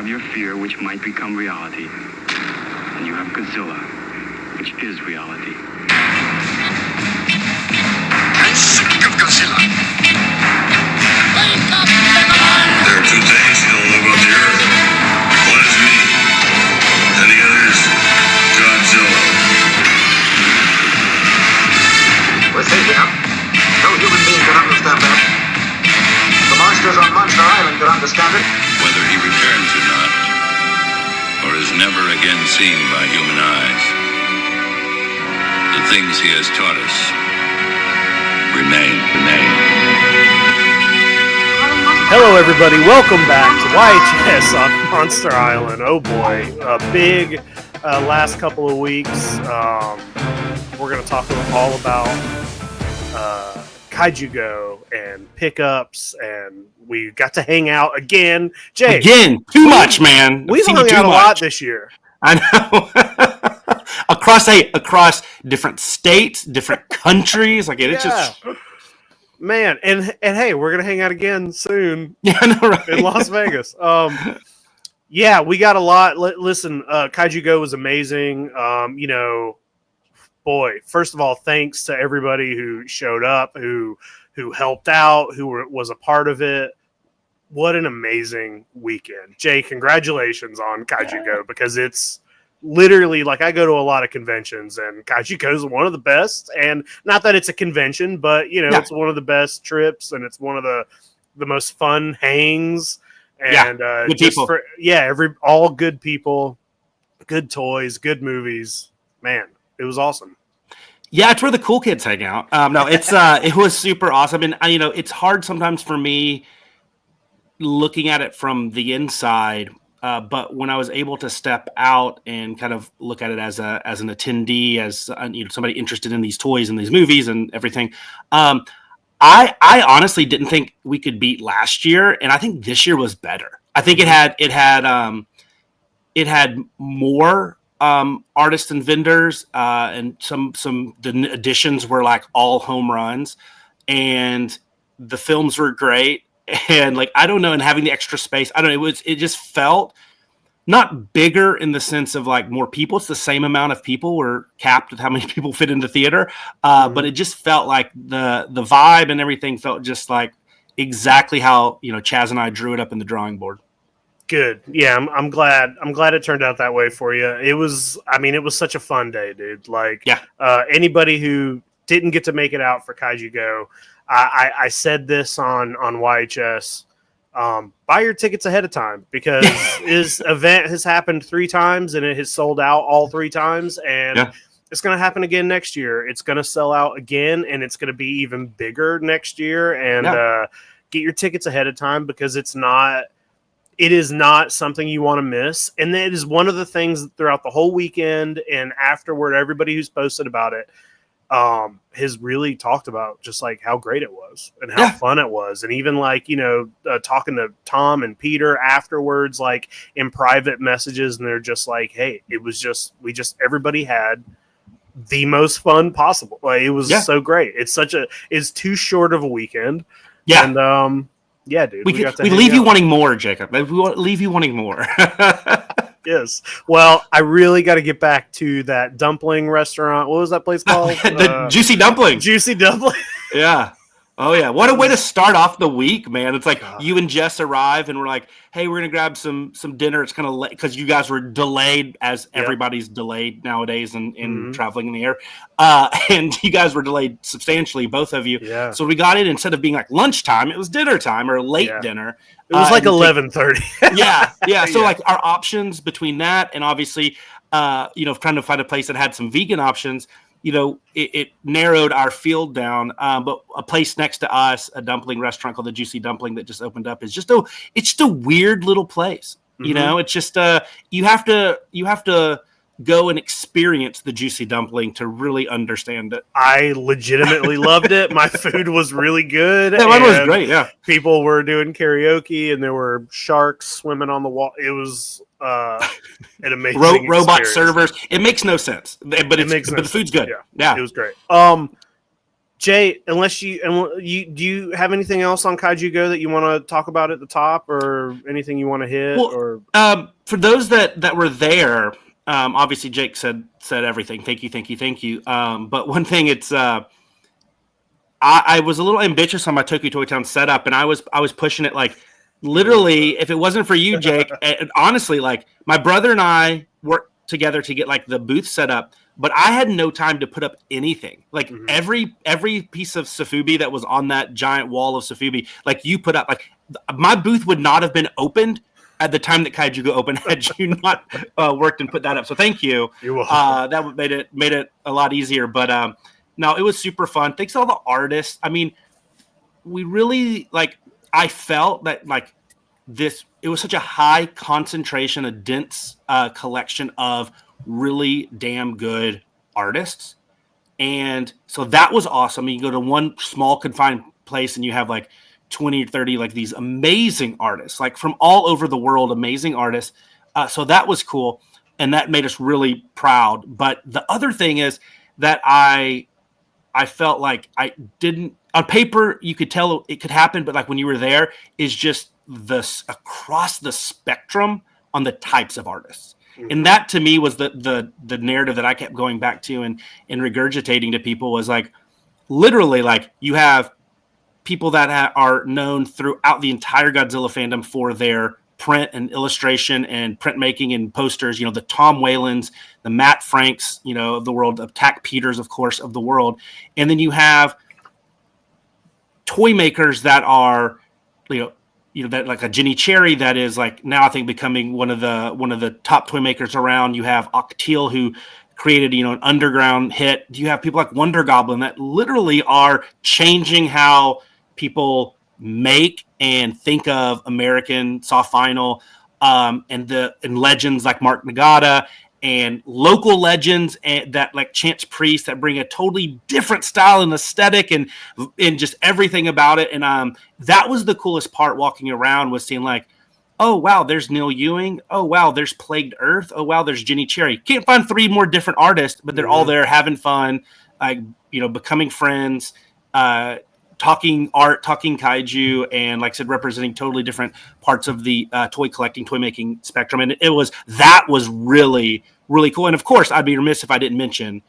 have your fear, which might become reality. And you have Godzilla, which is reality. I'm sick of Godzilla. Wake up, everyone! There are two things you don't know about the Earth. One is me, and the other is Godzilla. We're safe enough. No human being can understand that. The monsters on Monster Island can understand it. Whether he returns or not, or is never again seen by human eyes, the things he has taught us remain. Hello, everybody. Welcome back to YHS on Monster Island. Oh boy, a big last couple of weeks. We're going to talk all about Kaiju Go and pickups, and we got to hang out again. Jay, too much, man. We've hung out a lot this year. I know. across different states, different countries. Like it's just. Man, and hey, we're gonna hang out again soon. Yeah, I know, right? In Las Vegas. Yeah, we got a lot. Listen, Kaiju Go was amazing. Boy, first of all, thanks to everybody who showed up, who helped out, who was a part of it. What an amazing weekend, Jay! Congratulations on Kaiju Go, because it's literally, like, I go to a lot of conventions, and Kaiju Go is one of the best. And not that it's a convention, but it's one of the best trips, and it's one of the most fun hangs. And good people. All good people, good toys, good movies. Man, it was awesome. Yeah, it's where the cool kids hang out. No, it's it was super awesome, and it's hard sometimes for me looking at it from the inside. But when I was able to step out and kind of look at it as an attendee, as somebody interested in these toys and these movies and everything, I honestly didn't think we could beat last year, and I think this year was better. I think it had more artists and vendors, and the additions were like all home runs, and the films were great. And I don't know, and having the extra space, I don't know, it just felt not bigger in the sense of like more people. It's the same amount of people. Were capped with how many people fit in the theater. But it just felt like the vibe and everything felt just like exactly how, Chaz and I drew it up in the drawing board. Good. Yeah. I'm glad it turned out that way for you. It was such a fun day, dude. Anybody who didn't get to make it out for Kaiju Go, I said this on YHS, buy your tickets ahead of time, because his event has happened 3 times and it has sold out all 3 times, and it's going to happen again next year. It's going to sell out again, and it's going to be even bigger next year. And get your tickets ahead of time, because it is not something you want to miss. And it is one of the things throughout the whole weekend and afterward, everybody who's posted about it has really talked about just like how great it was and how fun it was. And even talking to Tom and Peter afterwards, like in private messages, and they're just like, hey, it was just, everybody had the most fun possible. Like, it was so great. It's too short of a weekend. Yeah. And, dude, we leave you wanting more, Jacob. We leave you wanting more. Yes. Well, I really got to get back to that dumpling restaurant. What was that place called? The Juicy Dumpling. Juicy Dumpling. Yeah. Oh, yeah. What a way to start off the week, man. It's like you and Jess arrive, and we're like, hey, we're going to grab some dinner. It's kind of late because you guys were delayed, as everybody's delayed nowadays in traveling in the air. And you guys were delayed substantially, both of you. Yeah. So we got in, instead of being like lunchtime, it was dinner time or late dinner. It was like 11:30. Yeah. So like our options between that and obviously, trying to find a place that had some vegan options, it narrowed our field down. But a place next to us, a dumpling restaurant called the Juicy Dumpling that just opened up, is just a weird little place. It's just you have to go and experience the Juicy Dumpling to really understand it. I legitimately loved it. My food was really good. Yeah, mine was great. Yeah, people were doing karaoke, and there were sharks swimming on the wall. It was an amazing robot servers. It makes no sense, but the food's good. Yeah, it was great. Jay, unless you do you have anything else on Kaiju Go that you want to talk about at the top, or anything you want to hit? Well, or for those that were there, obviously Jake said everything. Thank you. But one thing, it's I was a little ambitious on my Tokyo Toy Town setup, and I was pushing it like literally. If it wasn't for you, Jake, and honestly, like my brother and I worked together to get like the booth set up. But I had no time to put up anything. Like every piece of Sofubi that was on that giant wall of Sofubi, like you put up, like my booth would not have been opened at the time that Kaiju Go opened had you not worked and put that up. So thank you. You're welcome. That made it a lot easier. But no, it was super fun. Thanks to all the artists. I mean, we really I felt that it was such a high concentration, a dense collection of really damn good artists, and so that was awesome. You go to one small confined place and you have like 20 or 30 like these amazing artists, like from all over the world, amazing artists. So that was cool, and that made us really proud. But the other thing is that I felt like I didn't, on paper you could tell it could happen, but like when you were there is just this across the spectrum on the types of artists. And that to me was the narrative that I kept going back to and regurgitating to people, was like literally like you have people that are known throughout the entire Godzilla fandom for their print and illustration and printmaking and posters, the Tom Whalens, the Matt Franks, of the world, of Tack Peters, of course, of the world. And then you have toy makers that are, that like a Jenny Cherry that is like now I think becoming one of the top toy makers around. You have Octeel, who created an underground hit. You have people like Wonder Goblin that literally are changing how people make and think of American soft vinyl, and legends like Mark Nagata and local legends and that like Chance Priest that bring a totally different style and aesthetic and just everything about it. And that was the coolest part walking around, was seeing like, oh wow, there's Neil Ewing. Oh wow, there's Plagued Earth. Oh wow, there's Jenny Cherry. Can't find 3 more different artists, but they're all there having fun, becoming friends, talking art, talking kaiju, and like I said, representing totally different parts of the toy collecting, toy making spectrum. And that was really, really cool. And of course, I'd be remiss if I didn't mention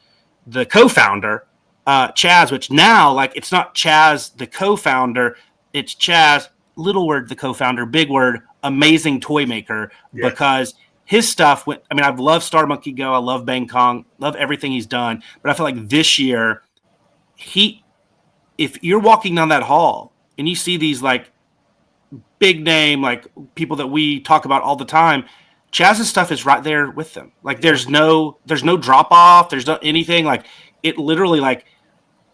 the co-founder, Chaz, which now, like, it's not Chaz, the co-founder, it's Chaz, little word, the co-founder, big word, amazing toy maker, because his stuff went, I've loved Star Monkey Go. I love Bang Kong, love everything he's done. But I feel like this year, if you're walking down that hall and you see these like big name, like people that we talk about all the time, Chaz's stuff is right there with them. Like there's no drop off. There's no anything, like it literally, like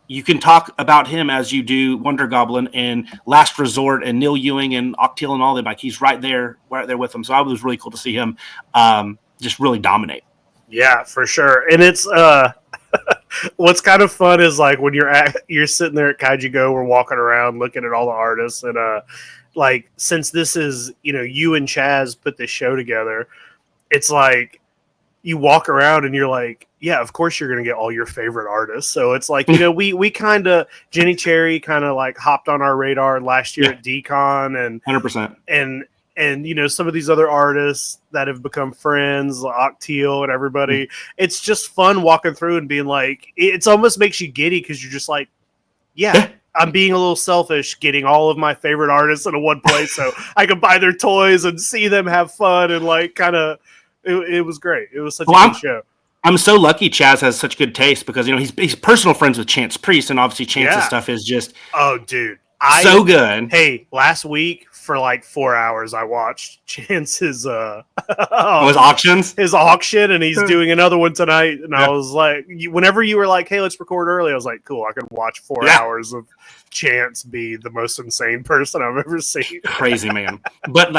you can talk about him as you do Wonder Goblin and Last Resort and Neil Ewing and Octeel and all them. Like he's right there with them. So it was really cool to see him just really dominate. Yeah, for sure. And it's what's kind of fun is like when you're sitting there at Kaiju Go, we're walking around looking at all the artists, and like since this is you and Chaz put this show together, it's like you walk around and you're like, yeah, of course you're gonna get all your favorite artists. So it's like we kind of Jenny Cherry kind of like hopped on our radar last year at DCon, and 100%, and some of these other artists that have become friends, Octeel and everybody. It's just fun walking through and being like, it almost makes you giddy because you're just like, yeah, I'm being a little selfish getting all of my favorite artists in one place so I can buy their toys and see them have fun, and like kind of it was great. It was such a good show. I'm so lucky Chaz has such good taste because he's personal friends with Chance Priest, and obviously Chance's stuff is just so good. Hey, last week for like 4 hours I watched Chance's his auctions, his auction, and he's doing another one tonight. And I was like, whenever you were like, hey, let's record early, I was like, cool, I could watch 4 hours of Chance be the most insane person I've ever seen. Crazy man. But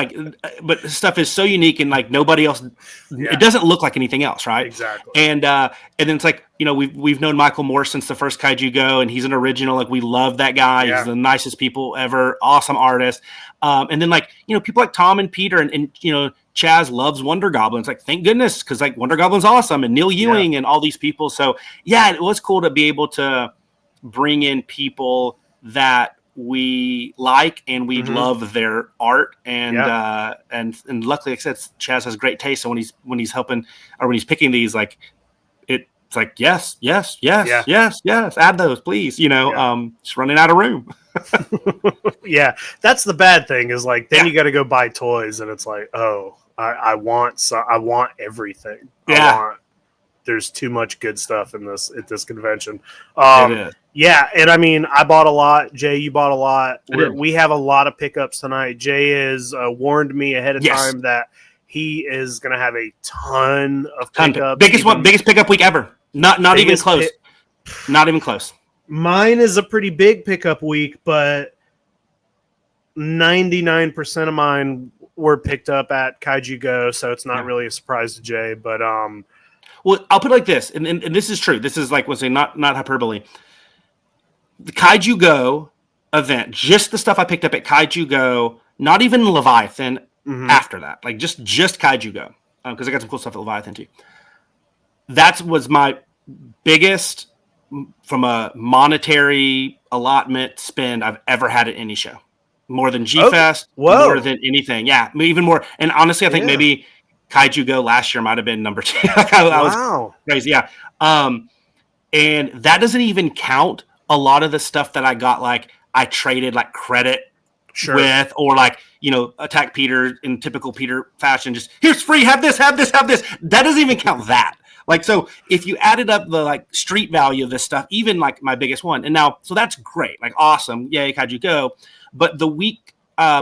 his stuff is so unique, and like nobody else, it doesn't look like anything else, right? Exactly. And then it's like, we've known Michael Moore since the first Kaiju Go, and he's an original. Like we love that guy. He's the nicest people ever. Awesome artist. And then like, people like Tom and Peter and Chaz loves Wonder Goblin. It's like, thank goodness, because like Wonder Goblin's awesome, and Neil Ewing and all these people. So yeah, it was cool to be able to bring in people that we like and we love their art, and luckily, like I said, Chaz has great taste. So when he's helping or when he's picking these, like it's like yes, add those, please. Just running out of room. Yeah, that's the bad thing is like then you got to go buy toys, and it's like, oh, I want everything. There's too much good stuff in this at this convention. Yeah, and I mean, I bought a lot. Jay, you bought a lot. We have a lot of pickups tonight. Jay has warned me ahead of time that he is going to have a ton of pickups. Biggest pickup week ever. Not even close. Not even close. Mine is a pretty big pickup week, but 99% of mine were picked up at Kaiju Go, so it's not really a surprise to Jay. But well, I'll put it like this, and this is true. This is like we'll say not hyperbole. The Kaiju Go event, just the stuff I picked up at Kaiju Go, not even Leviathan after that, like just Kaiju Go, because I got some cool stuff at Leviathan too. That was my biggest from a monetary allotment spend I've ever had at any show. More than G-Fest, more than anything. Yeah, even more. And honestly, I think maybe Kaiju Go last year might have been number 2. I was crazy. Yeah. And that doesn't even count a lot of the stuff that I got, like I traded like credit with, or like, Attack Peter in typical Peter fashion, just here's free, have this. That doesn't even count that. Like, so if you added up the like street value of this stuff, even like my biggest one, and now, so that's great. Like, awesome. Yay, Kaiju Go. But the week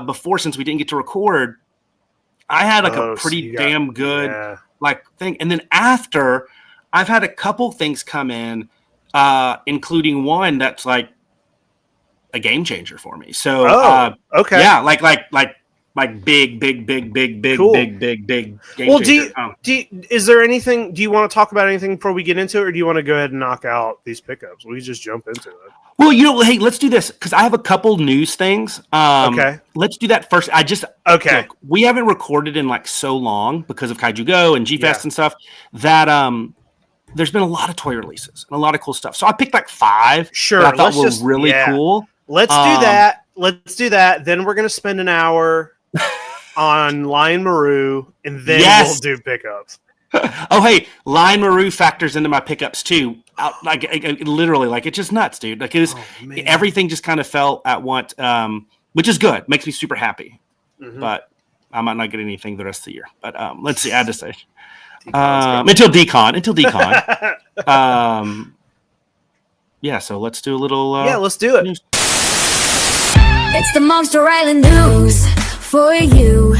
before, since we didn't get to record, I had like a pretty damn good like thing. And then after, I've had a couple things come in, including one that's like a game changer for me. So, okay. Yeah, like big cool. big game well, changer. Is there anything, do you want to talk about anything before we get into it, or do you want to go ahead and knock out these pickups? We just jump into it. Well, hey, let's do this because I have a couple news things. Okay. Let's do that first. Look, we haven't recorded in like so long because of Kaiju Go and G-Fest and stuff that there's been a lot of toy releases and a lot of cool stuff. So I picked like 5 that I thought were really cool. Let's do that. Let's do that. Then we're going to spend an hour on Lion Maru, and then we'll do pickups. Oh, hey, Lion Maru factors into my pickups too. Literally, like it's just nuts, dude. Like everything just kind of fell at once, which is good. Makes me super happy. But I might not get anything the rest of the year. But let's see. I had to say until decon. Yeah. So let's do a little. Let's do it. News. It's the Monster Island news for you.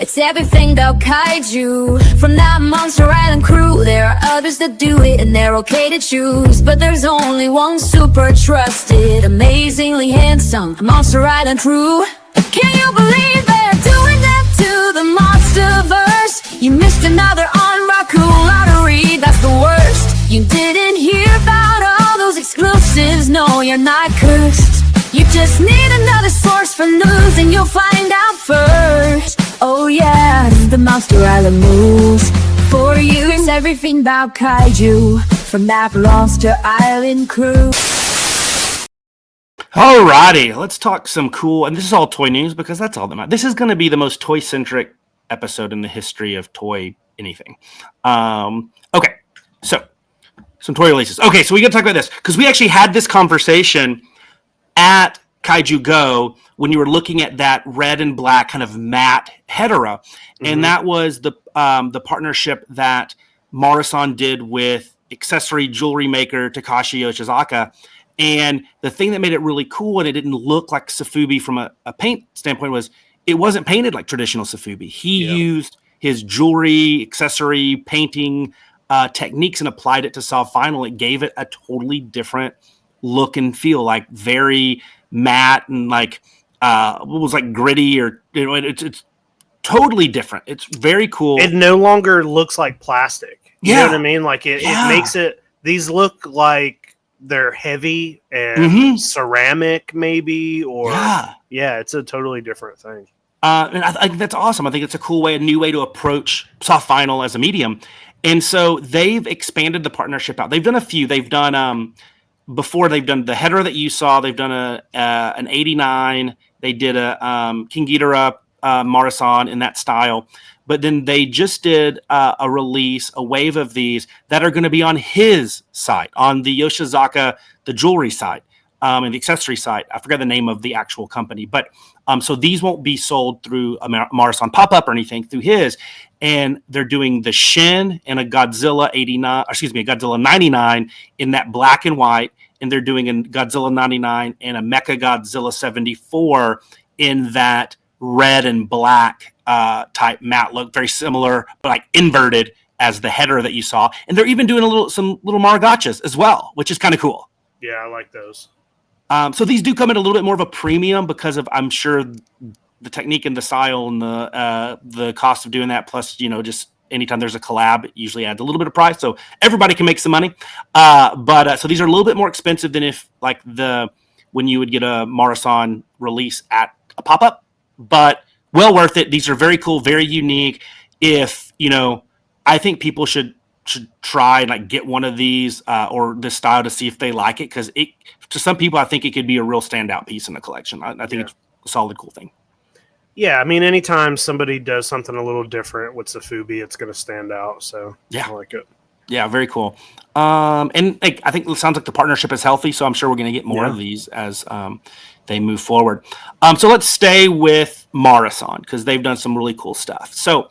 It's everything about kaiju from that Monster Island crew. There are others that do it and they're okay to choose, but there's only one super trusted, amazingly handsome Monster Island crew. Can you believe they're doing that to the Monsterverse? You missed another Anraku lottery, that's the worst. You didn't hear about all those exclusives, no, you're not cursed. You just need another source for news and you'll find out first. Oh yeah, the Monster Island moves for you. It's everything about kaiju from that Monster Island crew. Alrighty, let's talk some cool, and this is all toy news because that's all that matters. This is going to be the most toy-centric episode in the history of toy anything. Okay, so some toy releases. Okay, so we got to talk about this because we actually had this conversation at Kaiju Go when you were looking at that red and black kind of matte Hedera, and that was the partnership that Morrison did with accessory jewelry maker Takashi Yoshizaka. And the thing that made it really cool and it didn't look like Sofubi from a paint standpoint was it wasn't painted like traditional Sofubi. He used his jewelry, accessory, painting techniques and applied it to Soft Vinyl. It gave it a totally different look and feel, like very matte and like what was like gritty, or it's totally different. It's very cool. It no longer looks like plastic. You know what I mean? Like it makes it, these look like they're heavy and ceramic maybe, or it's a totally different thing. And I think that's awesome. I think it's a cool way, a new way to approach soft vinyl as a medium. And so they've expanded the partnership out. They've done a few. They've done before they've done the header that you saw, they've done an 89. They did a King Ghidorah Marasan in that style. But then they just did a release, a wave of these that are going to be on his site, on the Yoshizaka, the jewelry site, and the accessory site. I forget the name of the actual company. But so these won't be sold through a Marasan pop-up or anything, through his. And they're doing the Shin and a Godzilla 89, excuse me, a Godzilla 99 in that black and white. And they're doing a Godzilla 99 and a Mecha Godzilla 74 in that red and black type matte look, very similar, but like inverted as the header that you saw. And they're even doing some little Maragachas as well, which is kind of cool. Yeah, I like those. So these do come at a little bit more of a premium because of, I'm sure, the technique and the style and the cost of doing that. Plus, just anytime there's a collab, it usually adds a little bit of price, so everybody can make some money. But so these are a little bit more expensive than if when you would get a Marasan release at a pop-up, but well worth it. These are very cool, very unique. If I think people should try and get one of these or this style to see if they like it, because to some people I think it could be a real standout piece in the collection. I think it's a solid, cool thing. Yeah, I mean, anytime somebody does something a little different with Sofubi, it's going to stand out. So yeah, I like it. Yeah, very cool. And I think it sounds like the partnership is healthy, so I'm sure we're going to get more of these as they move forward. So let's stay with Marasan because they've done some really cool stuff. So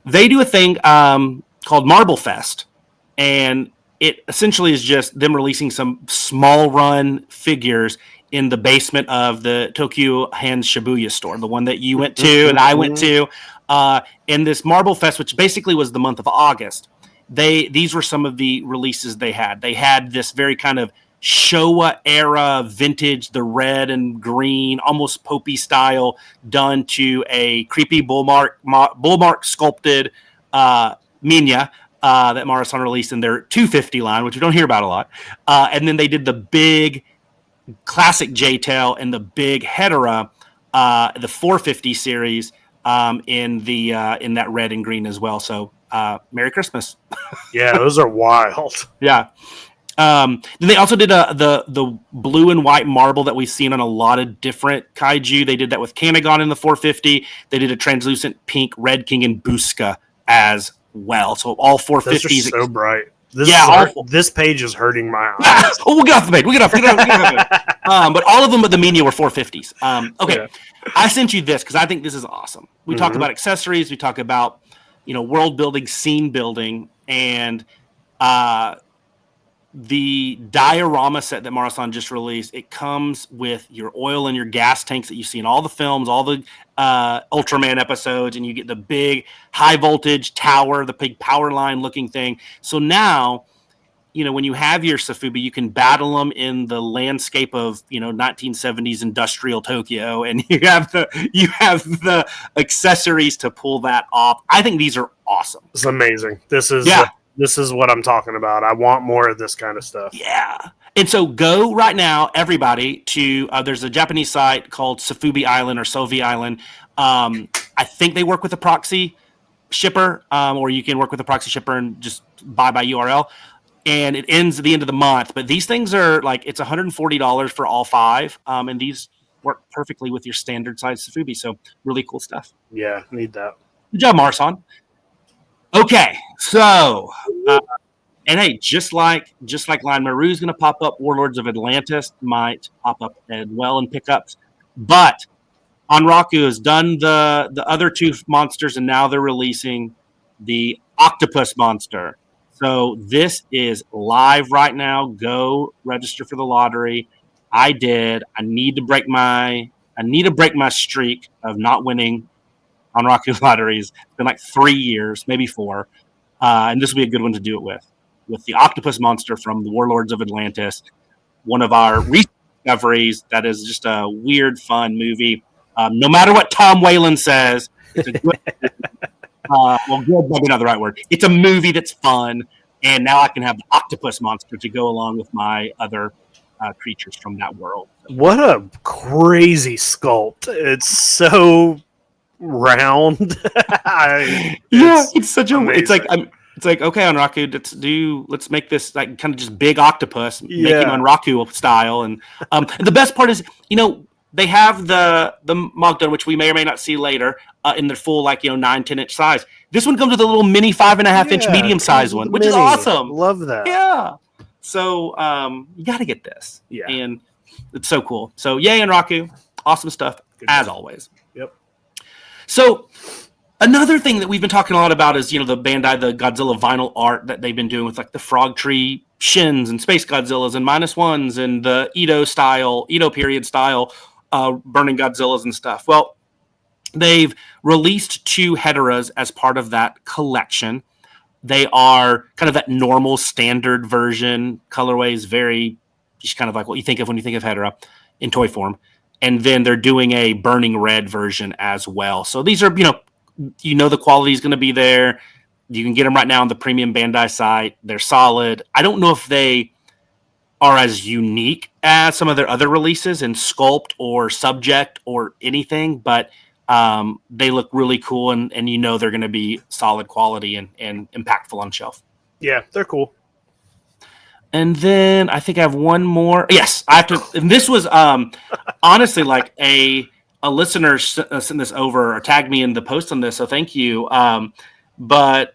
they do a thing called Marble Fest, and it essentially is just them releasing some small run figures in the basement of the Tokyo Hands Shibuya store, the one that you went to and I went to. In this Marble Fest, which basically was the month of August, these were some of the releases they had. They had this very kind of Showa era vintage, the red and green, almost Popey style, done to a creepy bullmark sculpted Minya that Marasan released in their 250 line, which we don't hear about a lot. And then they did the big classic J-Tail and the big Hedera, the 450 series in that red and green as well. So Merry Christmas. Yeah, those are wild. Yeah. Then they also did the blue and white marble that we've seen on a lot of different kaiju. They did that with Kanagon in the 450. They did a translucent pink Red King and Busca as well. So all 450s. Those are so bright. This page is hurting my eyes. We'll get off the page. We'll get off it. But all of them but the Minya were 450s. Okay. Yeah. I sent you this because I think this is awesome. We talk about accessories. We talk about, world building, scene building, and the diorama set that Marasan just released. It comes with your oil and your gas tanks that you see in all the films, all the Ultraman episodes, and you get the big high voltage tower, the big power line looking thing. So now, when you have your Sofubi, you can battle them in the landscape of 1970s industrial Tokyo, and you have the accessories to pull that off. I think these are awesome. It's amazing. This is what I'm talking about. I want more of this kind of stuff. Yeah. And so go right now, everybody, to there's a Japanese site called Sofubi Island or Sovi Island. I think they work with a proxy shipper, or you can work with a proxy shipper and just buy by URL. And it ends at the end of the month. But these things are it's $140 for all 5. And these work perfectly with your standard size Sofubi. So really cool stuff. Yeah, need that. Good job, Marasan. Okay, so and hey, just like Line Maru's going to pop up, Warlords of Atlantis might pop up as well in pickups, but Anraku has done the other 2 monsters, and now they're releasing the octopus monster. So this is live right now. Go register for the lottery. I did. I need to break my streak of not winning Anraku lotteries. It's been 3 years, maybe 4. And this will be a good one to do it with the octopus monster from the Warlords of Atlantis, one of our recent discoveries that is just a weird, fun movie. No matter what Tom Whalen says, it's a good good, maybe not the right word. It's a movie that's fun, and now I can have the octopus monster to go along with my other creatures from that world. What a crazy sculpt. It's so round. It's such a amazing. It's It's like, okay, Anraku, let's make this like kind of just big octopus, make him Anraku style. And the best part is, they have the Mogdon, which we may or may not see later, in their full 9-10 inch size. This one comes with a little mini 5.5 inch medium size one, which is awesome. Love that. Yeah. So you got to get this. Yeah. And it's so cool. So yay, Anraku. Awesome stuff, as always. Yep. So another thing that we've been talking a lot about is, the Bandai, the Godzilla vinyl art that they've been doing with like the Frog Tree Shins and Space Godzillas and -1s and the Edo period style burning Godzillas and stuff. Well, they've released 2 Heteras as part of that collection. They are kind of that normal standard version. Colorway is very just kind of like what you think of when you think of Hetera in toy form. And then they're doing a burning red version as well. So these are, the quality is going to be there. You can get them right now on the premium Bandai site. They're solid. I don't know if they are as unique as some of their other releases in sculpt or subject or anything, but they look really cool, and they're going to be solid quality and impactful on shelf. Yeah, they're cool. And then I think I have one more. Yes, I have to. And this was honestly like a listener sent this over or tagged me in the post on this, so thank you. But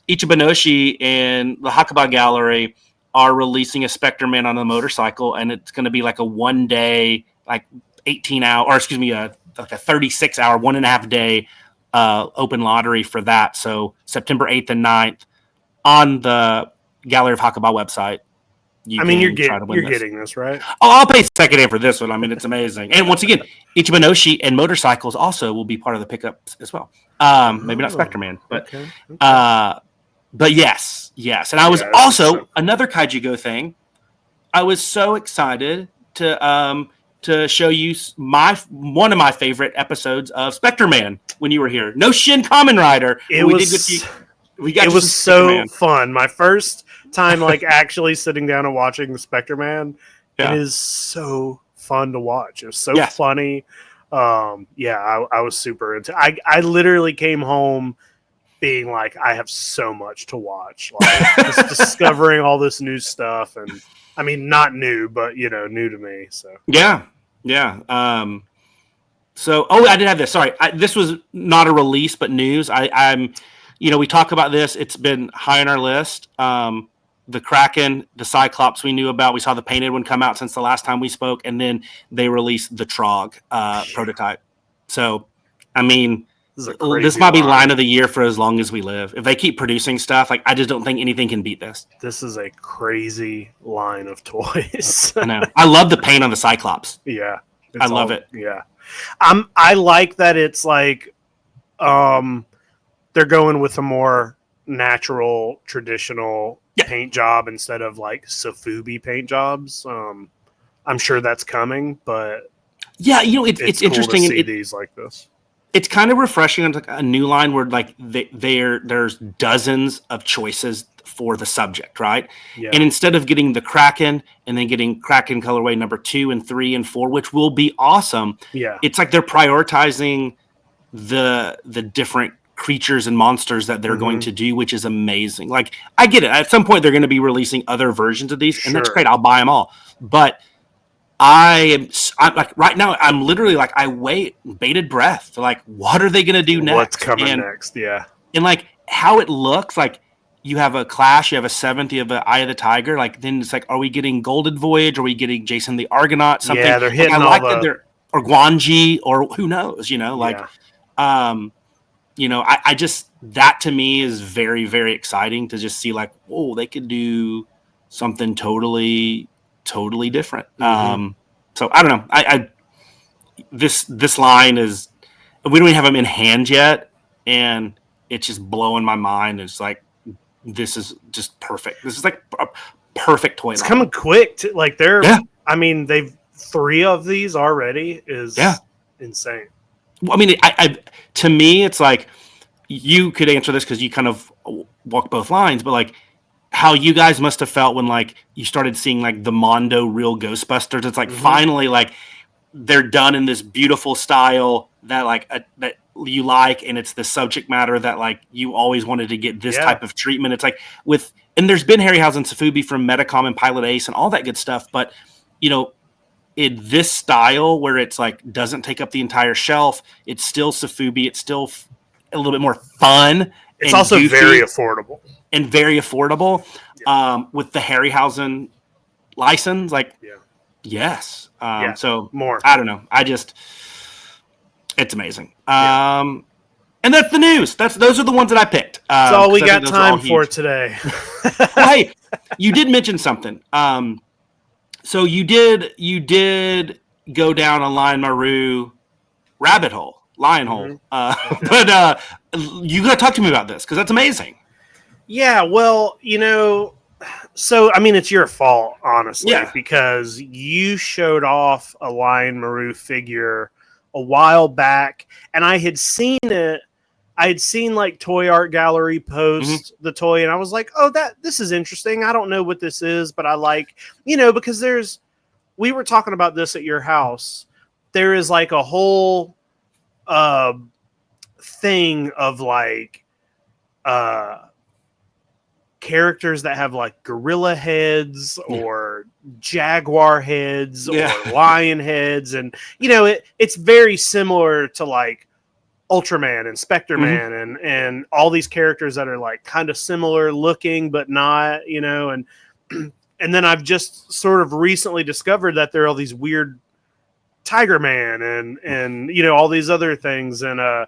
Ichibanoshi and the Hakuba Gallery are releasing a Spectre Man on a motorcycle, and it's going to be like a 1 day, like 18-hour, or excuse me, like a 36-hour, 1.5 day open lottery for that. So September 8th and 9th on the Gallery of Hakuba website. You're getting this, right? Oh, I'll pay second hand for this one. I mean, it's amazing. And once again, Ichibanoshi and motorcycles also will be part of the pickups as well. Maybe not Spectre Man, but okay. but yes. And I was also another Kaiju Go thing. I was so excited to show you one of my favorite episodes of Spectre Man when you were here. No Shin Kamen Rider. It was so fun. My first time actually sitting down and watching the Spectre Man. Yeah. It is so fun to watch. It was so funny. I was super into it. I literally came home being like, I have so much to watch. Just discovering all this new stuff, and I mean, not new, but new to me. So yeah. So I did have this. Sorry, this was not a release, but news. I'm we talk about this. It's been high on our list. The Kraken, the Cyclops we knew about. We saw the painted one come out since the last time we spoke, and then they released the Trog prototype. So, I mean, this might be line of the year for as long as we live. If they keep producing stuff, I just don't think anything can beat this. This is a crazy line of toys. I know. I love the paint on the Cyclops. Yeah. I love it. Yeah. I like that it's like they're going with a more natural, traditional paint job instead of Sofubi paint jobs. I'm sure that's coming, but yeah, it's interesting to see these like this. It's kind of refreshing on a new line where there's dozens of choices for the subject, right? Yeah. And instead of getting the Kraken and then getting Kraken colorway number 2 and 3 and 4, which will be awesome. Yeah. It's like they're prioritizing the different creatures and monsters that they're going to do, which is amazing. I get it. At some point they're going to be releasing other versions of these, and that's great. I'll buy them all. But I'm right now, I'm literally I wait bated breath. What are they going to do next? What's coming next? Yeah. And how it looks, you have a Clash, you have a 7th, you have an Eye of the Tiger. Then it's are we getting Golden Voyage? Are we getting Jason the Argonaut? Something. Yeah, they're hitting or Guanji, or who knows? I just, that to me is very, very exciting to just see they could do something totally different. So I don't know. This line is, we don't even have them in hand yet, and it's just blowing my mind. It's this is just perfect. This is a perfect toy line. It's coming quick. I mean, they've 3 of these already is insane. Well, I mean, I to me, it's you could answer this because you kind of walk both lines, but how you guys must have felt when you started seeing the Mondo Real Ghostbusters. It's finally they're done in this beautiful style that that you like, and it's the subject matter that like you always wanted to get this type of treatment. It's like and there's been Harryhausen Sofubi from Medicom and Pilot Ace and all that good stuff, but in this style where it's like doesn't take up the entire shelf, it's still Sofubi, it's still a little bit more fun. It's also very affordable. And very affordable. With the Harryhausen license, yes. So more. I don't know. It's amazing. And that's the news. Those are the ones that I picked. That's all we got time for today. Hey, you did mention something. So you did go down a Lion Maru rabbit hole, lion hole. But you got to talk to me about this because that's amazing. Yeah, well, so I mean, it's your fault, honestly, because you showed off a Lion Maru figure a while back, and I had seen it. I had seen like Toy Art Gallery post the toy, and I was like, "Oh, this is interesting. I don't know what this is, but I like, because we were talking about this at your house. There is like a whole thing of like characters that have like gorilla heads or jaguar heads or lion heads, and it's very similar to like Ultraman and Spectre-Man and all these characters that are like kind of similar looking but not, and then I've just sort of recently discovered that there are all these weird Tiger Man and all these other things, and I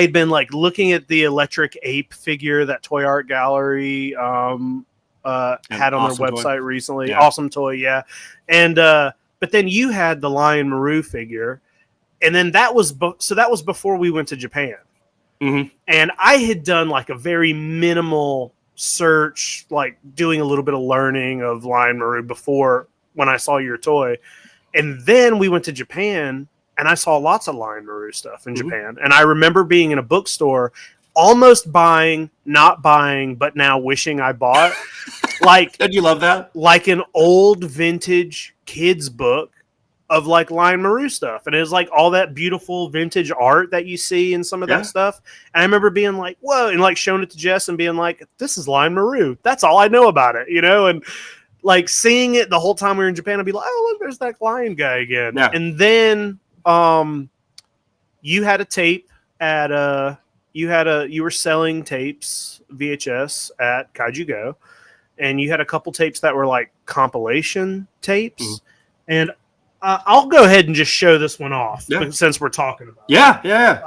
had been like looking at the Electric Ape figure that Toy Art Gallery had on their website recently. Yeah. Awesome toy, yeah. And but then you had the Lion Maru figure, and then that was before we went to Japan. And I had done like a very minimal search, like doing a little bit of learning of Lion Maru before when I saw your toy, and then we went to Japan. And I saw lots of Lion Maru stuff in Japan. And I remember being in a bookstore, almost buying, not buying, but now wishing I bought. Like, did you love that? Like an old vintage kids book of like Lion Maru stuff. And it was like all that beautiful vintage art that you see in some of that stuff. And I remember being like, whoa, and like showing it to Jess and being like, this is Lion Maru. That's all I know about it, and like seeing it the whole time we were in Japan, I'd be like, oh, look, there's that lion guy again. Yeah. And then you had a tape at you were selling tapes VHS at Kaiju Go, and you had a couple tapes that were like compilation tapes, and I'll go ahead and just show this one off since we're talking about it.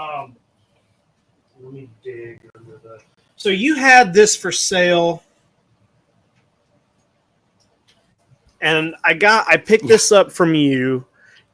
Let me dig under the. So you had this for sale, and I picked this up from you.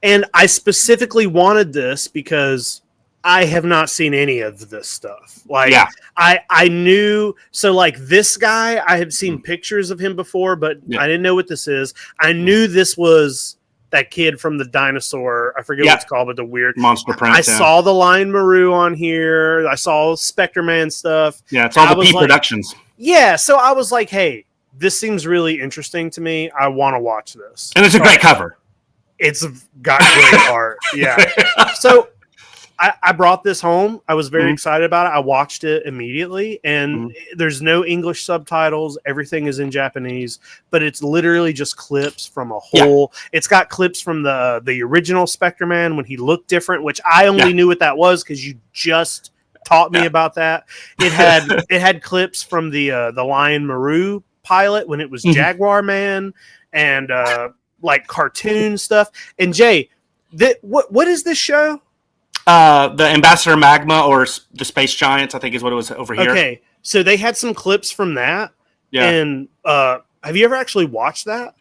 And I specifically wanted this because I have not seen any of this stuff. Like, I knew, so like this guy, I had seen pictures of him before, but I didn't know what this is. I knew this was that kid from the dinosaur. I forget what it's called, but the weird Monster Prince. I saw the Lion Maru on here. I saw Spectre-Man stuff. Yeah, it's all the P Productions. Yeah, so I was like, hey, this seems really interesting to me. I want to watch this. And it's a great cover. It's got great art. Yeah. So I brought this home. I was very excited about it. I watched it immediately, and there's no English subtitles. Everything is in Japanese, but it's literally just clips from a whole. It's got clips from the original Spectre-Man when he looked different, which I only knew what that was because you just taught me about that. It had clips from the Lion Maru pilot when it was Jaguar Man, and like cartoon stuff. And Jay, what is this show? The Ambassador Magma or the Space Giants, I think is what it was over here. Okay, so they had some clips from that. Yeah. And have you ever actually watched that?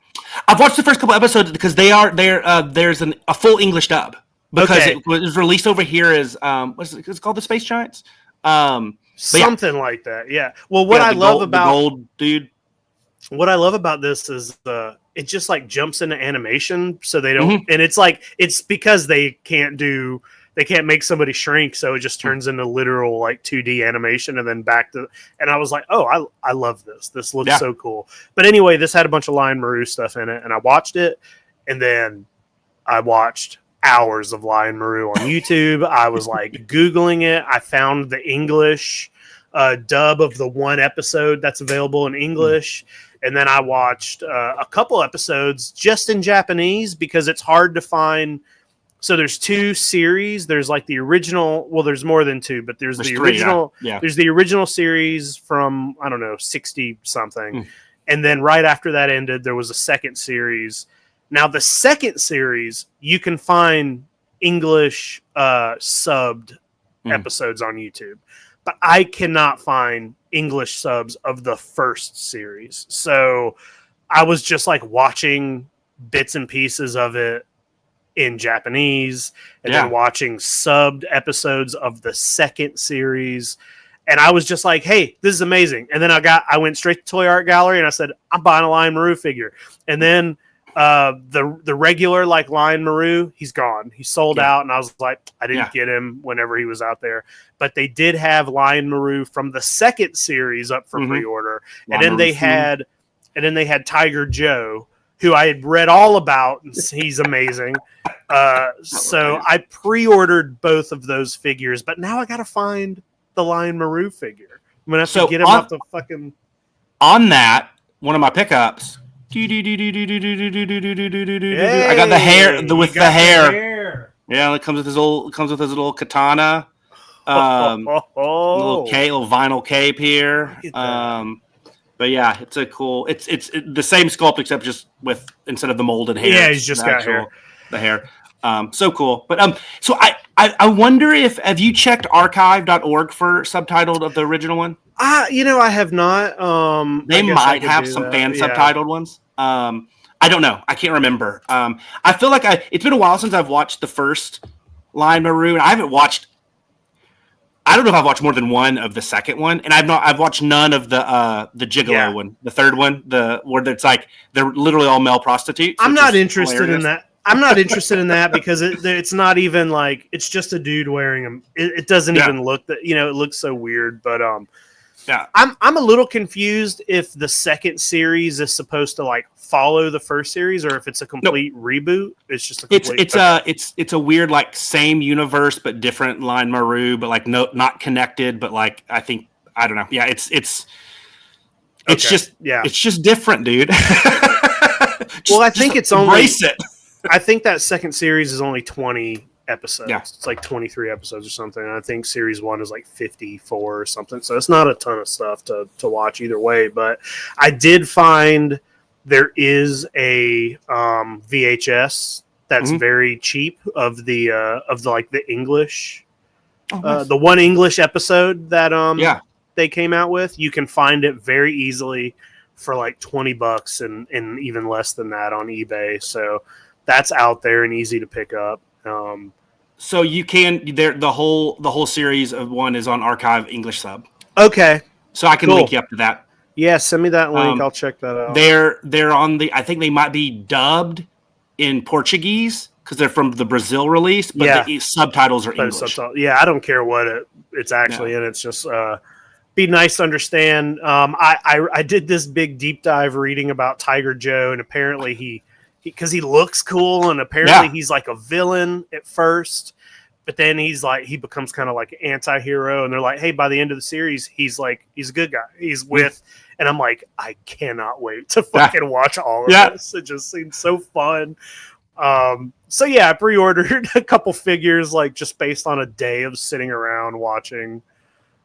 I've watched the first couple episodes because there's a full English dub because it was released over here as it's called the Space Giants. Something like that. Yeah. Well, what I love about the gold dude. What I love about this is it just like jumps into animation, so they don't, and it's because they can't make somebody shrink, so it just turns into literal like 2D animation, and then back to. And I was like, oh, I love this. This looks so cool. But anyway, this had a bunch of Lion Maru stuff in it, and I watched it, and then I watched hours of Lion Maru on YouTube. I was like Googling it. I found the English dub of the one episode that's available in English. And then I watched a couple episodes just in Japanese because it's hard to find. So there's 2 series. There's like the original. Well, there's more than 2, but there's the 3, original. Yeah. There's the original series from, I don't know, 60 something. And then right after that ended, there was a second series. Now the second series, you can find English subbed episodes on YouTube, but I cannot find English subs of the first series. So I was just like watching bits and pieces of it in Japanese and then watching subbed episodes of the second series. And I was just like, hey, this is amazing. And then I went straight to Toy Art Gallery and I said, I'm buying a Lion Maru figure. And then the regular like Lion Maru, he's gone. He sold out. And I was like, I didn't get him whenever he was out there. But they did have Lion Maru from the second series up for pre-order. And then they had Tiger Joe, who I had read all about, and he's amazing. So I pre-ordered both of those figures, but now I got to find the Lion Maru figure. I'm gonna have to get him off the fucking. On that, one of my pickups. I got the hair with the hair. Yeah, it comes with his little katana. Little vinyl cape here. But yeah, it's a cool. It's the same sculpt except just with instead of the molded hair. Yeah, he's just got the hair. So cool. But so I wonder if have you checked archive.org for subtitled of the original one? I have not. They might have some fan subtitled ones. I don't know. I can't remember. I feel like it's been a while since I've watched the first Lion Maru, and I haven't watched. I don't know if I've watched more than one of the second one, and I've watched none of the Gigolo one, the third one, where it's like they're literally all male prostitutes. I'm not interested in that. I'm not interested in that because it's not even like it's just a dude wearing them. It doesn't even look that it looks so weird. But I'm a little confused if the second series is supposed to like follow the first series or if it's a complete reboot. It's just a complete it's a weird like same universe but different Lion Maru, but like not connected. But like I don't know. Yeah, it's just different, dude. Well, I think it's embrace it. I think that second series is only 20 episodes. Yeah. It's like 23 episodes or something. And I think series 1 is like 54 or something. So it's not a ton of stuff to watch either way. But I did find there is a VHS that's very cheap of the like the English, nice. The one English episode that they came out with. You can find it very easily for like $20 and even less than that on eBay. So that's out there and easy to pick up. So you can the whole series of one is on Archive English sub. Okay. So I can link you up to that. Yeah, send me that link. I'll check that out. They're on I think they might be dubbed in Portuguese because they're from the Brazil release, but the subtitles are English. I don't care what it's actually in. It's just be nice to understand. I did this big deep dive reading about Tiger Joe, and apparently because he looks cool, and apparently he's like a villain at first, but then he becomes kind of like an anti-hero, and they're like, hey, by the end of the series, he's a good guy. He's with, and I'm like, I cannot wait to fucking watch all of this. It just seems so fun. So I pre-ordered a couple figures, like just based on a day of sitting around watching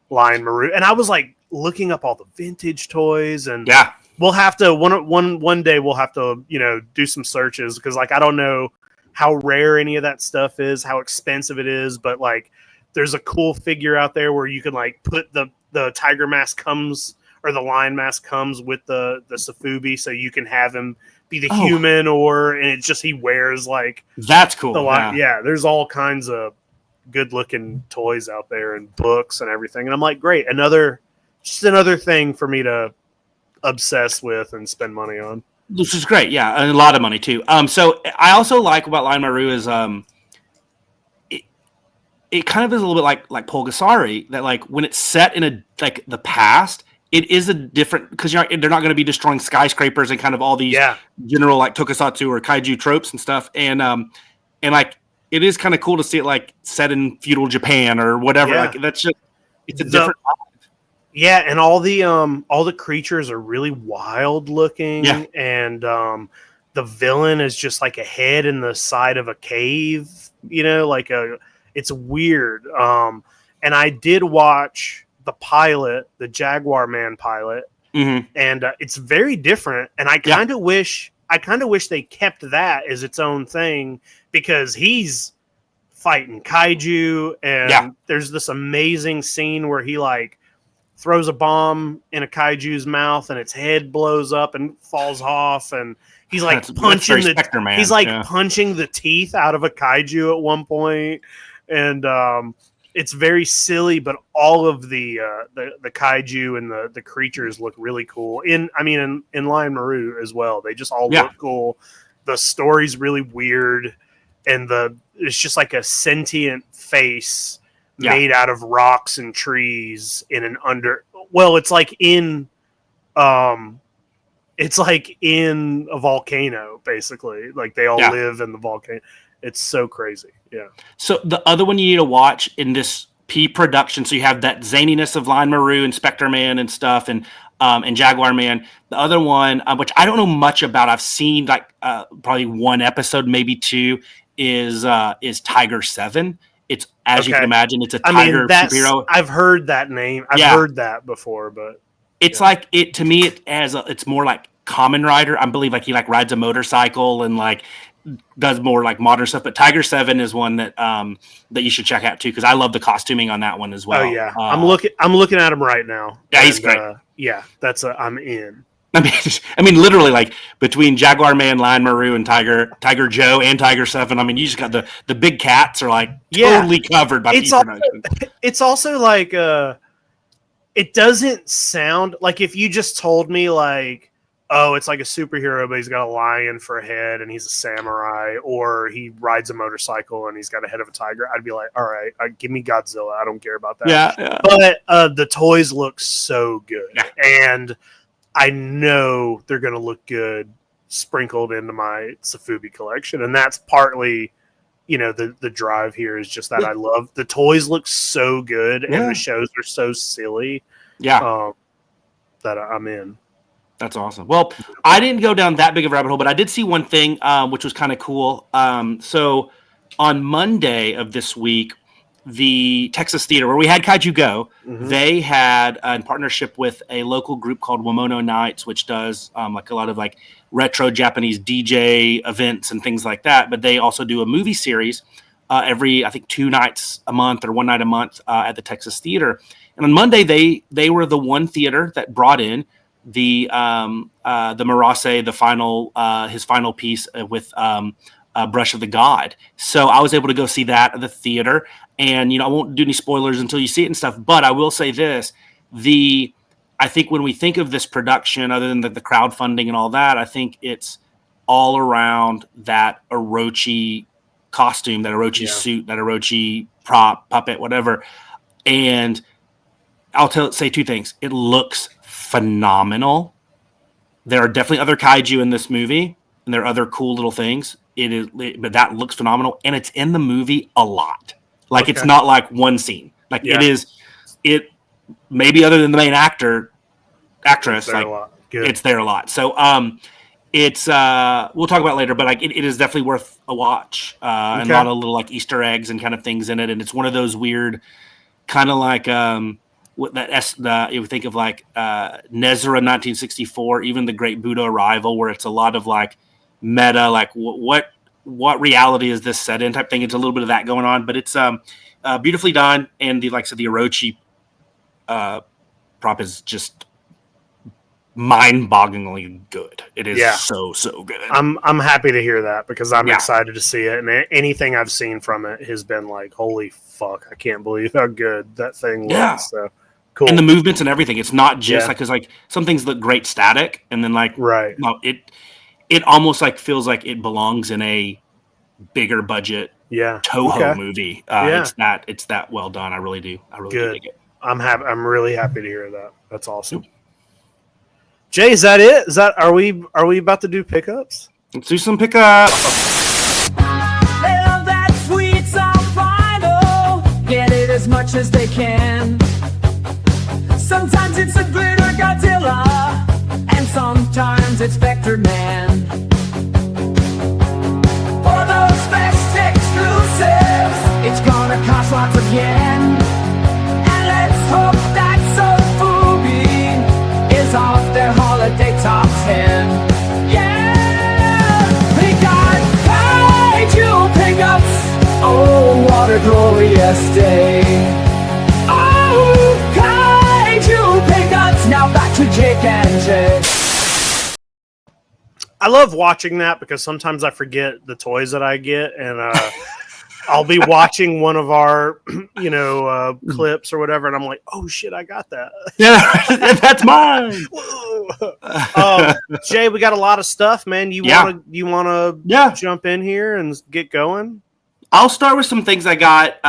Lion Maru, and I was like looking up all the vintage toys, and we'll have to one day we'll have to do some searches because like I don't know how rare any of that stuff is, how expensive it is, but like there's a cool figure out there where you can like put the tiger mask comes or the lion mask comes with the Sofubi, so you can have him be the human and it's just he wears like that's cool. There's all kinds of good looking toys out there and books and everything, and I'm like, great, another thing for me to obsess with and spend money on. This is great, and a lot of money too. So I also like about Lion Maru is it kind of is a little bit like Pulgasari, that like when it's set in the past, it is a different because they're not going to be destroying skyscrapers and kind of all these general like Tokusatsu or kaiju tropes and stuff, and like it is kind of cool to see it like set in feudal Japan or whatever. Yeah. Like that's just it's a different vibe. Yeah, and all the creatures are really wild looking, Yeah. and the villain is just like a head in the side of a cave, you know, it's weird. And I did watch the pilot, the Jaguar Man pilot, Mm-hmm. and it's very different. And I kind of wish they kept that as its own thing, because he's fighting kaiju, and there's this amazing scene where he like throws a bomb in a kaiju's mouth and its head blows up and falls off, and he's like punching the teeth out of a kaiju at one point, and it's very silly, but all of the kaiju and the creatures look really cool. In Lion Maru as well, they just all look cool. The story's really weird, and it's just like a sentient face made out of rocks and trees in an it's like in a volcano, basically. Like they all live in the volcano. It's so crazy. Yeah. So the other one you need to watch in this P-production, so you have that zaniness of Lion Maru and Spectre Man and stuff, and Jaguar Man. The other one, which I don't know much about, I've seen like probably one episode, maybe two, is Tiger 7. It's you can imagine, it's a tiger superhero. I've heard that name. I've heard that before, but it's like it to me. It's more like Kamen Rider. I believe like he like rides a motorcycle and like does more like modern stuff. But Tiger 7 is one that you should check out too, because I love the costuming on that one as well. Oh yeah, I'm looking at him right now. Yeah, he's great. I'm in. I mean, literally, like between Jaguar Man, Lion Maru, and Tiger Joe, and Tiger 7. I mean, you just got the big cats are like totally covered by P-production. It's also like it doesn't sound like, if you just told me like, oh, it's like a superhero, but he's got a lion for a head and he's a samurai, or he rides a motorcycle and he's got a head of a tiger, I'd be like, all right, give me Godzilla. I don't care about that. Yeah. But the toys look so good, and I know they're going to look good sprinkled into my Sofubi collection. And that's partly, the drive here is just that I love the toys look so good and the shows are so silly. Yeah. That I'm in. That's awesome. Well, I didn't go down that big of a rabbit hole, but I did see one thing, which was kind of cool. So on Monday of this week, the Texas Theater, where we had Kaiju Go, they had in partnership with a local group called Wamono Nights, which does like a lot of like retro Japanese DJ events and things like that. But they also do a movie series every, I think, 2 nights a month or 1 night a month at the Texas Theater. And on Monday, they were the one theater that brought in the Murase, his final piece with Brush of the God. So I was able to go see that at the theater. And, I won't do any spoilers until you see it and stuff. But I will say this, I think when we think of this production, other than the crowdfunding and all that, I think it's all around that Orochi costume, that Orochi suit, that Orochi prop, puppet, whatever. And I'll say 2 things. It looks phenomenal. There are definitely other kaiju in this movie, and there are other cool little things. But that looks phenomenal, and it's in the movie a lot. Like it's not like one scene. Like it maybe other than the main actress, it's there a lot. So it's we'll talk about it later, but like it is definitely worth a watch. And a lot of little like Easter eggs and kind of things in it, and it's one of those weird kind of like you think of like Nezra 1964, even the Great Buddha Arrival, where it's a lot of like meta, like what reality is this set in type thing. It's a little bit of that going on, but it's beautifully done, and the Orochi prop is just mind-bogglingly good. It is so good. I'm happy to hear that, because I'm excited to see it, and anything I've seen from it has been like, holy fuck, I can't believe how good that thing looks. So cool. And the movements and everything, it's not just like, because like some things look great static, and then like no, it almost like feels like it belongs in a bigger budget Toho movie. It's that well done. I really do. I really dig it. I'm really happy to hear that. That's awesome. Jay, is that it? Are we about to do pickups? Let's do some pickups. They love that sweet as much as they can. Sometimes it's a glitter Godzilla, and sometimes it's Vector Man. For those best exclusives, it's gonna cost lots of yen. And let's hope that Sofubi is off their holiday top 10. Yeah! We got kaiju pickups. Oh, what a glorious day. Oh, kaiju pickups. Now back to Jake and Jake. I love watching that because sometimes I forget the toys that I get, and I'll be watching one of our, clips or whatever, and I'm like, "Oh shit, I got that!" Yeah, that's mine. Jay, we got a lot of stuff, man. You wanna jump in here and get going? I'll start with some things I got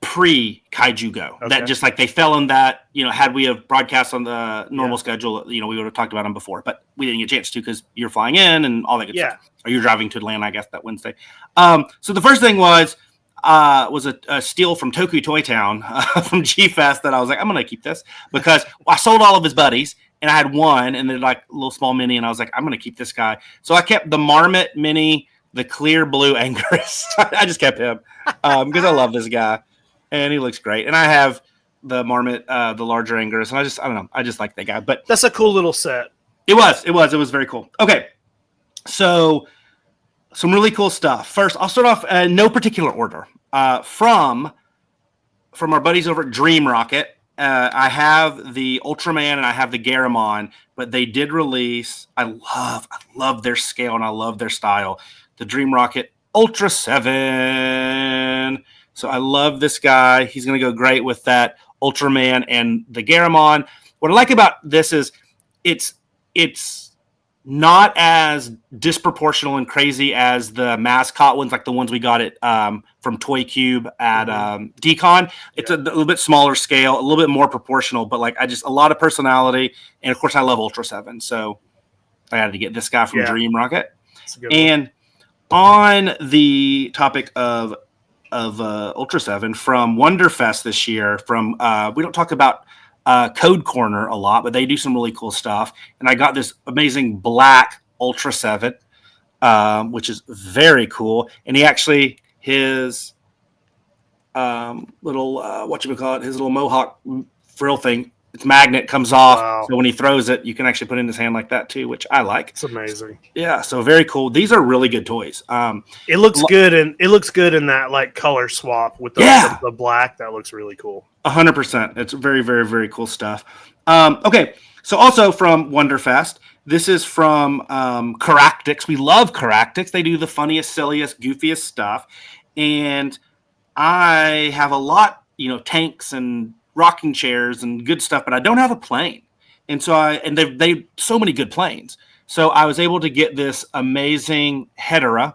pre Kaiju Go. Okay. That just like they fell in that, had we have broadcast on the normal schedule, we would have talked about them before, but we didn't get a chance to because you're flying in and all that good stuff. Or you're driving to Atlanta, I guess, that Wednesday. So the first thing was a steal from Toku Toy Town from G-Fest that I was like, I'm going to keep this because I sold all of his buddies and I had one and they're like a little small mini and I was like, I'm going to keep this guy. So I kept the Marmit mini, the clear blue Angus. I just kept him because I love this guy. And he looks great. And I have the Marmot, the larger Angus. And I don't know. I just like that guy. But that's a cool little set. It was very cool. Okay. So some really cool stuff. First, I'll start off in no particular order. From our buddies over at Dream Rocket. I have the Ultraman and I have the Garamon, but they did release, I love their scale and I love their style. The Dream Rocket Ultra 7. So I love this guy. He's going to go great with that Ultraman and the Garamon. What I like about this is it's not as disproportional and crazy as the mascot ones, like the ones we got at from Toy Cube at Decon. It's a little bit smaller scale, a little bit more proportional, but like a lot of personality. And of course, I love Ultra 7, so I had to get this guy from Dream Rocket. And on the topic of Ultra 7 from Wonderfest this year, we don't talk about Code Corner a lot, but they do some really cool stuff. And I got this amazing black Ultra 7, which is very cool. And he actually, his little, his little mohawk frill thing, its magnet comes off. Wow. So when he throws it, you can actually put it in his hand like that too, which I like. It's amazing. Yeah. So very cool. These are really good toys. It looks good. And it looks good in that like color swap with the black. That looks really cool. 100%. It's very, very, very cool stuff. Okay. So also from Wonderfest, this is from Caractix. We love Caractix. They do the funniest, silliest, goofiest stuff. And I have a lot, tanks and rocking chairs and good stuff, but I don't have a plane. And so they so many good planes. So I was able to get this amazing Hedera.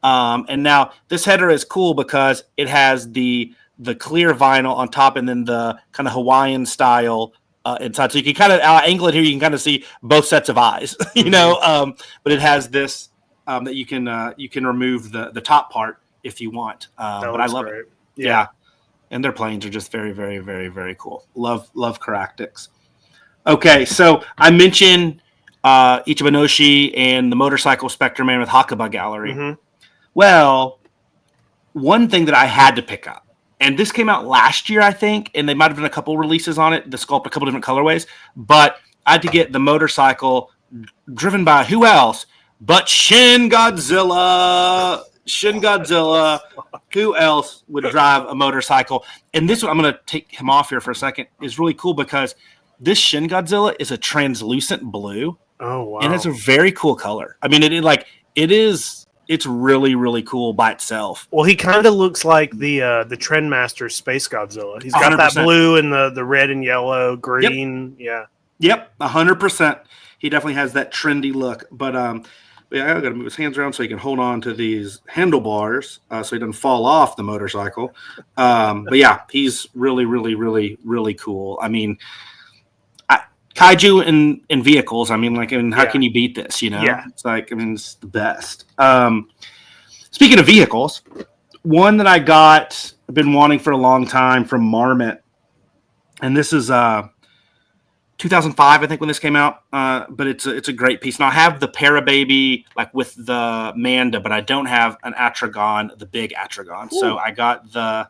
And now this Hedera is cool because it has the clear vinyl on top and then the kind of Hawaiian style inside. So you can kind of angle it here. You can kind of see both sets of eyes, but it has this that you can remove the top part if you want. But I love it. Yeah. And their planes are just very, very, very, very cool. Love Caractix. Okay, so I mentioned Ichibanoshi and the motorcycle Spectre Man with Hakuba Gallery. Mm-hmm. Well, one thing that I had to pick up, and this came out last year, I think, and they might have done a couple releases on it, the sculpt a couple different colorways, but I had to get the motorcycle driven by who else but Shin Godzilla. Shin Godzilla. Who else would drive a motorcycle? And this one, I'm going to take him off here for a second, is really cool because this Shin Godzilla is a translucent blue. Oh, wow. And it's a very cool color. I mean, it's really, really cool by itself. Well, he kind of looks like the Trendmaster Space Godzilla. He's got 100%. That blue and the red and yellow, green. Yep. Yeah. Yep, 100%. He definitely has that trendy look. But I got to move his hands around so he can hold on to these handlebars so he doesn't fall off the motorcycle. But yeah, he's really, really, really, really cool. I mean, kaiju in vehicles. I mean, how can you beat this? Yeah. It's like, it's the best. Speaking of vehicles, one that I got, I've been wanting for a long time from Marmit, and this is 2005, I think, when this came out. But it's a great piece. And I have the Parababy like with the Manda, but I don't have an Atragon, the big Atragon. Ooh. So I got the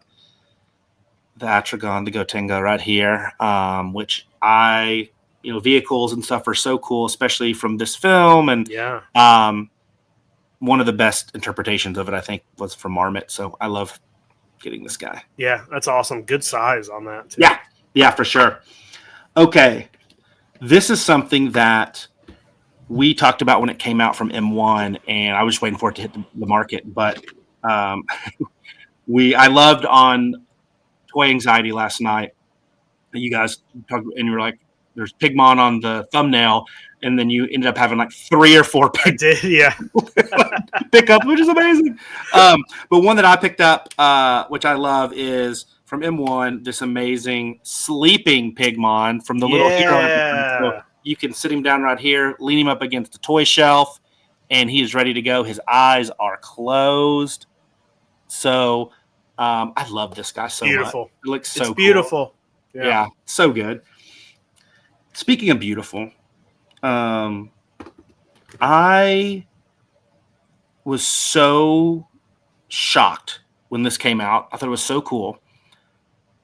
Atragon, the Gotenga right here, which vehicles and stuff are so cool, especially from this film. And one of the best interpretations of it, I think, was from Marmit. So I love getting this guy. Yeah, that's awesome. Good size on that, too. Yeah, for sure. Okay. This is something that we talked about when it came out from M1, and I was just waiting for it to hit the market. But I loved on Toy Anxiety last night. You guys talked, and you were like, there's Pigmon on the thumbnail, and then you ended up having like 3 or 4 pickups, which is amazing. But one that I picked up, which I love, is from M1, this amazing sleeping Pigmon from the Little Hero episode. So you can sit him down right here, lean him up against the toy shelf, and he is ready to go. His eyes are closed. So I love this guy so beautiful. Much. It looks so beautiful. Cool. Yeah, so good. Speaking of beautiful, I was so shocked when this came out. I thought it was so cool.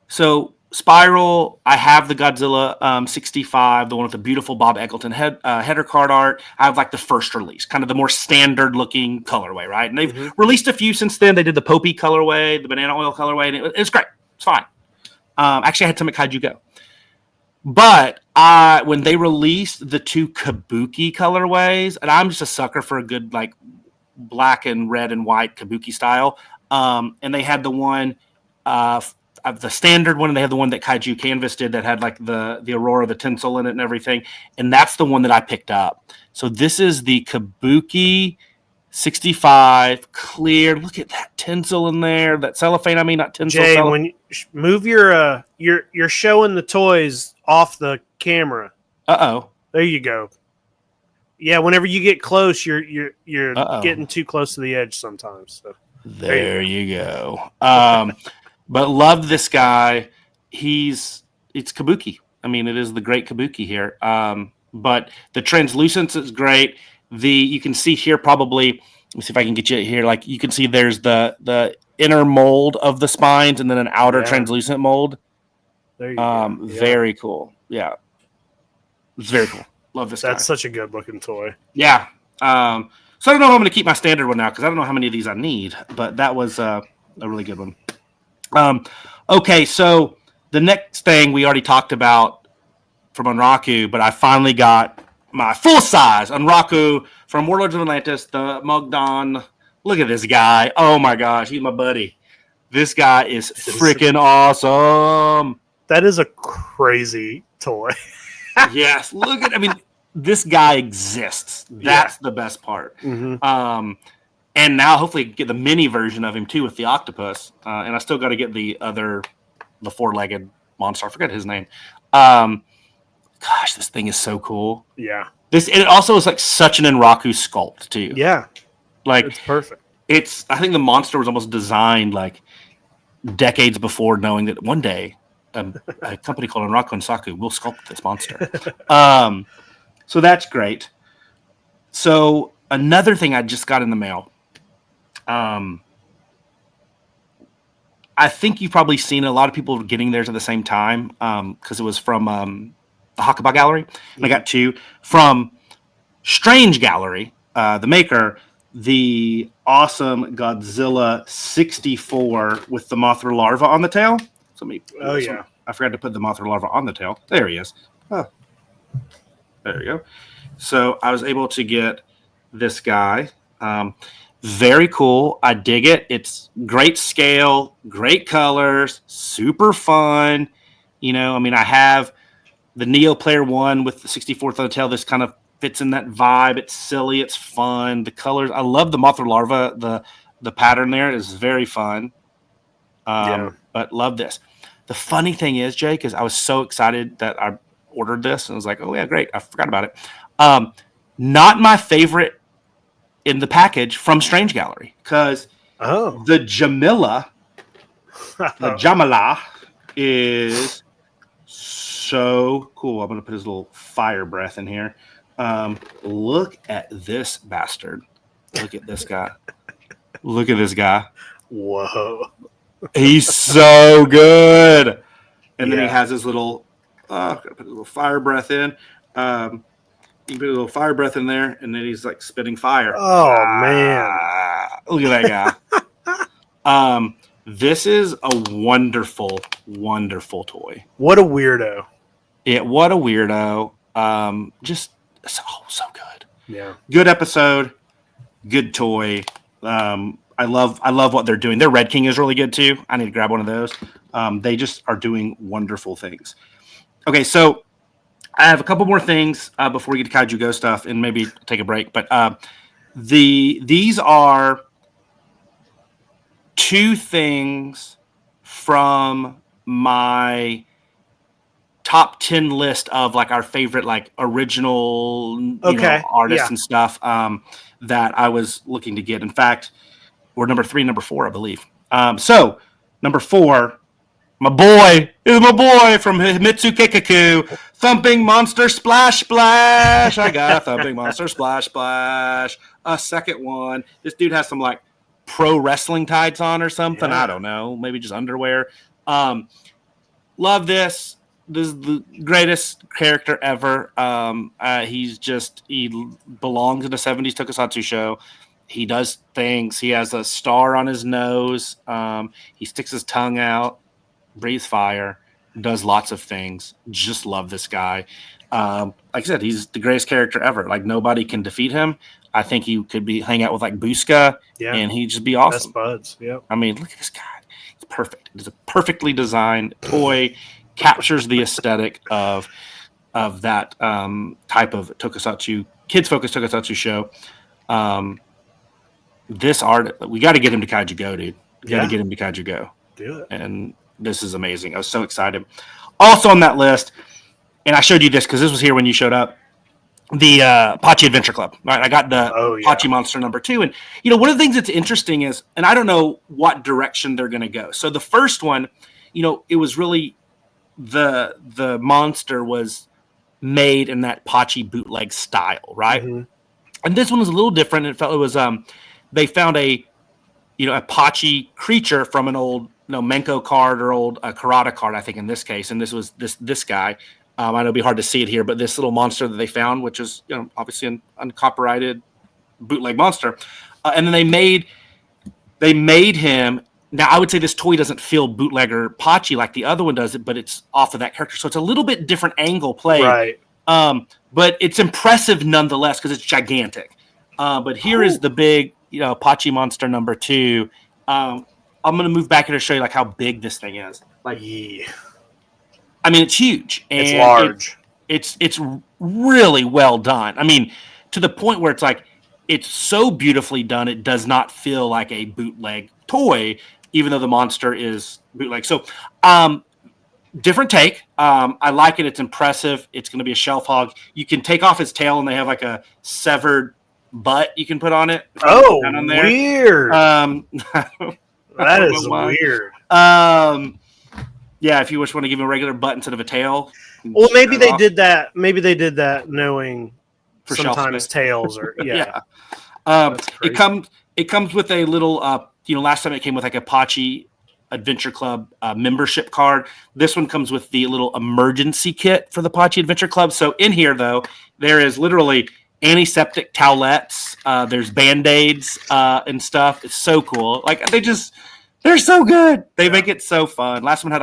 So Spiral, I have the Godzilla 65, the one with the beautiful Bob Eccleston header card art. I have like the first release, kind of the more standard looking colorway, right? And they've released a few since then. They did the Popey colorway, the banana oil colorway, and it's great. It's fine. Actually, I had some at Kaiju Go. But when they released the 2 Kabuki colorways, and I'm just a sucker for a good like black and red and white Kabuki style, and they had the one the standard one, and they had the one that Kaiju Canvas did that had like the Aurora, the tinsel in it and everything, and that's the one that I picked up. So this is the Kabuki 65 clear. Look at that tinsel in there, that cellophane. I mean, not tinsel. Jay, when you move you're showing the toys off the camera. There you go. Yeah, whenever you get close, you're getting too close to the edge sometimes. So there you go. But love this guy. It's Kabuki. I mean, it is the great Kabuki here. But the translucence is great. You can see here probably. Let me see if I can get you here. Like you can see, there's the inner mold of the spines, and then an outer translucent mold. There you go. Very cool. Yeah, it's very cool. Love this. That's such a good looking toy. Yeah. So I don't know if I'm going to keep my standard one now because I don't know how many of these I need. But that was a really good one. Okay, so the next thing we already talked about from Anraku, but I finally got my full size Anraku from Warlords of Atlantis, the Mogdon. Look at this guy. Oh my gosh, he's my buddy. This guy is freaking awesome. That is a crazy toy. Yes, this guy exists. That's the best part. Mm-hmm. And now hopefully get the mini version of him too with the octopus. And I still got to get the 4-legged monster. I forgot his name. Gosh, this thing is so cool. Yeah. It also is like such an Anraku sculpt too. Yeah. Like it's perfect. I think the monster was almost designed like decades before, knowing that one day a company called Anraku Ansaku will sculpt this monster. So that's great. So another thing I just got in the mail. I think you've probably seen a lot of people getting theirs at the same time because it was from the Hakuba Gallery. And I got 2 from Strange Gallery, the maker, the awesome Godzilla 64 with the Mothra larva on the tail. I forgot to put the Mothra larva on the tail. There he is. Oh. There you go. So I was able to get this guy. Very cool. I dig it. It's great scale, great colors, super fun. I have the NeoPlayerOne with the 64th on the tail. This kind of fits in that vibe. It's silly. It's fun. The colors. I love the Mothra larva. The pattern there is very fun. But love this. The funny thing is, Jake, is I was so excited that I ordered this and I was like, oh yeah, great. I forgot about it. Not my favorite in the package from Strange Gallery because Oh. The Jamila is so cool. I'm going to put his little fire breath in here. Look at this bastard. Look at this guy. Look at this guy. Whoa. He's so good. And then he has his little, put a little fire breath in. You can put a little fire breath in there, and then he's like spitting fire. Oh, man. Look at that guy. This is a wonderful, wonderful toy. What a weirdo. Yeah, what a weirdo. Just so good. Yeah. Good episode. Good toy. I love what they're doing. Their Red King is really good too. I need to grab one of those. They just are doing wonderful things. Okay, so I have a couple more things before we get to Kaiju Go stuff and maybe take a break. But these are two things from my top 10 list of like our favorite like original artists and stuff that I was looking to get. In fact, we're number 3, number 4, I believe. So number 4, my boy from Himitsu Kikaku, Thumping Monster Splash Splash. I got a Thumping Monster Splash Splash. A second one. This dude has some like pro wrestling tights on or something. I don't know. Maybe just underwear. Love this. This is the greatest character ever. He belongs in a 70s Tokusatsu show. He does things. He has a star on his nose. He sticks his tongue out, breathes fire, does lots of things. Just love this guy. Like I said, he's the greatest character ever. Like nobody can defeat him. I think he could hang out with like Buska, and he'd just be awesome. Best buds. Yep. I mean, look at this guy. It's perfect. It's a perfectly designed toy. Captures the aesthetic of that type of Tokusatsu, kids-focused Tokusatsu show. This art, we got to get him to Kaiju Go, dude. We got to get him to Kaiju Go. Do it. And this is amazing. I was so excited. Also on that list, and I showed you this because this was here when you showed up, the Pachi Adventure Club. Right, I got the Pachi Monster number 2. And, one of the things that's interesting is, and I don't know what direction they're going to go. So the first one, it was really, the monster was made in that Pachi bootleg style, right? Mm-hmm. And this one was a little different. It was they found a Pachi creature from an old Menko card or old Karada card, I think in this case. And this was this guy. I know it'd be hard to see it here, but this little monster that they found, which is obviously an uncopyrighted bootleg monster, and then they made him. Now, I would say this toy doesn't feel bootlegger Pachi like the other one does it, but it's off of that character. So it's a little bit different angle play. Right. But it's impressive nonetheless because it's gigantic. But here is the big, Pachi Monster number 2. I'm going to move back here to show you like how big this thing is. Like, I mean, it's huge. And it's large. It's really well done. I mean, to the point where it's like, it's so beautifully done. It does not feel like a bootleg toy, even though the monster is bootleg. So, different take. I like it. It's impressive. It's going to be a shelf hog. You can take off his tail, and they have like a severed butt you can put on it. Oh, weird. That is weird. Yeah, if you just want to give him a regular butt instead of a tail. Well, maybe they did that. Maybe they did that knowing for sometimes tails or yeah. It comes with a little last time it came with like a Pachi Adventure Club membership card. This one comes with the little emergency kit for the Pachi Adventure Club. So in here though, there is literally antiseptic towelettes, there's band-aids and stuff. It's so cool. Like they're so good. They make it so fun. Last one had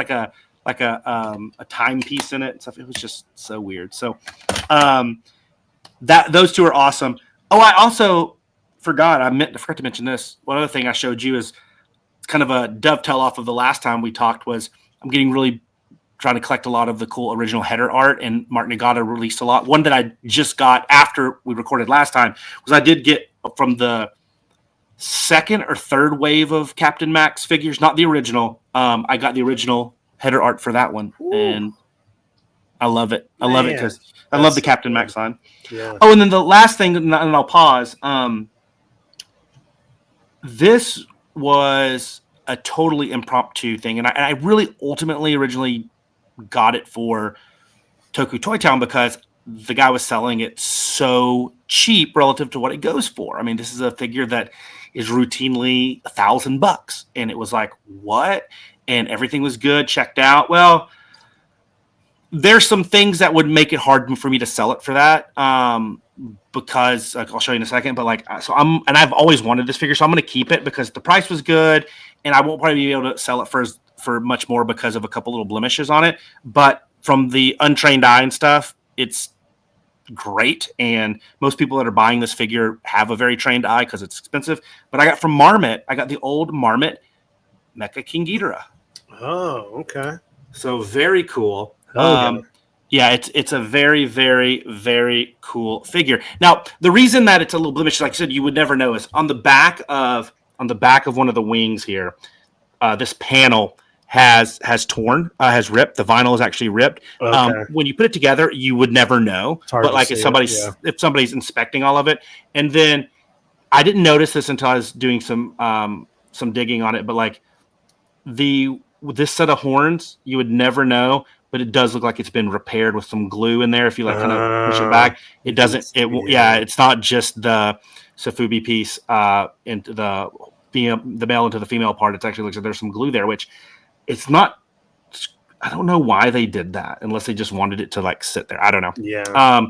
like a timepiece in it and stuff. It was just so weird. So those two are awesome. Oh, I also forgot to mention this. One other thing I showed you is kind of a dovetail off of the last time we talked was I'm getting really trying to collect a lot of the cool original header art, and Mark Nagata released a lot. One that I just got after we recorded last time was I did get from the second or third wave of Captain Max figures, not the original. I got the original header art for that one. Ooh. And I love it. I love it because I love the Captain Max line. Yeah. Oh, and then the last thing, and I'll pause. This was a totally impromptu thing, and I really ultimately originally got it for Toku Toy Town because the guy was selling it so cheap relative to what it goes for. I mean, this is a figure that is routinely $1,000, and it was like, what? And everything was good, checked out. Well, there's some things that would make it hard for me to sell it for that, because I'll show you in a second. But I've always wanted this figure, so I'm going to keep it because the price was good, and I won't probably be able to sell it for much more because of a couple little blemishes on it. But from the untrained eye and stuff, it's great, and most people that are buying this figure have a very trained eye because it's expensive. But I got from Marmit, I got the old Marmit Mecha King Ghidorah. Oh, okay. So very cool. Okay. Yeah, it's a very, very, very cool figure. Now, the reason that it's a little blemish, like I said, you would never know, is on the back of one of the wings here. This panel has ripped. The vinyl is actually ripped. Okay. When you put it together, you would never know. But like if somebody's inspecting all of it, and then I didn't notice this until I was doing some digging on it. But like this set of horns, you would never know. But it does look like it's been repaired with some glue in there. If you like kind of push it back, it doesn't. It's not just the Sofubi piece into the male into the female part. It actually looks like there's some glue there, which it's not. I don't know why they did that, unless they just wanted it to like sit there. I don't know. Yeah.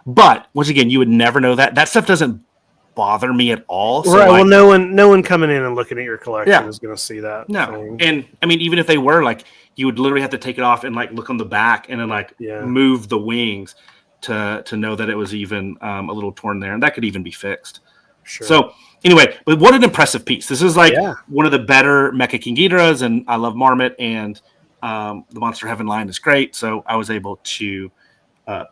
But once again, you would never know that. That stuff doesn't bother me at all. So right. Well, no one coming in and looking at your collection is going to see that. No. thing. And I mean, even if they were, like, you would literally have to take it off and like look on the back and then like move the wings to know that it was even a little torn there, and that could even be fixed. Sure. So anyway, but what an impressive piece. This is like one of the better Mecha King Ghidorahs, and I love Marmot, and the Monster Heaven line is great. So I was able to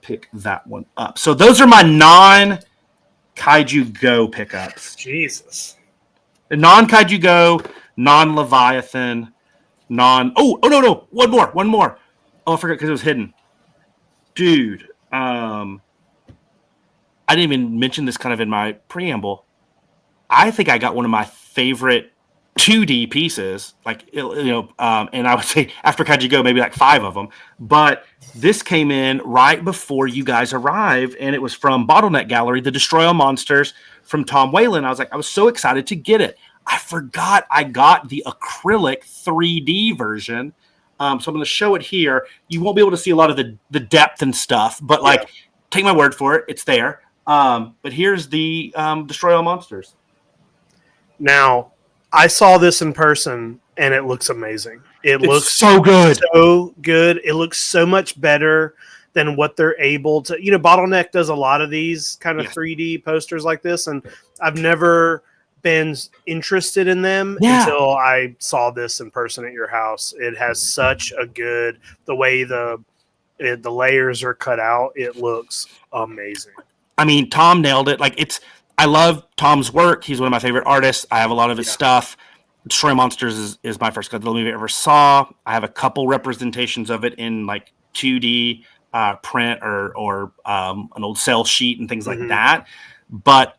pick that one up. So those are my non-Kaiju Go pickups. Jesus. The non-Kaiju Go, non-Leviathan, Oh, no. One more. Oh, I forgot because it was hidden. Dude, I didn't even mention this kind of in my preamble. I think I got one of my favorite 2D pieces, and I would say after Kaiju Go, maybe like 5 of them. But this came in right before you guys arrived, and it was from Bottleneck Gallery, the Destroy All Monsters from Tom Whalen. I was so excited to get it. I forgot I got the acrylic 3D version. So I'm going to show it here. You won't be able to see a lot of the depth and stuff, but take my word for it. It's there. But here's the Destroy All Monsters. Now, I saw this in person, and it looks amazing. It looks so good. So good. It looks so much better than what they're able to. Bottleneck does a lot of these kind of 3D posters like this, and I've never been interested in them until I saw this in person at your house. It has such a good, the way the layers are cut out, it looks amazing. I mean, Tom nailed it. I love Tom's work. He's one of my favorite artists. I have a lot of his stuff. Destroy Monsters is my first Godzilla movie I ever saw. I have a couple representations of it in like 2D print or an old cell sheet and things like that. But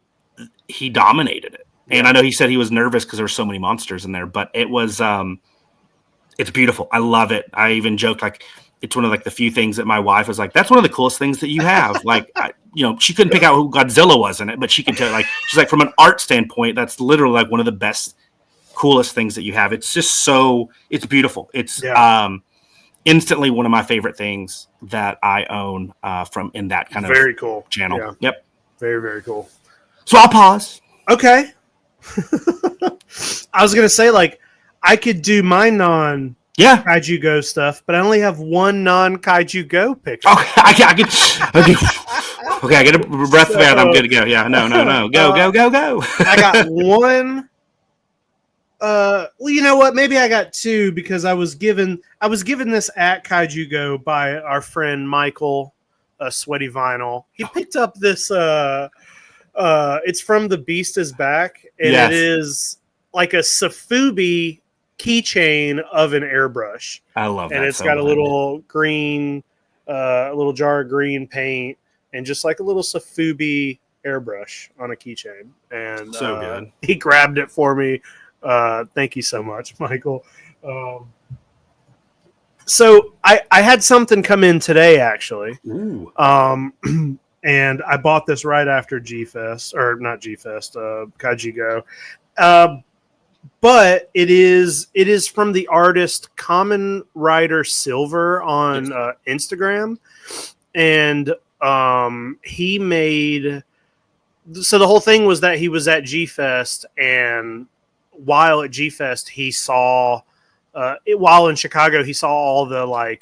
he dominated it. And I know he said he was nervous because there were so many monsters in there, but it was, it's beautiful. I love it. I even joked, it's one of the few things that my wife was like, that's one of the coolest things that you have. She couldn't pick out who Godzilla was in it, but she could tell, she's like, from an art standpoint, that's literally one of the best, coolest things that you have. It's just it's beautiful. It's instantly one of my favorite things that I own from in that kind of very cool channel. Yeah. Yep. Very, very cool. So I'll pause. Okay. I was going to say, I could do my Kaiju Go stuff, but I only have one non-Kaiju Go picture. Okay, I get a breath of air. I'm good to go. Yeah, no. Go. I got one. Well, you know what? Maybe I got 2 because I was given this at Kaiju Go by our friend Michael, Sweaty Vinyl. He picked up this. It's from The Beast Is Back, and it is like a Sofubi keychain of an airbrush. I love that. And it's got a little green, a little jar of green paint, and just like a little Sofubi airbrush on a keychain. And so good. He grabbed it for me Thank you so much, Michael. So I had something come in today, actually. Ooh. And I bought this right after G-Fest, or not G-Fest, Kaiju Go. But it is from the artist Common Rider Silver on Instagram. And he made... So the whole thing was that he was at G-Fest, and while at G-Fest, he saw... while in Chicago, he saw all the, like...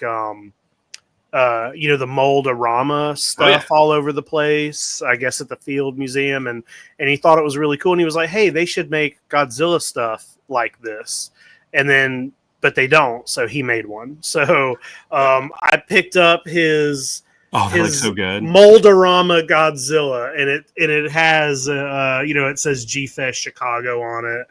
the Mold-A-Rama stuff all over the place, I guess at the Field Museum. And he thought it was really cool. And he was like, hey, they should make Godzilla stuff like this. But they don't. So he made one. So I picked up his looks so good. Mold-A-Rama Godzilla. And it has, it says G-Fest Chicago on it.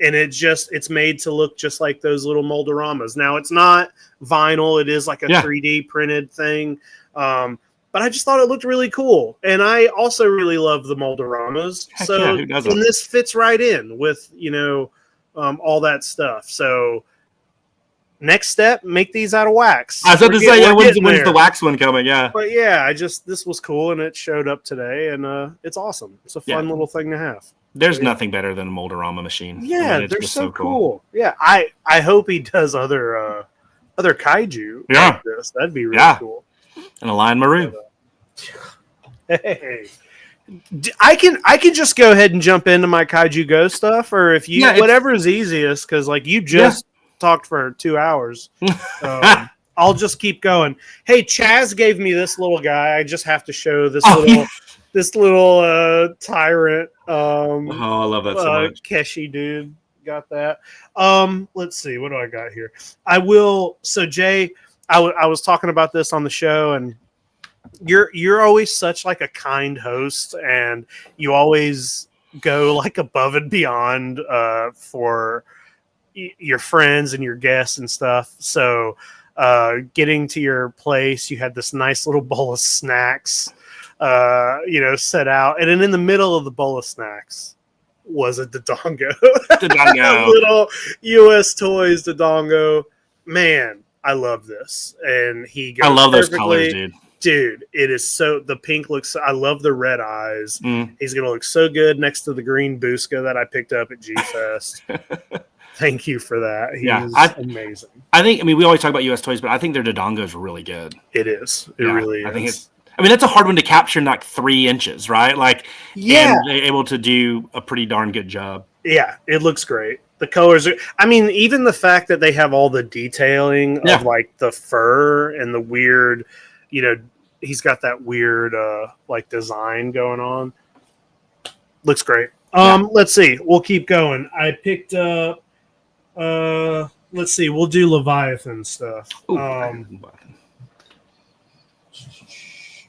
And it's made to look just like those little Mold-A-Ramas. Now, it's not vinyl. It is like a 3D printed thing. But I just thought it looked really cool. And I also really love the Mold-A-Ramas. And this fits right in with, all that stuff. So next step, make these out of wax. I was about to say, when's the wax one coming? Yeah. But yeah, this was cool, and it showed up today, and it's awesome. It's a fun little thing to have. There's nothing better than a Mold-A-Rama machine. Yeah, they're so cool. Yeah, I hope he does other kaiju like this. That'd be really cool. And a Lion Maru. Hey, I can just go ahead and jump into my Kaiju Go stuff, or if you whatever is easiest, because like you just talked for 2 hours. I'll just keep going. Hey, Chaz gave me this little guy. I just have to show this this little tyrant. I love that so much. Keshi dude got that. Let's see, what do I got here? I will. So Jay, I was talking about this on the show, and you're always such like a kind host, and you always go like above and beyond for your friends and your guests and stuff. So getting to your place, you had this nice little bowl of snacks set out, and then in the middle of the bowl of snacks was a Dodongo. Little US Toys Dodongo. Man, I love this. And he goes, I love those colors, dude. Dude, it is so, the pink looks, I love the red eyes. He's going to look so good next to the green Busca that I picked up at G-Fest. Thank you for that. He's amazing. We always talk about US Toys, but I think their Dodongo is really good. It is. It really is. That's a hard one to capture in like 3 inches, right? Like, and they're able to do a pretty darn good job. Yeah, it looks great. The colors are, even the fact that they have all the detailing of like the fur and the weird, he's got that weird like design going on. Looks great. Let's see. We'll keep going. I picked up let's see, we'll do Leviathan stuff.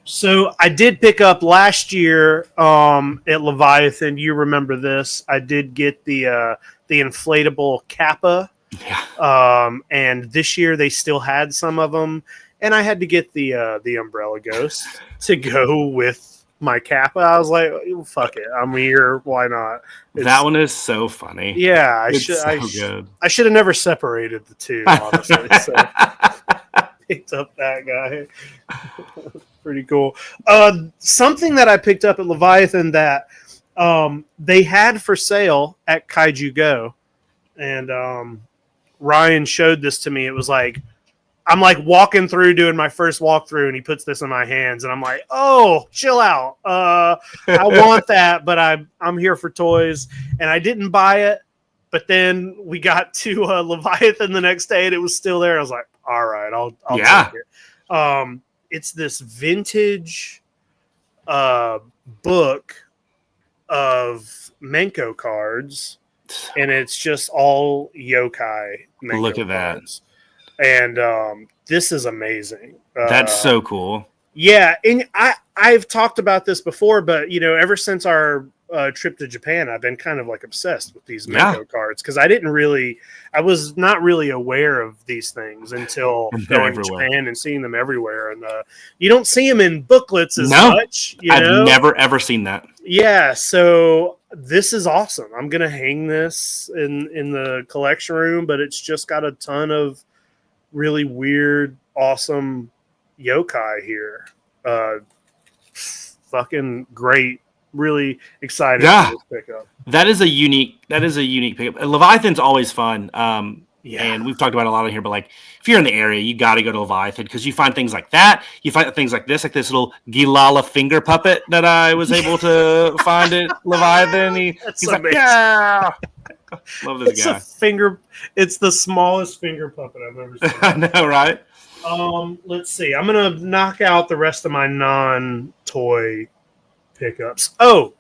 So I did pick up last year at Leviathan. You remember this? I did get the inflatable Kappa. And this year they still had some of them, and I had to get the Umbrella Ghost to go with my Kappa. I was like, fuck it, I'm here. Why not? That one is so funny. Yeah, I should have never separated the two, honestly. So picked up that guy. Pretty cool. Something that I picked up at Leviathan that they had for sale at Kaiju Go, and Ryan showed this to me. It was like, I'm like walking through doing my first walkthrough, and he puts this in my hands, and I'm like, oh, chill out. I want that, but I'm here for toys, and I didn't buy it. But then we got to Leviathan the next day, and it was still there. I was like, all right, I'll take it. It's this vintage book of Menko cards, and it's just all yokai Menko Look at cards. And this is amazing. That's so cool. Yeah, and I've talked about this before, but ever since our trip to Japan, I've been kind of like obsessed with these Menko cards, because I was not really aware of these things until going to Japan and seeing them everywhere. And you don't see them in booklets as much. I've never ever seen that. Yeah, so this is awesome. I'm gonna hang this in the collection room, but it's just got a ton of really weird, awesome yokai here. Fucking great. Really excited for this pickup. That is a unique pickup. Leviathan's always fun. And we've talked about it a lot in here, but like if you're in the area, you got to go to Leviathan because you find things like that. You find things like this little Gilala finger puppet that I was able to find at Leviathan. He's like, yeah. Love this guy. It's the smallest finger puppet I've ever seen. I know, right? Let's see. I'm gonna knock out the rest of my non-toy pickups. Oh,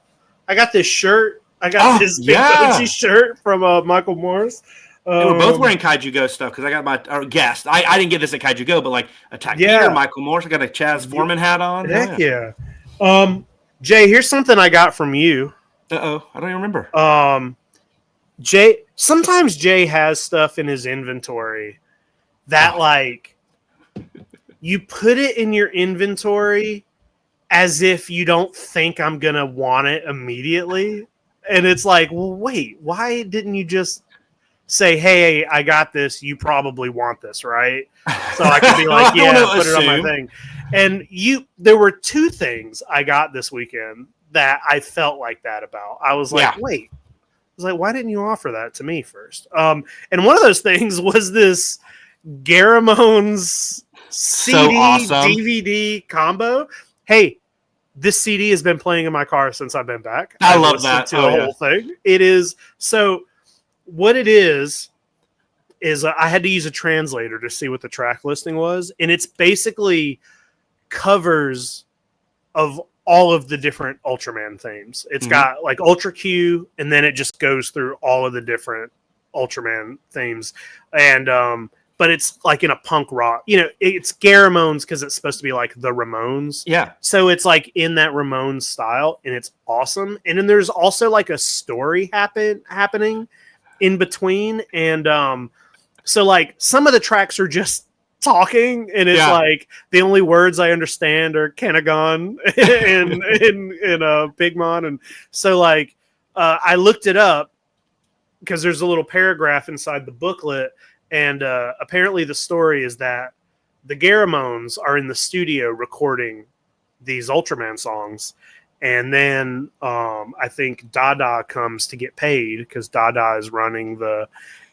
I got this shirt. I got this Big Boji shirt from Michael Morris. We're both wearing Kaiju Go stuff because I got my guest. I didn't get this at Kaiju Go, but like a Takir, Michael Morris. I got a Chaz Foreman hat on. Heck yeah. Jay, here's something I got from you. I don't even remember. Jay, sometimes Jay has stuff in his inventory that like you put it in your inventory as if you don't think I'm gonna want it immediately, and it's like, well, wait, why didn't you just say, hey, I got this, you probably want this, right? So I could be like, yeah, put it on my thing. And there were two things I got this weekend that I felt like that about. I was like, wait. I was like, why didn't you offer that to me first? And one of those things was this Garamone's CD, DVD combo. Hey, this CD has been playing in my car since I've been back. I love that. To the whole thing. It is so... What it is I had to use a translator to see what the track listing was, and it's basically covers of all of the different Ultraman themes. It's got like Ultra Q, and then it just goes through all of the different Ultraman themes, and but it's like in a punk rock. It's Garamones because it's supposed to be like the Ramones. Yeah. So it's like in that Ramones style, and it's awesome. And then there's also like a story happening in between, and so like some of the tracks are just talking, and it's like the only words I understand are Kanagon and Bigmon, and so like I looked it up because there's a little paragraph inside the booklet, and apparently the story is that the Garamones are in the studio recording these Ultraman songs. And then I think Dada comes to get paid because Dada is running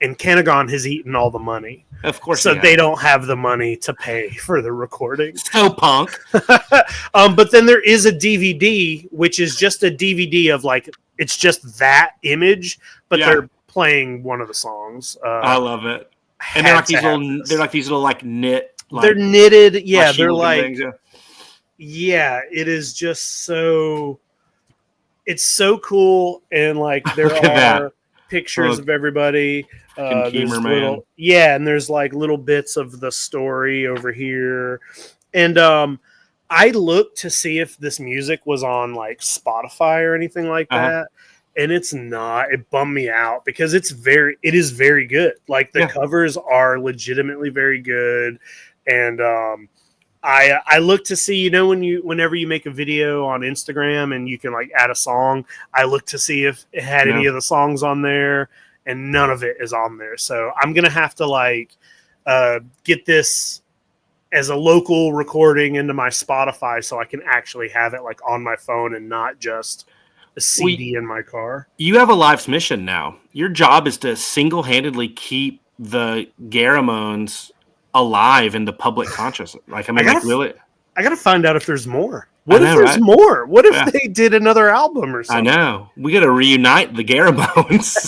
and Kanagon has eaten all the money. Of course. So they don't have the money to pay for the recording. So punk. But then there is a DVD, which is just a DVD of like, it's just that image, but they're playing one of the songs. I love it. And they're like these little like knit. Like, they're knitted. Yeah. They're like, things, yeah, it is just so. It's so cool, and like there are pictures of everybody. There's and there's like little bits of the story over here, and I looked to see if this music was on like Spotify or anything like that, and it's not. It bummed me out because it is very good. Like the covers are legitimately very good, and I look to see, whenever you make a video on Instagram and you can like add a song, I look to see if it had any of the songs on there, and none of it is on there. So I'm going to have to like get this as a local recording into my Spotify so I can actually have it like on my phone and not just a CD in my car. You have a life's mission now. Your job is to single-handedly keep the Garamones alive in the public consciousness. Like, I mean, really, I gotta find out if there's more. What if there's more? What if they did another album or something? I know. We gotta reunite the Garamones.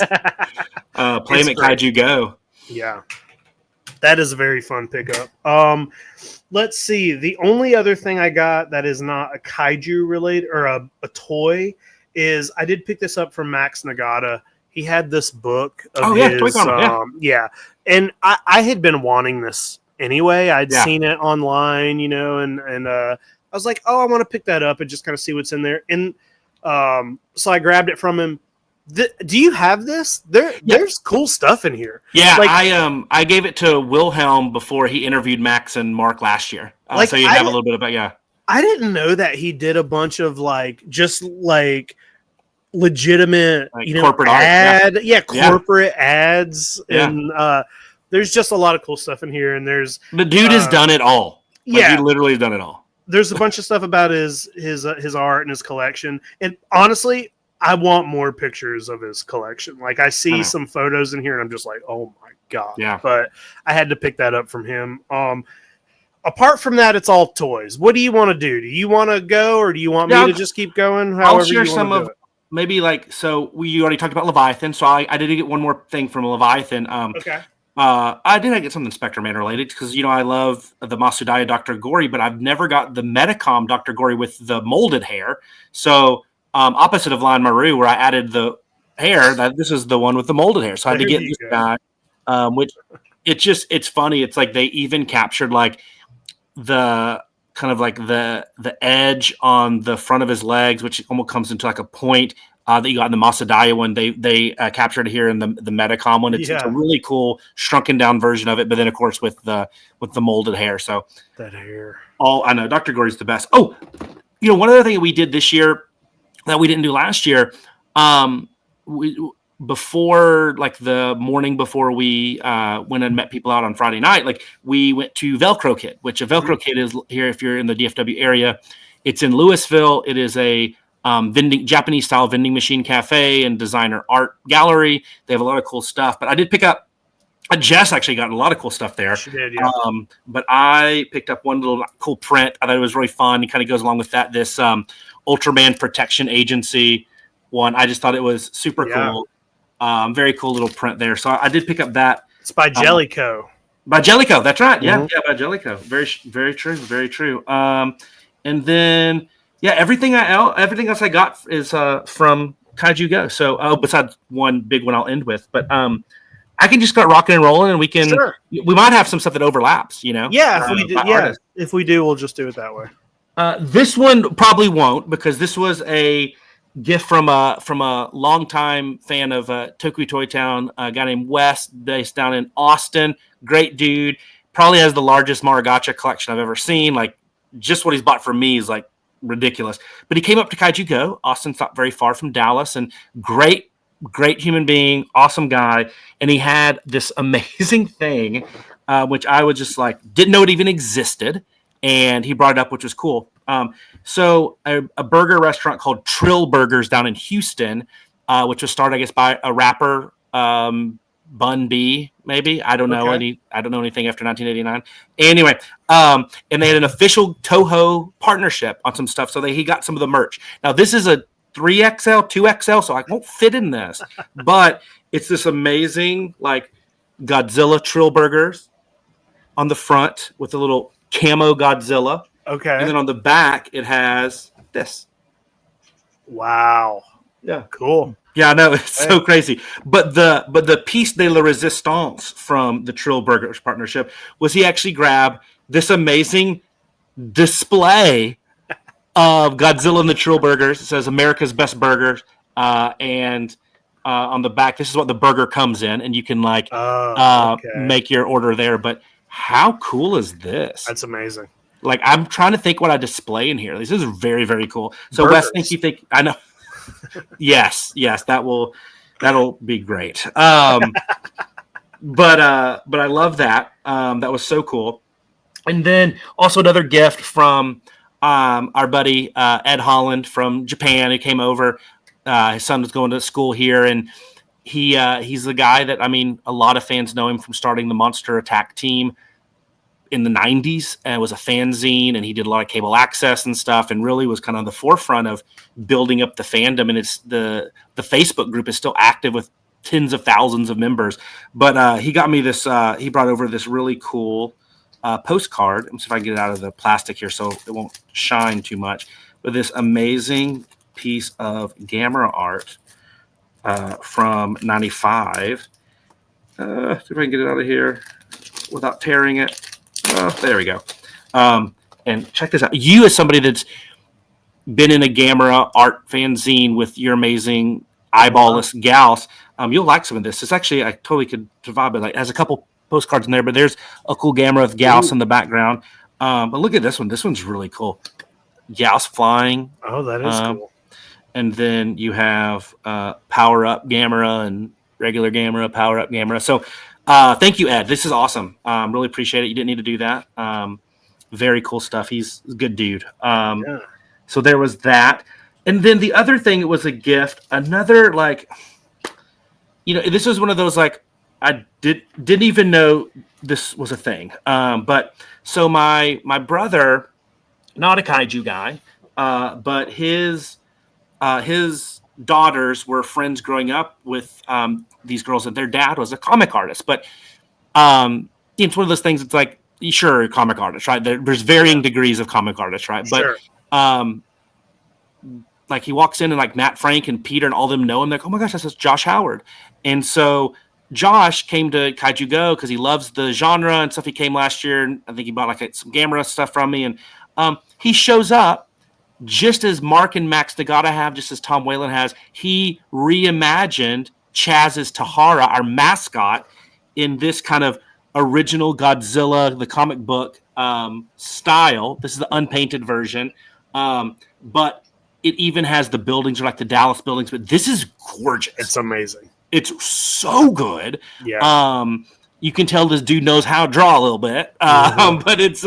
Play them at Kaiju Go. Yeah, that is a very fun pickup. Let's see. The only other thing I got that is not a kaiju related or a toy is I did pick this up from Mark Nagata. He had this book of his, and I had been wanting this anyway. I'd seen it online, and I was like, oh, I want to pick that up and just kind of see what's in there. And so I grabbed it from him. Do you have this? There's cool stuff in here. Yeah, like, I gave it to Wilhelm before he interviewed Max and Mark last year. So you have a little bit about I didn't know that he did a bunch of just legitimate, corporate ad, art. Corporate ads, Yeah. and there's just a lot of cool stuff in here. And there's The dude has done it all. He literally has done it all. There's a bunch of stuff about his art and his collection, and honestly, I want more pictures of his collection. Like I see some photos in here, and I'm just like, oh my god! Yeah. But I had to pick that up from him. Apart from that, it's all toys. What do you want to do? Do you want to go, or do you want me to just keep going? I'll share some of maybe we already talked about Leviathan, so I did get one more thing from Leviathan. Okay. I did get something Spectre Man related because I love the Masudaya Dr. Gory, but I've never got the Medicom Dr. Gory with the molded hair. So opposite of Lion Maru, where I added the hair, this is the one with the molded hair. So I had to get this guy, which it's funny. It's like they even captured the kind of the edge on the front of his legs, which almost comes into a point. That you got in the Masudaya one, they captured it here in the Medicom one. It's a really cool shrunken down version of it, but then of course with the molded hair. So that hair. Oh, I know Dr. Gory's the best. Oh, one other thing that we did this year that we didn't do last year, before the morning before we went and met people out on Friday night, we went to Velcro Kit, which a Velcro Kit is here if you're in the DFW area. It's in Louisville. It is a Japanese style vending machine cafe and designer art gallery. They have a lot of cool stuff, but I did pick up Jess actually got a lot of cool stuff there. She did, yeah. But I picked up one little cool print. I thought it was really fun. It kind of goes along with that. This Ultraman Protection Agency one. I just thought it was super cool. Very cool little print there. So I did pick up that. It's by Jellico. By Jellico, that's right. Yeah, by Jellico. Very, very true. Very true. And then everything else I got is from Kaiju Go. So besides one big one I'll end with, but I can just start rocking and rolling, and we can. Sure. We might have some stuff that overlaps. Yeah, if we do. Yeah, if we do, we'll just do it that way. This one probably won't, because this was a gift from a longtime fan of Tokyo Toy Town, a guy named Wes, based down in Austin. Great dude. Probably has the largest Maragacha collection I've ever seen. Just what he's bought for me is ridiculous. But he came up to Kaiju Go. Austin's not very far from Dallas, and great human being, awesome guy. And he had this amazing thing, which I was just didn't know it even existed. And he brought it up, which was cool. So a burger restaurant called Trill Burgers down in Houston, which was started, I guess, by a rapper, Bun B, maybe. I don't know I don't know anything after 1989. Anyway, and they had an official Toho partnership on some stuff. So he got some of the merch. Now this is a 3XL, 2XL, so I won't fit in this. But it's this amazing Godzilla Trill Burgers on the front with a little camo Godzilla. Okay. And then on the back it has this. Wow. Yeah. Cool. Yeah, I know, it's so crazy. But the piece de la resistance from the Trill Burgers partnership was he actually grabbed this amazing display of Godzilla and the Trill Burgers. It says America's Best Burgers, and on the back, this is what the burger comes in, and you can make your order there. But how cool is this? That's amazing. I'm trying to think what I display in here. This is very, very cool. So burgers. Wes, I know. yes, that'll be great. But I love that. That was so cool. And then also another gift from our buddy Ed Holland from Japan, who came over. His son was going to school here, and he's the guy that, a lot of fans know him from starting the Monster Attack team in the 90s, and was a fanzine, and he did a lot of cable access and stuff, and really was kind of on the forefront of building up the fandom. And it's the Facebook group is still active with tens of thousands of members. But he got me this. He brought over this really cool postcard. Let me see if I can get it out of the plastic here so it won't shine too much. But this amazing piece of Gamera art from '95. See if I can get it out of here without tearing it. There we go. And check this out. You, as somebody that's been in a Gamera art fanzine with your amazing eyeballless gals, you'll like some of this. It's actually, I totally could survive it. It has a couple postcards in there, but there's a cool Gamera of Gauss in the background. But look at this one. This one's really cool. Youse flying. Oh, that is cool. And then you have Power Up Gamera and regular Gamera, Power Up Gamera. So thank you, Ed. This is awesome. Really appreciate it. You didn't need to do that. Very cool stuff. He's a good dude. So there was that. And then the other thing was a gift. Another, like, this was one of those, like, I didn't even know this was a thing. But so my brother, not a kaiju guy, but his daughters were friends growing up with these girls, and their dad was a comic artist. But it's one of those things. It's like, sure, comic artist, right? There's varying degrees of comic artists, right? But Sure. like he walks in and like Matt Frank and Peter and all them know him. Like, oh my gosh, that's Josh Howard. And so Josh came to Kaiju Go because he loves the genre and stuff. He came last year, and I think he bought like some Gamera stuff from me. And he shows up just as Mark and Max Nagata have, just as Tom Whalen has. He reimagined Chaz's Tahara, our mascot, in this kind of original Godzilla, the comic book style. This is the unpainted version. But it even has the buildings, or like the Dallas buildings. But this is gorgeous. It's amazing. It's so good. Yeah. You can tell this dude knows how to draw a little bit. But it's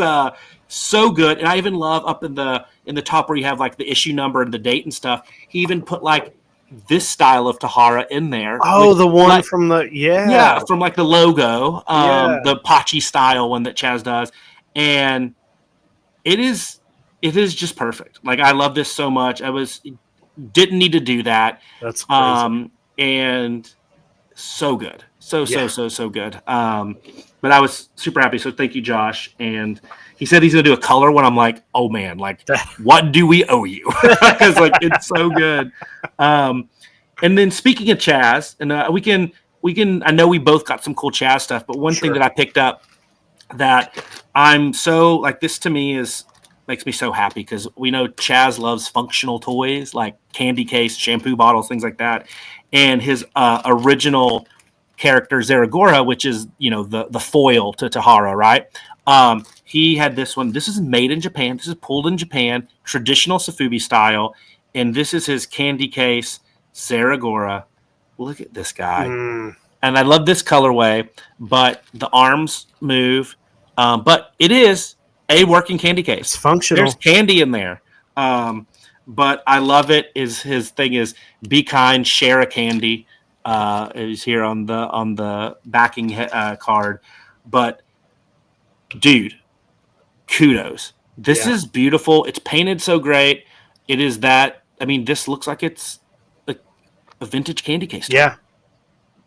so good. And I even love up in the top where you have like the issue number and the date and stuff. He even put like this style of Tahara in there. Oh, the one from the from like the logo, the Pachi style one that Chaz does, and it is just perfect. Like, I love this so much. Didn't need to do that. That's crazy. And so good, so good. But I was super happy. So thank you, Josh. And he said he's gonna do a color one. I'm like, oh man, like what do we owe you? Because like it's so good. And then speaking of Chaz, and we can. I know we both got some cool Chaz stuff, but one thing that I picked up that I'm so like, this to me makes me so happy, because we know Chaz loves functional toys like candy case, shampoo bottles, things like that. And his original character Zaragora, which is the foil to Tahara, right? He had this one. This is made in Japan. This is pulled in Japan, traditional Sofubi style, and this is his candy case Zaragora. Look at this guy, and I love this colorway. But the arms move, but it is a working candy case. It's functional. There's candy in there. But I love it. His thing is be kind, share a candy. Is here on the backing card. But dude, kudos. This is beautiful. It's painted so great. It is that. I mean, this looks like it's a vintage candy case. Yeah,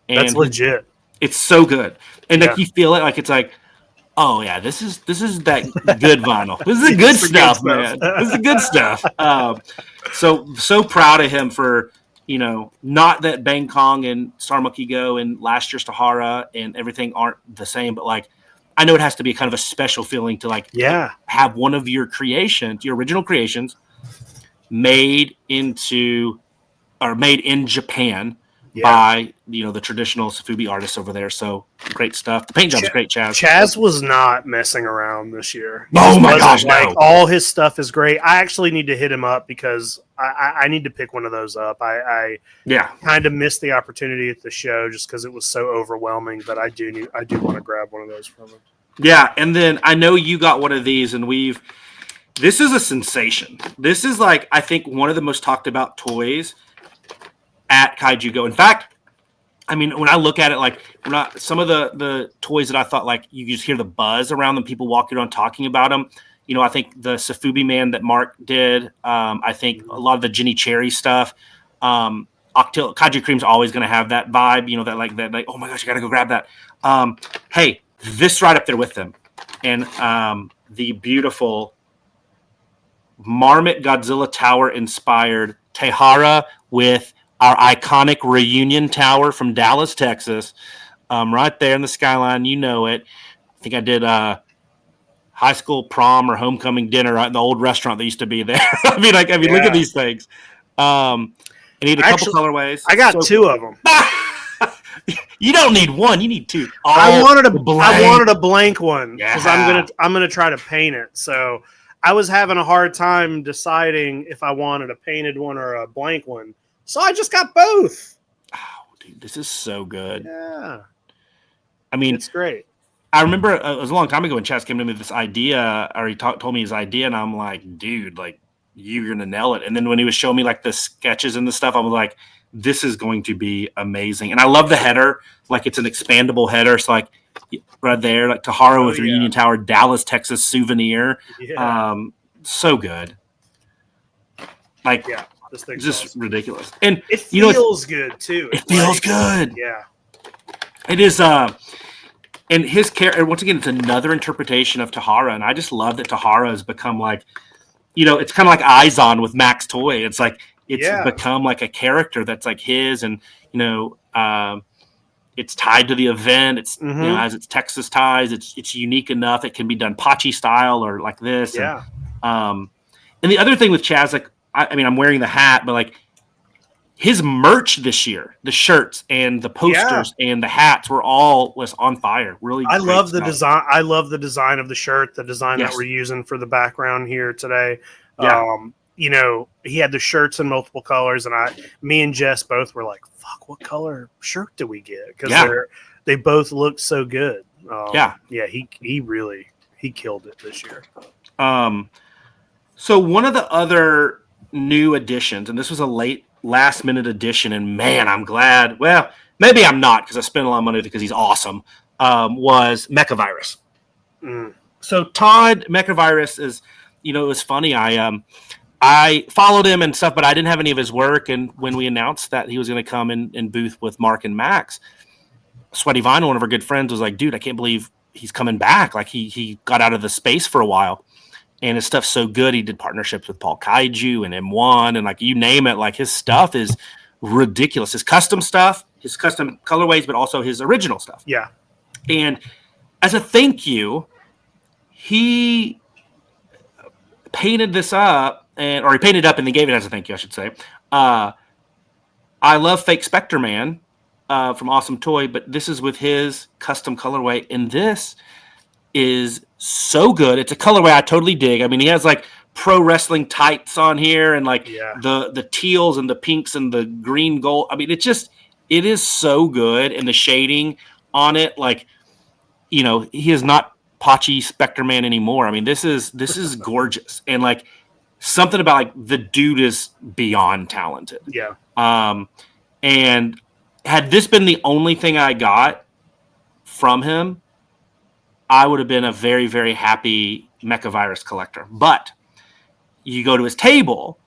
and that's legit. It's so good, and like you feel it. Like it's like, oh yeah, this is that good vinyl. This is the good stuff, man. This is the good stuff. So proud of him for, not that Bang Kong and Sarmuki Go and last year's Tahara and everything aren't the same, but like, I know it has to be kind of a special feeling to like have one of your creations, your original creations, made in Japan by the traditional Sofubi artists over there. So great stuff. The paint job's great, Chaz. Chaz was not messing around this year. Oh my gosh, no. All his stuff is great. I actually need to hit him up because I need to pick one of those up. I kind of missed the opportunity at the show just because it was so overwhelming, but I do want to grab one of those from him. Yeah, and then I know you got one of these, and this is a sensation. This is like, I think, one of the most talked about toys at Kaiju Go. In fact, I mean, when I look at it, like some of the toys that I thought like you just hear the buzz around them, people walking around talking about them. I think the Sofubi Man that Mark did. I think a lot of the Jenny Cherry stuff. Octeel, Kaiju Cream's always going to have that vibe. That like, oh my gosh, you got to go grab that. Hey, this right up there with them, and the beautiful Marmit Godzilla Tower inspired Tahara with our iconic reunion tower from Dallas, Texas, right there in the skyline. You know it. I think I did high school prom or homecoming dinner right in the old restaurant that used to be there. I mean, look at these things. I need a couple colorways. I got two of them. You don't need one. You need two. I wanted a blank one because I'm gonna try to paint it. So I was having a hard time deciding if I wanted a painted one or a blank one. So I just got both. Oh, dude, this is so good. Yeah. I mean, it's great. I remember it was a long time ago when Chaz came to me with this idea, or he told me his idea, and I'm like, dude, like, you're going to nail it. And then when he was showing me like the sketches and the stuff, I was like, this is going to be amazing. And I love the header. Like, it's an expandable header. So like right there, like Tahara with Reunion Tower, Dallas, Texas souvenir. Yeah. So good. Like, this thing's just awesome. Ridiculous. And it feels good too. It feels good. Yeah. It is, and his character, once again, it's another interpretation of Tahara. And I just love that Tahara has become like, it's kind of like Izon with Max Toy. It's like, it's become like a character that's like his, and, it's tied to the event. It's, has its Texas ties. It's unique enough. It can be done Pachi style or like this. Yeah. And the other thing with Chaz, like, I mean, I'm wearing the hat, but like, his merch this year, the shirts and the posters and the hats was on fire. Really, I love the design. I love the design of the shirt, the design that we're using for the background here today. Yeah. He had the shirts in multiple colors, and me and Jess both were like, "Fuck, what color shirt do we get?" Because they both look so good. He really killed it this year. So one of the other new additions, and this was a last minute addition, and man, I'm glad. Well, maybe I'm not, because I spent a lot of money because he's awesome. Was Mechavirus. So Todd Mechavirus is, it was funny. I followed him and stuff, but I didn't have any of his work. And when we announced that he was going to come in booth with Mark and Max, Sweaty Vine, one of our good friends, was like, dude, I can't believe he's coming back. Like, he got out of the space for a while. And his stuff's so good. He did partnerships with Paul Kaiju and M1 and like you name it. Like, his stuff is ridiculous. His custom stuff, his custom colorways, but also his original stuff. Yeah. And as a thank you, he painted this up, or he painted it up and then gave it as a thank you, I should say. I love Fake Spectre Man from Awesome Toy, but this is with his custom colorway, and this is so good. It's a colorway I totally dig. I mean, he has like pro wrestling tights on here, and like the teals and the pinks and the green gold. I mean, it is so good, and the shading on it, like, he is not Pachi Spectre Man anymore. I mean, this is gorgeous, and like something about like the dude is beyond talented. Yeah. And had this been the only thing I got from him, I would have been a very, very happy Mechavirus collector. But you go to his table,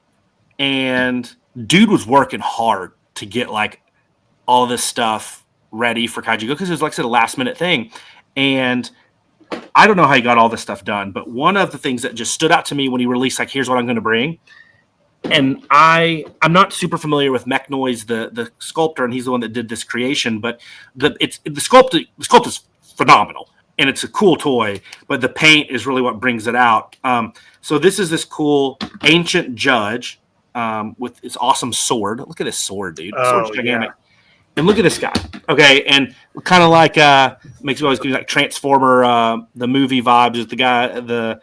and dude was working hard to get like all this stuff ready for Kaiju Go, because it was, like I said, a last minute thing. And I don't know how he got all this stuff done, but one of the things that just stood out to me when he released, like, here's what I'm going to bring. And I'm not super familiar with Mech Noise, the sculptor, and he's the one that did this creation, but the sculpt is phenomenal. And it's a cool toy, but the paint is really what brings it out. So this is this cool ancient judge with his awesome sword. Look at this sword, dude. Sword's gigantic. Yeah. And look at this guy. Okay, and kind of like makes me always do like Transformer, the movie vibes. With the guy, the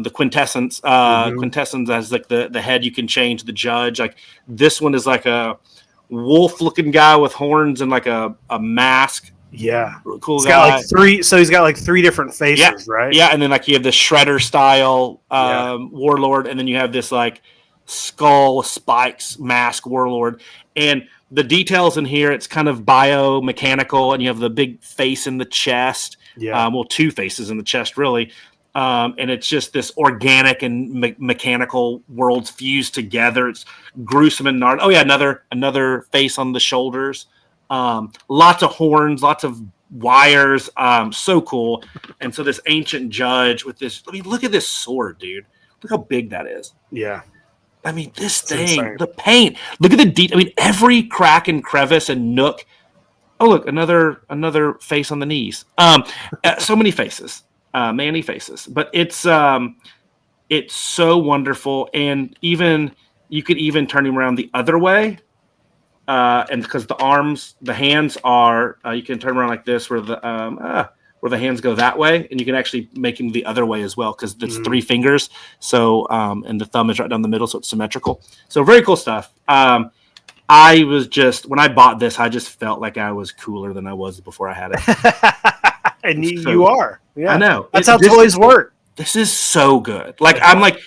Quintessence. Quintessence has like the head you can change. The judge, like this one is like a wolf-looking guy with horns and like a mask. Yeah, really cool. He's guy. Got like three. So he's got like three different faces, right? Yeah, and then like you have the Shredder style Warlord, and then you have this like skull spikes mask Warlord, and the details in here, it's kind of biomechanical, and you have the big face in the chest. Yeah, two faces in the chest, really, and it's just this organic and mechanical worlds fused together. It's gruesome and gnarly. Oh yeah, another face on the shoulders. Lots of horns, lots of wires, so cool. And so this ancient judge with this, I mean, look at this sword, dude. Look how big that is. Yeah. I mean, this thing, insane. The paint, look at the detail. I mean, every crack and crevice and nook. Oh, look, another face on the knees. So many faces, many faces, but it's so wonderful. And even, you could even turn him around the other way. And because the hands are, you can turn around like this, where where the hands go that way, and you can actually make him the other way as well because it's 3 fingers. So and the thumb is right down the middle, so it's symmetrical. So very cool stuff. I was just when I bought this, I just felt like I was cooler than I was before I had it. And you are. Yeah, I know. That's how toys work. This is so good. Like I'm like.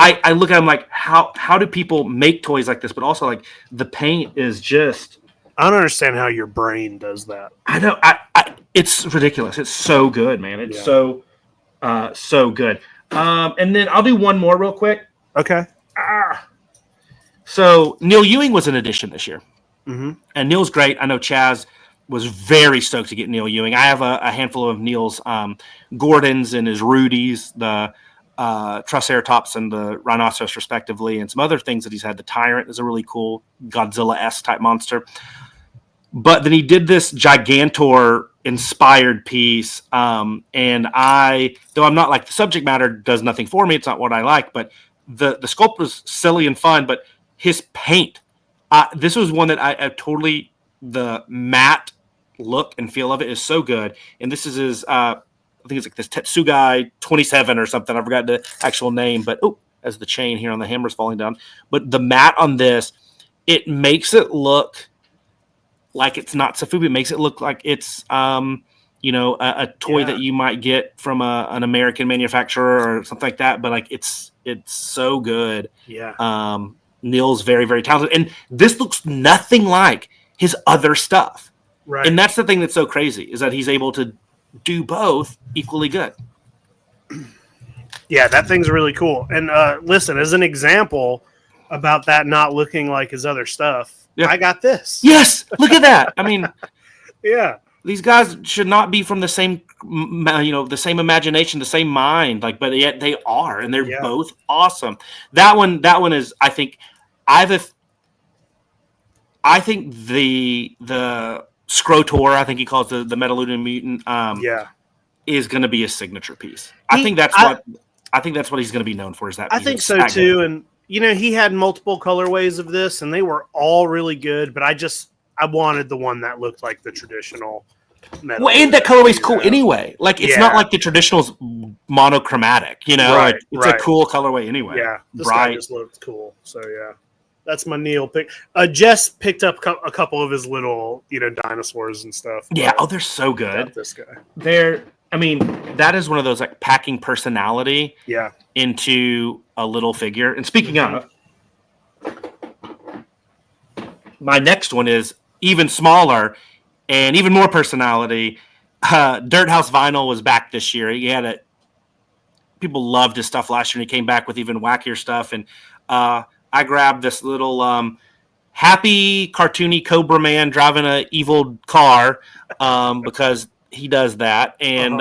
I look at them like how do people make toys like this? But also like the paint is just. I don't understand how your brain does that. I know. It's ridiculous. It's so good, man. It's so good. And then I'll do one more real quick. Okay. So Neil Ewing was an addition this year, and Neil's great. I know Chaz was very stoked to get Neil Ewing. I have a handful of Neil's Gordons and his Rudies, the Triceratops and the Rhinoceros, respectively, and some other things that he's had. The Tyrant is a really cool Godzilla-esque type monster. But then he did this Gigantor-inspired piece, and though I'm not like the subject matter does nothing for me, it's not what I like, but the sculpt was silly and fun, but his paint, this was one that I totally, the matte look and feel of it is so good, and this is his, I think it's like this Tetsugai 27 or something. I forgot the actual name, but as the chain here on the hammer's falling down. But the matte on this, it makes it look like it's not Sofubi. It makes it look like it's, a toy that you might get from an American manufacturer or something like that. But like it's so good. Yeah. Neil's very, very talented, and this looks nothing like his other stuff. Right. And that's the thing that's so crazy is that he's able to do both equally good. Yeah, that thing's really cool. And listen, as an example about that not looking like his other stuff, I got this. Yes, look at that. I mean, yeah, these guys should not be from the same, the same imagination, the same mind. Like, but yet they are, and they're both awesome. That one is, I think, the Scrotor, I think he calls the Metaludin mutant, is going to be a signature piece. I think that's what he's going to be known for. Is that? I think so too. And he had multiple colorways of this, and they were all really good. But I wanted the one that looked like the traditional metal. Well, and that colorway's cool anyway. Like it's not like the traditional's monochromatic. Right, it's a cool colorway anyway. Yeah, this guy just looked cool. So yeah. That's my Neil pick. Jess picked up a couple of his little, dinosaurs and stuff. Yeah. Oh, they're so good. This guy. That is one of those like packing personality into a little figure. And speaking of, my next one is even smaller and even more personality. Dirt House Vinyl was back this year. He had people loved his stuff last year, and he came back with even wackier stuff. And I grabbed this little happy, cartoony Cobra Man driving an evil car because he does that, and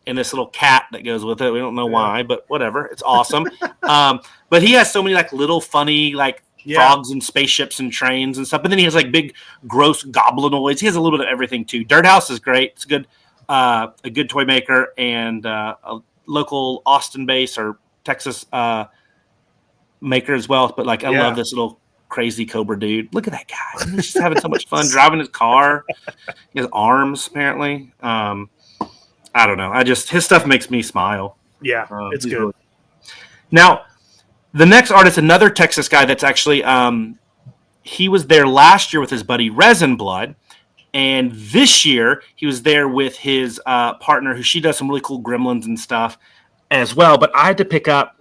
this little cat that goes with it. We don't know why, but whatever. It's awesome. But he has so many like little funny like frogs and spaceships and trains and stuff. But then he has like big, gross goblinoids. He has a little bit of everything too. Dirt House is great. It's good, a good toy maker and a local Austin base or Texas maker as well. But like I love this little crazy Cobra dude. Look at that guy. He's just having so much fun driving his car. He has arms apparently. I don't know. His stuff makes me smile. Yeah, it's good. Really... Now, the next artist, another Texas guy that's actually he was there last year with his buddy Resin Blood, and this year he was there with his partner, who she does some really cool gremlins and stuff as well. But I had to pick up.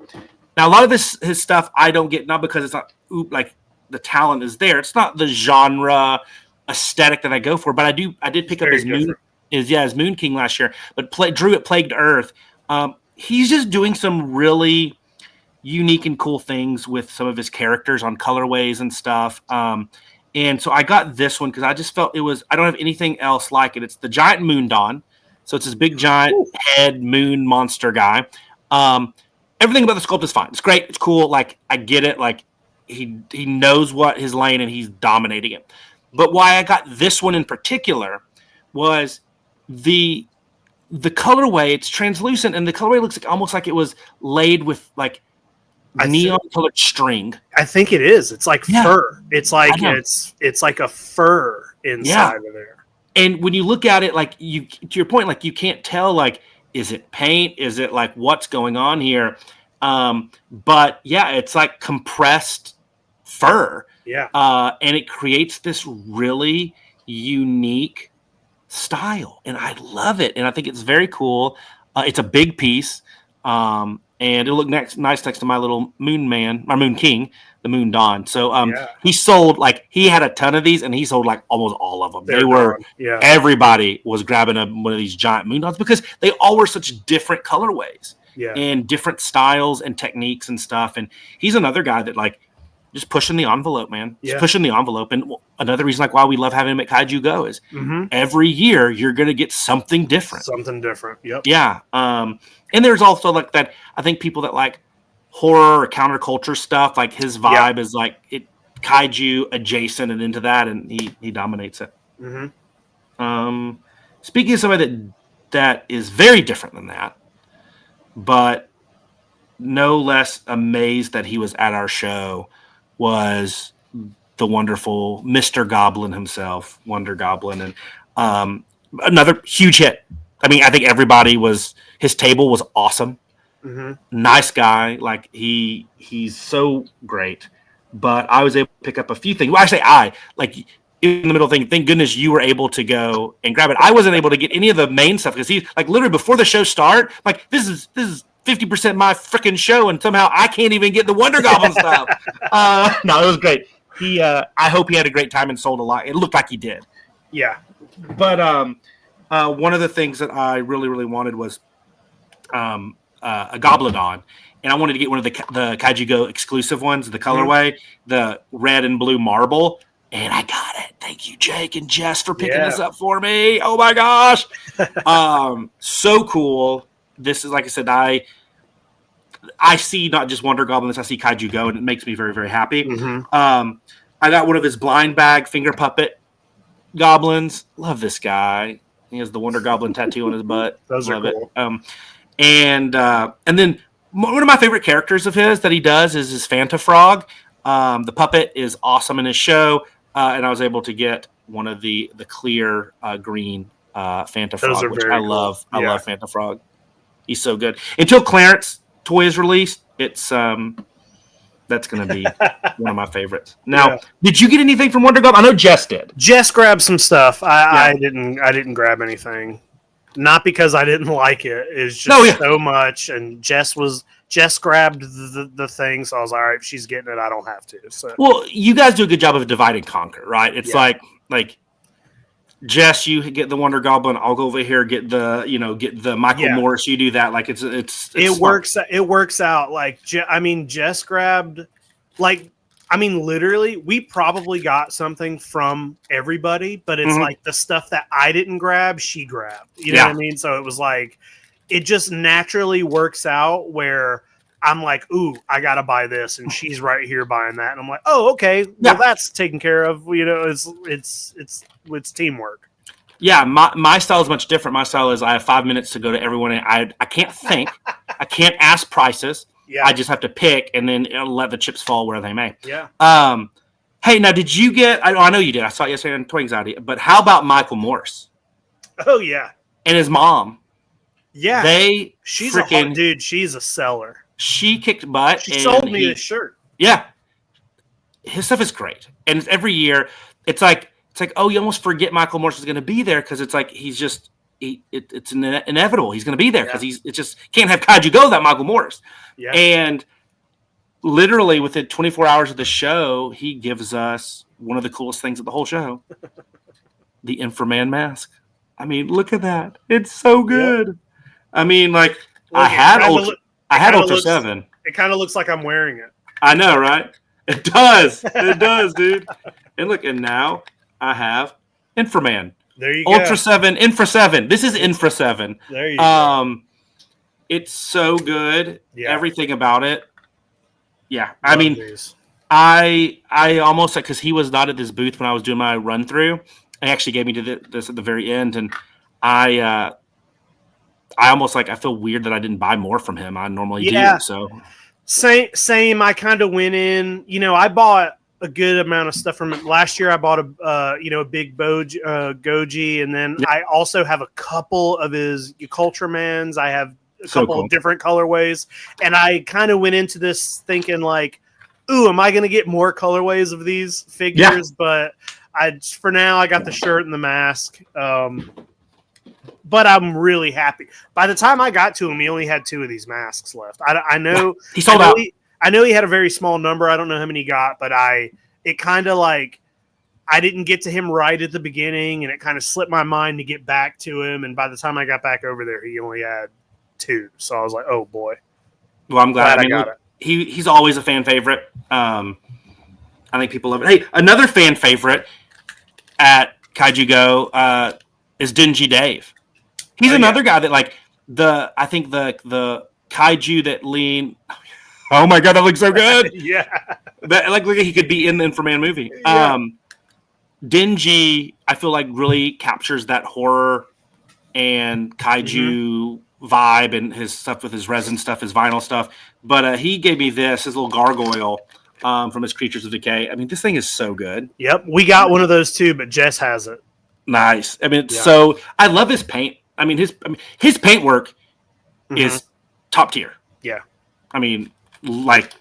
Now, a lot of his stuff I don't get, not because it's not like the talent is there. It's not the genre aesthetic that I go for, but I did pick up his Moon King last year, but drew it Plagued Earth. He's just doing some really unique and cool things with some of his characters on colorways and stuff. And so I got this one because I just felt I don't have anything else like it. It's the Giant Moon Dawn. So it's this big giant head moon monster guy. Everything about the sculpt is fine. It's great. It's cool. Like I get it. Like he knows what his lane and he's dominating it. But why I got this one in particular was the colorway. It's translucent and the colorway looks like almost like it was laid with like neon colored string. I think it is. It's like fur. It's like it's like a fur inside of there. And when you look at it, like to your point, like you can't tell, like, is it paint? Is it like what's going on here? But yeah, it's like compressed fur. Yeah. And it creates this really unique style, and I love it. And I think it's very cool. It's a big piece. And it'll look nice next to my little Moon Man, my Moon King, the Moon Dawn. So he sold, like, he had a ton of these, and he sold like almost all of them. Everybody was grabbing one of these giant Moon Dawns because they all were such different colorways and different styles and techniques and stuff. And he's another guy that, like, just pushing the envelope, man. Just pushing the envelope. And another reason, like, why we love having him at Kaiju Go is every year you're going to get something different. Something different. Yep. Yeah. And there's also like that. I think people that like horror or counterculture stuff, like his vibe is like it kaiju adjacent and into that, and he dominates it. Speaking of somebody that is very different than that, but no less amazed that he was at our show, was the wonderful Mr. Goblin himself, Wonder Goblin, and another huge hit. I mean, I think his table was awesome. Nice guy. Like he's so great, but I was able to pick up a few things. Well, I say in the middle thing, thank goodness you were able to go and grab it. I wasn't able to get any of the main stuff because he, like, literally before the show start, like, this is 50% my freaking show, and somehow I can't even get the Wonder Goblin stuff. No, it was great. I hope he had a great time and sold a lot. It looked like he did. Yeah. But one of the things that I really, really wanted was a Goblodon, and I wanted to get one of the Kaiju Go exclusive ones, the colorway, the red and blue marble, and I got it. Thank you, Jake and Jess, for picking this up for me. Oh my gosh. So cool. This is, like I said, I see not just Wonder Goblins, I see Kaiju Go, and it makes me very, very happy. I got one of his blind bag finger puppet goblins. Love this guy. He has the Wonder Goblin tattoo on his butt. Those Love are cool. And then one of my favorite characters of his that he does is his Fanta Frog. The puppet is awesome in his show, and I was able to get one of the clear green Fanta Frog, which I love. I love Fanta Frog. He's so good. Until Clarence Toy is released, it's that's going to be one of my favorites. Now, did you get anything from Wonder Goblin? I know Jess did. Jess grabbed some stuff. I didn't grab anything. Not because I didn't like it. It's just so much, and Jess grabbed the thing, so I was like, all right, if she's getting it, I don't have to. So, well, you guys do a good job of divide and conquer, right? It's like Jess, you get the Wonder Goblin. I'll go over here get the Michael Morris. You do that. Like it works. It works out. Like Jess grabbed, literally, we probably got something from everybody, but it's like the stuff that I didn't grab, she grabbed. You know what I mean? So it was like, it just naturally works out where I'm like, ooh, I gotta buy this, and she's right here buying that, and I'm like, oh, okay, well, that's taken care of. You know, it's teamwork. Yeah, my style is much different. My style is I have 5 minutes to go to everyone, and I can't think, I can't ask prices. Yeah, I just have to pick, and then let the chips fall where they may. Yeah. Hey, now did you get? I know you did. I saw it yesterday on Toy Anxiety. But how about Michael Morris? Oh yeah, and his mom. Yeah, she's a dude. She's a seller. She kicked butt. She sold me this shirt. Yeah, his stuff is great, and every year it's like, oh, you almost forget Michael Morris is going to be there because it's like it's inevitable. He's going to be there because it just can't have Kaiju Go without Michael Morris. Yeah. And literally within 24 hours of the show, he gives us one of the coolest things of the whole show, the Inframan mask. I mean, look at that. It's so good. Yep. I mean, like, I had Ultra 7. It kind of looks like I'm wearing it. I know, right? It does. It does, dude. And look, and now I have Inframan. There you go. Ultra 7, Infra 7. This is Infra 7. There you go. It's so good. Yeah. Everything about it. Yeah. I mean, I almost, because he was not at this booth when I was doing my run through. He actually gave me to this at the very end, and I almost I feel weird that I didn't buy more from him. I normally do. So same. I kind of went in. I bought a good amount of stuff from him. Last year I bought a big Goji, and then I also have a couple of his Ultramans. I have a couple of different colorways, and I kind of went into this thinking like, ooh, am I going to get more colorways of these figures? But for now I got the shirt and the mask. But I'm really happy. By the time I got to him, he only had 2 of these masks left. I know he sold out. I know he had a very small number. I don't know how many he got, but it kind of like I didn't get to him right at the beginning, and it kind of slipped my mind to get back to him. And by the time I got back over there, he only had 2. So I was like, oh boy. Well, I'm glad. I got it. He's always a fan favorite. I think people love it. Hey, another fan favorite at Kaiju Go is Dingy Dave. He's another guy that like I think the kaiju that lean. Oh my god, that looks so good! Yeah, that like he could be in the Inframan movie. Yeah. Dingy, I feel like really captures that horror and kaiju vibe and his stuff with his resin stuff, his vinyl stuff. But he gave me his little gargoyle from his Creatures of Decay. I mean, this thing is so good. Yep, we got one of those too, but Jess has it. Nice. I mean, so I love his paint. I mean, his paint work is top tier. Yeah. I mean, like,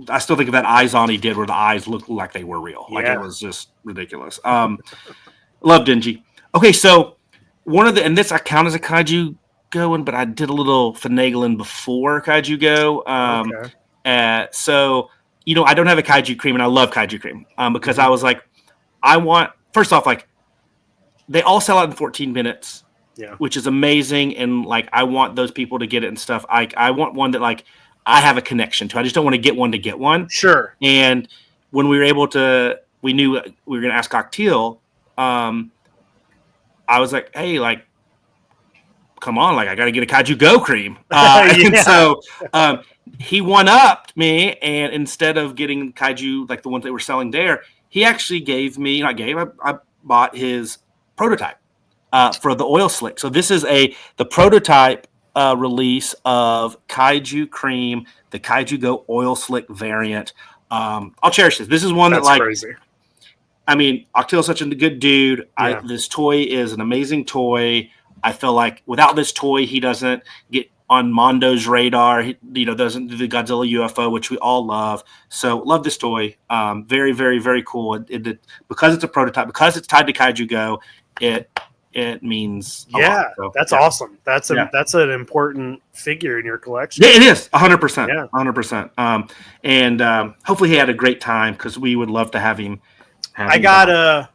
I still think of that eyes on he did where the eyes looked like they were real. Like, it was just ridiculous. Love Dingy. Okay, so and this I count as a Kaiju Go, but I did a little finagling before Kaiju Go. So, I don't have a Kaiju cream, and I love Kaiju cream because I was like, first off, like, they all sell out in 14 minutes. Yeah, which is amazing, and like I want those people to get it and stuff. I want one that like I have a connection to. I just don't want to get one. Sure. And when we were able to, we knew we were going to ask Octeel. I was like, hey, like, come on, like I got to get a Kaiju Go cream. And so he one-upped me, and instead of getting Kaiju like the ones they were selling there, he actually gave me. I bought his prototype. For the oil slick. So this is the prototype release of Kaiju Cream, the Kaiju Go oil slick variant. I'll cherish this. This is one that's crazy. I mean, Octeel's such a good dude. This toy is an amazing toy. I feel like without this toy, he doesn't get on Mondo's radar. He doesn't do the Godzilla UFO, which we all love. So love this toy. Very, very, very cool. Because it's a prototype, because it's tied to Kaiju Go, it means a lot. So, that's awesome. That's an important figure in your collection. Yeah, it is 100%. Yeah, 100%. And hopefully he had a great time because we would love to have him. I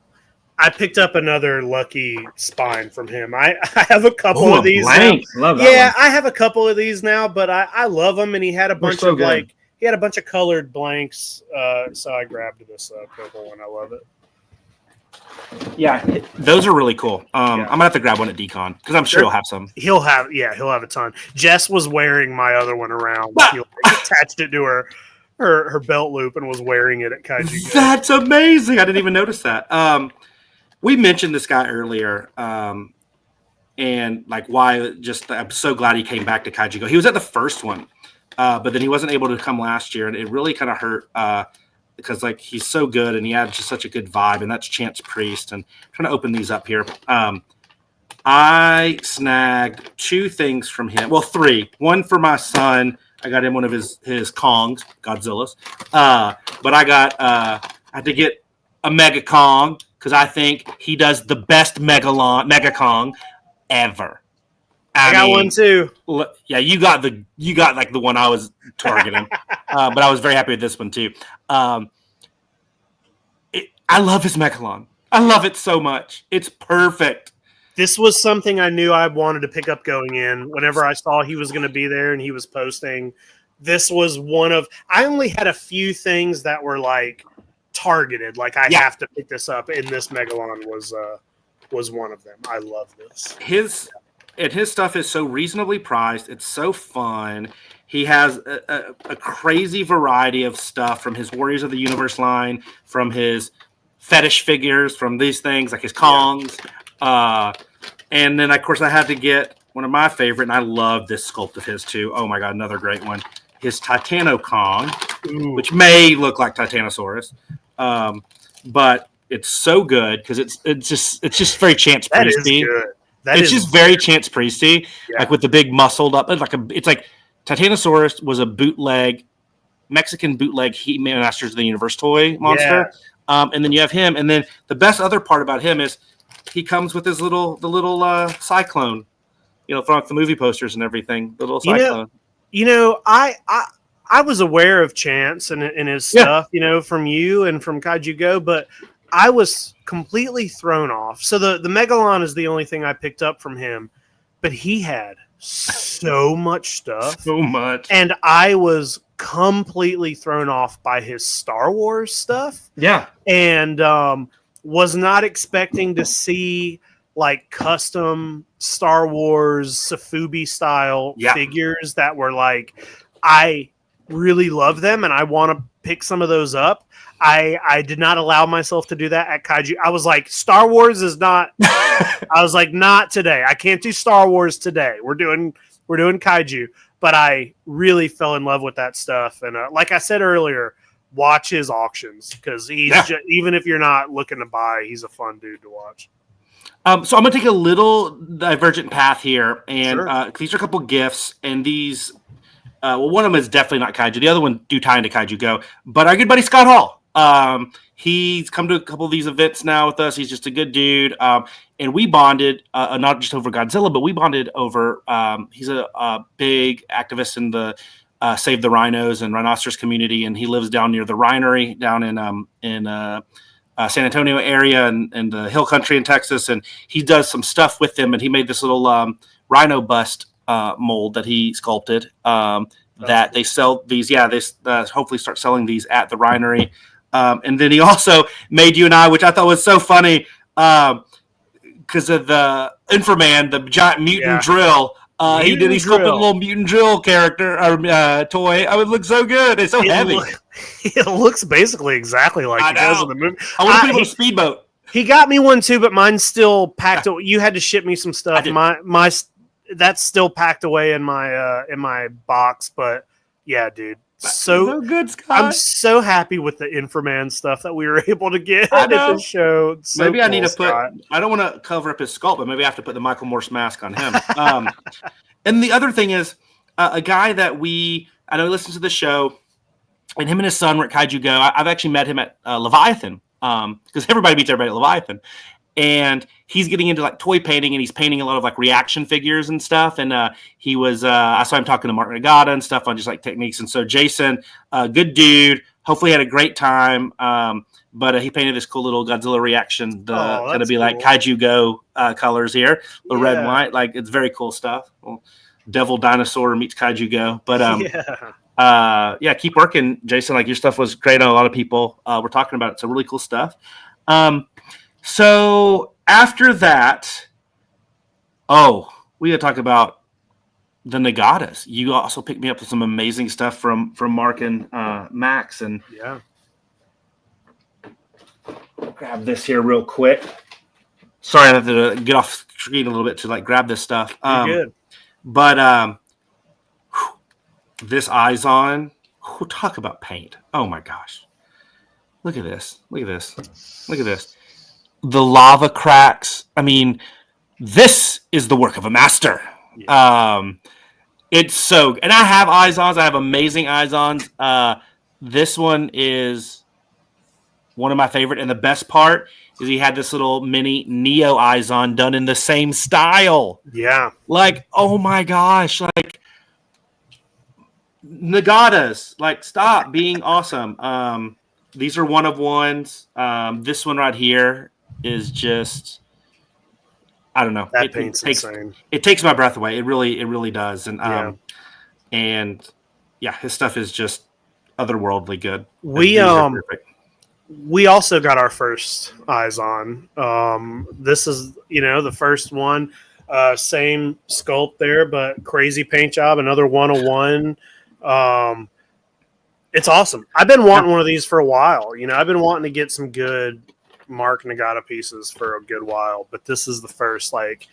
picked up another lucky spine from him. I have a couple of these. Love that one. I have a couple of these now, but I love them. And he had a bunch of he had a bunch of colored blanks. So I grabbed this purple one. I love it. Yeah, those are really cool. I'm gonna have to grab one at Decon because I'm sure he'll have some. He'll have a ton. Jess was wearing my other one around. He attached it to her belt loop and was wearing it at Kaiju Go. That's amazing. I didn't even notice that. We mentioned this guy earlier, and like why. I'm so glad he came back to Kaiju Go. He was at the first one, but then he wasn't able to come last year, and it really kind of hurt. Because like he's so good and he had just such a good vibe, and that's Chance Priest. And I'm trying to open these up here. I snagged 2 things from him. Well, 3. One for my son. I got him one of his Kongs, Godzillas. But I had to get a Mega Kong because I think he does the best Mega Kong ever. I got one too. Yeah, you got like the one I was targeting, but I was very happy with this one too. I love his Mechalon. I love it so much. It's perfect. This was something I knew I wanted to pick up going in. Whenever I saw he was going to be there and he was posting, this was one of. I only had a few things that were like targeted. Like I have to pick this up, and this Megalon was one of them. I love this. His stuff is so reasonably priced. It's so fun. He has a crazy variety of stuff from his Warriors of the Universe line, from his fetish figures, from these things like his Kongs. And then, of course, I had to get one of my favorite, and I love this sculpt of his too. Oh, my God, another great one. his Titano Kong, which may look like Titanosaurus, but it's so good because it's just very Chance Priesty. It's just very Chance Priesty, like with the big muscled up. It's like Titanosaurus was a bootleg, Mexican bootleg He-Man Masters of the Universe toy monster, and then you have him, and then the best other part about him is he comes with his little cyclone, from the movie posters and everything. The little cyclone. I was aware of Chance and his stuff, from you and from Kaiju Go, but I was completely thrown off. So the Megalon is the only thing I picked up from him, but he had so much stuff. So much. And I was completely thrown off by his Star Wars stuff. Yeah. And was not expecting to see like custom Star Wars Sofubi style figures that were like, I really love them and I want to pick some of those up. I did not allow myself to do that at Kaiju. I was like, Star Wars is not. I was like, not today. I can't do Star Wars today. We're doing Kaiju. But I really fell in love with that stuff. And like I said earlier, watch his auctions because he's even if you're not looking to buy, he's a fun dude to watch. So I'm gonna take a little divergent path here, and these are a couple gifts, and these. One of them is definitely not Kaiju. The other one do tie into Kaiju Go. But our good buddy Scott Hall. He's come to a couple of these events now with us. He's just a good dude. And we bonded, not just over Godzilla, but we bonded over, he's a big activist in the Save the Rhinos and Rhinoceros community. And he lives down near the Rhinery down in San Antonio area and the Hill Country in Texas. And he does some stuff with them. And he made this little rhino bust mold that he sculpted that they sell these. They hopefully start selling these at the Rhinery. And then he also made you and I, which I thought was so funny because of the Inframan, the giant mutant drill. He sculpted a little mutant drill character or toy. I would look so good. It's so heavy. It looks basically exactly like he does in the movie. I want to put him on a speedboat. He got me one too, but mine's still packed. You had to ship me some stuff. My that's still packed away in my box. But yeah, dude. So good, Scott. I'm so happy with the Inframan stuff that we were able to get at the show. So maybe I need to put. I don't want to cover up his sculpt, but maybe I have to put the Michael Morse mask on him. And the other thing is a guy that I know he listens to the show, and him and his son were at Kaiju Go. I've actually met him at Leviathan because everybody meets everybody at Leviathan. And he's getting into like toy painting, and he's painting a lot of like reaction figures and stuff. And he was, I saw him talking to Mark Nagata and stuff on just like techniques. And so Jason, good dude, hopefully had a great time. But he painted this cool little Godzilla reaction. Going to be cool. Like Kaiju Go colors here, the red and white. Like it's very cool stuff. Well, Devil Dinosaur meets Kaiju Go. But keep working, Jason. Like your stuff was great on a lot of people. We're talking about it. So really cool stuff. So after that, we got to talk about the Nagatas. You also picked me up with some amazing stuff from Mark and Max. And grab this here real quick. Sorry, I have to get off screen a little bit to like grab this stuff. You're good. But this Izon, talk about paint. Oh my gosh. Look at this. Look at this. Look at this. The lava cracks. I mean, this is the work of a master. Yeah. It's so, and I have Izons. I have amazing Izons. This one is one of my favorite. And the best part is he had this little mini Neo Izon done in the same style. Yeah. Like, oh my gosh. Like, Nagatas. Like, stop being awesome. These are one of ones. This one right here is just, I don't know. That paint's insane. It takes my breath away. It really does. And his stuff is just otherworldly good. We also got our first Izon. This is the first one. Same sculpt there, but crazy paint job. Another 101. It's awesome. I've been wanting one of these for a while. I've been wanting to get some good Mark Nagata pieces for a good while, but this is the first like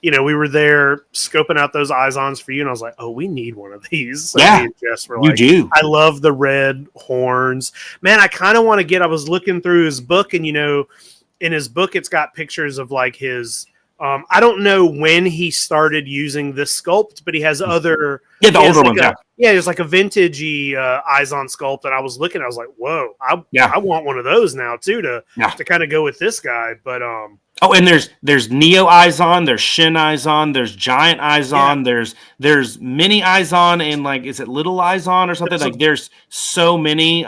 we were there scoping out those Izons for you, and I was like, oh, we need one of these. So Yeah, me and Jess were you like, do. I love the red horns. Man, I kind of want to get, I was looking through his book, and, in his book, it's got pictures of like his, I don't know when he started using this sculpt, but he has other. Yeah, the older ones, Yeah, there's like a vintagey Izon sculpt, and I was looking, I was like, whoa, I want one of those now too to kind of go with this guy. But oh, and there's Neo Izon, there's Shin Izon, there's Giant Izon, there's Mini Izon, and like, is it Little Izon or something? There's so many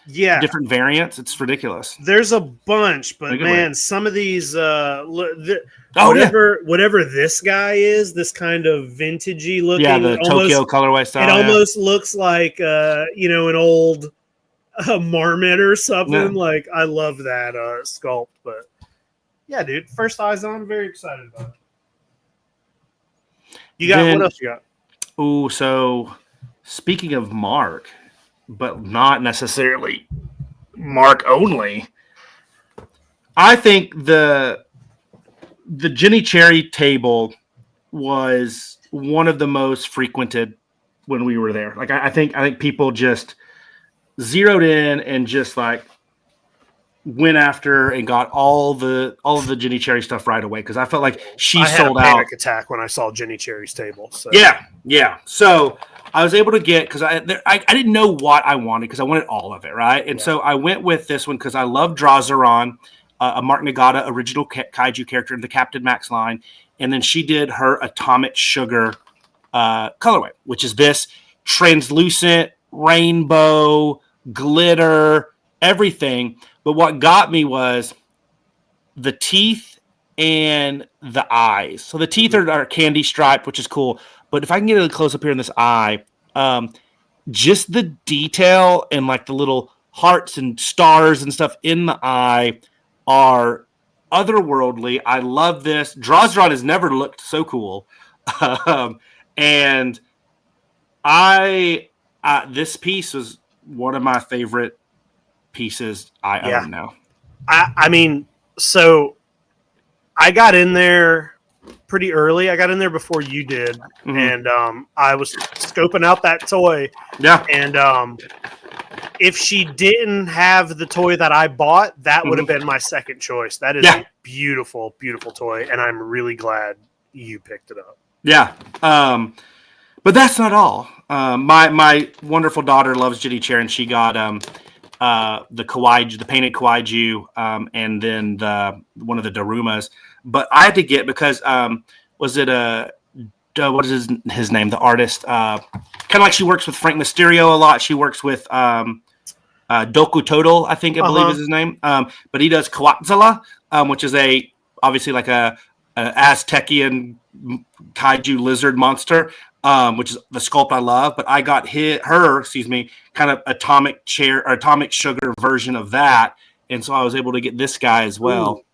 different variants. It's ridiculous. There's a bunch, but man, some of these whatever this guy is, this kind of vintagey looking, the Tokyo colorway style. It almost looks like an old Marmit or something. Yeah. Like, I love that sculpt, but yeah, dude, first Izon, I'm very excited about it. What else you got? Oh, so speaking of Mark, but not necessarily Mark only, I think the Jenny Cherry table was one of the most frequented when we were there. Like, I think people just zeroed in and just like went after and got all of the Jenny Cherry stuff right away, because I felt like she sold out. I had a panic attack when I saw Jenny Cherry's table. So. Yeah. So I was able to get, because I didn't know what I wanted, because I wanted all of it, right? And so I went with this one because I love Drazaron, a Mark Nagata original kaiju character in the Captain Max line, and then she did her Atomic Sugar colorway, which is this translucent rainbow glitter everything. But what got me was the teeth and the eyes. So the teeth are candy striped, which is cool. But if I can get a close up here in this eye, just the detail and like the little hearts and stars and stuff in the eye are otherworldly. I love this. Drazaron has never looked so cool. And this piece was one of my favorite pieces I own now. I mean, so I got in there pretty early. I got in there before you did, and I was scoping out that toy. Yeah. And if she didn't have the toy that I bought, that would have been my second choice. That is a beautiful, beautiful toy, and I'm really glad you picked it up. Yeah. But that's not all. My wonderful daughter loves Jenny Cherry, and she got the kawaii, the painted kawaiju, and then one of the Darumas. But I had to get, because was it what is his name? The artist, kind of like she works with Frank Mysterio a lot. She works with Doku Total, I believe is his name. But he does Godzilla, which is obviously like a Aztecian kaiju lizard monster, which is the sculpt I love. But I got her kind of atomic sugar version of that, and so I was able to get this guy as well.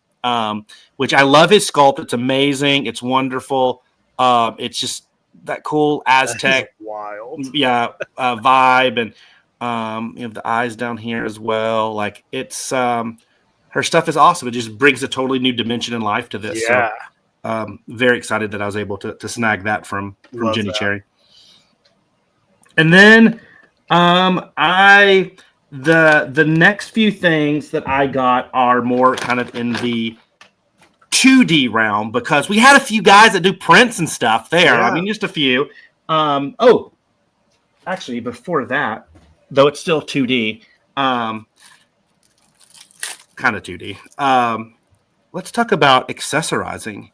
Which I love his sculpt. It's amazing. It's wonderful. It's just that cool Aztec wild vibe, and the eyes down here as well. Like, it's her stuff is awesome. It just brings a totally new dimension in life to this. Yeah. So very excited that I was able to snag that from Jenny Cherry. And then the next few things that I got are more kind of in the 2D realm, because we had a few guys that do prints and stuff there. Yeah. I mean, just a few. Actually, before that, though it's still 2D, kind of 2D. Let's talk about accessorizing.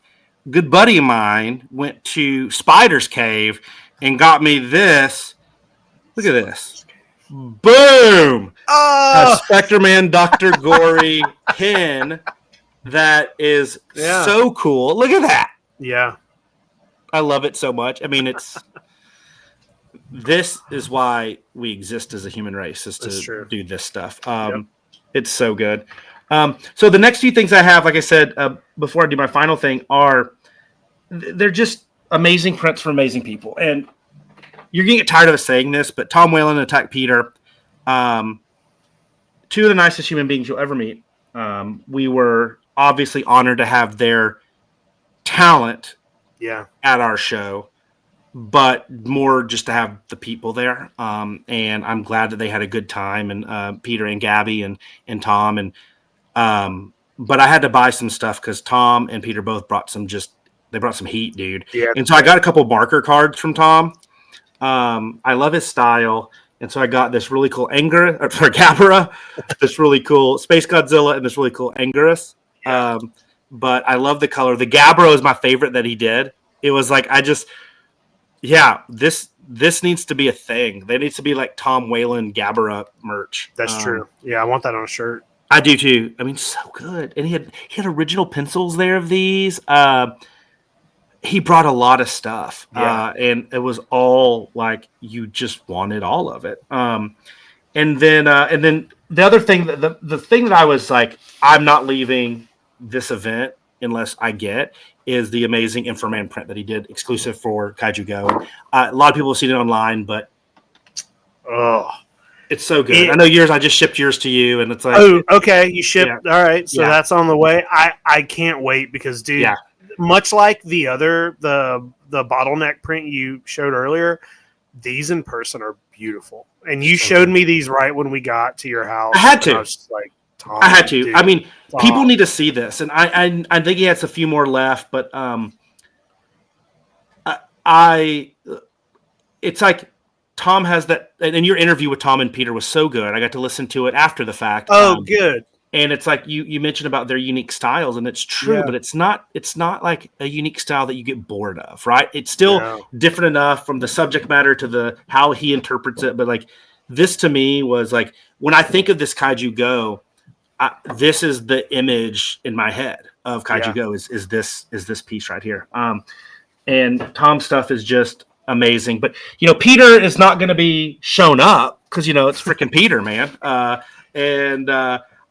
Good buddy of mine went to Spider's Cave and got me this. Look at this. Boom! A Spectre-Man Dr. Gory pin that is so cool. Look at that. Yeah. I love it so much. I mean, this is why we exist as a human race, is to do this stuff. It's so good. So the next few things I have, like I said, before I do my final thing, they're just amazing prints for amazing people. And you're going to get tired of us saying this, but Tom Whalen and Attack Peter, two of the nicest human beings you'll ever meet. We were obviously honored to have their talent at our show, but more just to have the people there. And I'm glad that they had a good time, and Peter and Gabby and Tom. And but I had to buy some stuff because Tom and Peter both brought some heat, dude. Yeah. And so I got a couple marker cards from Tom. I love his style. And so I got this really cool Gabara, this really cool Space Godzilla, and this really cool Anguirus. Yeah. But I love the color. The Gabara is my favorite that he did. It was like, this needs to be a thing. There needs to be like Tom Whalen Gabara merch. That's true. Yeah, I want that on a shirt. I do too. I mean, so good. And he had original pencils there of these. He brought a lot of stuff, and it was all like you just wanted all of it. And then the other thing, the thing that I was like, I'm not leaving this event unless I get is the amazing Inframan print that he did exclusive for Kaiju Go. A lot of people have seen it online, but it's so good. I know yours. I just shipped yours to you, and it's like, oh, okay, you shipped. All right, so that's on the way. I can't wait because, dude. Yeah. Much like the bottleneck print you showed earlier, these in person are beautiful. And you showed me these right when we got to your house. I had to. I was just like, Tom, I had to. Dude, I mean, Tom. People need to see this, and I think he has a few more left, but it's like Tom has that. And your interview with Tom and Peter was so good. I got to listen to it after the fact. Oh, good. And it's like you mentioned about their unique styles, and it's true, but it's not like a unique style that you get bored of, right? It's still different enough from the subject matter to the how he interprets it. But like this to me was like when I think of this Kaiju Go, this is the image in my head of Kaiju Go is this piece right here. And Tom's stuff is just amazing. But Peter is not going to be shown up because it's freaking Peter, man.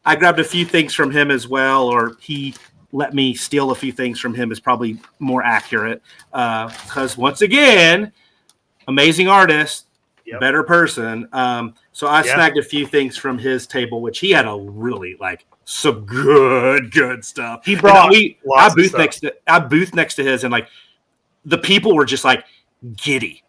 I grabbed a few things from him as well, or he let me steal a few things from him is probably more accurate. Because once again, amazing artist, better person. So I snagged a few things from his table, which he had a really some good stuff. He brought I booth next to his, and like the people were just like giddy.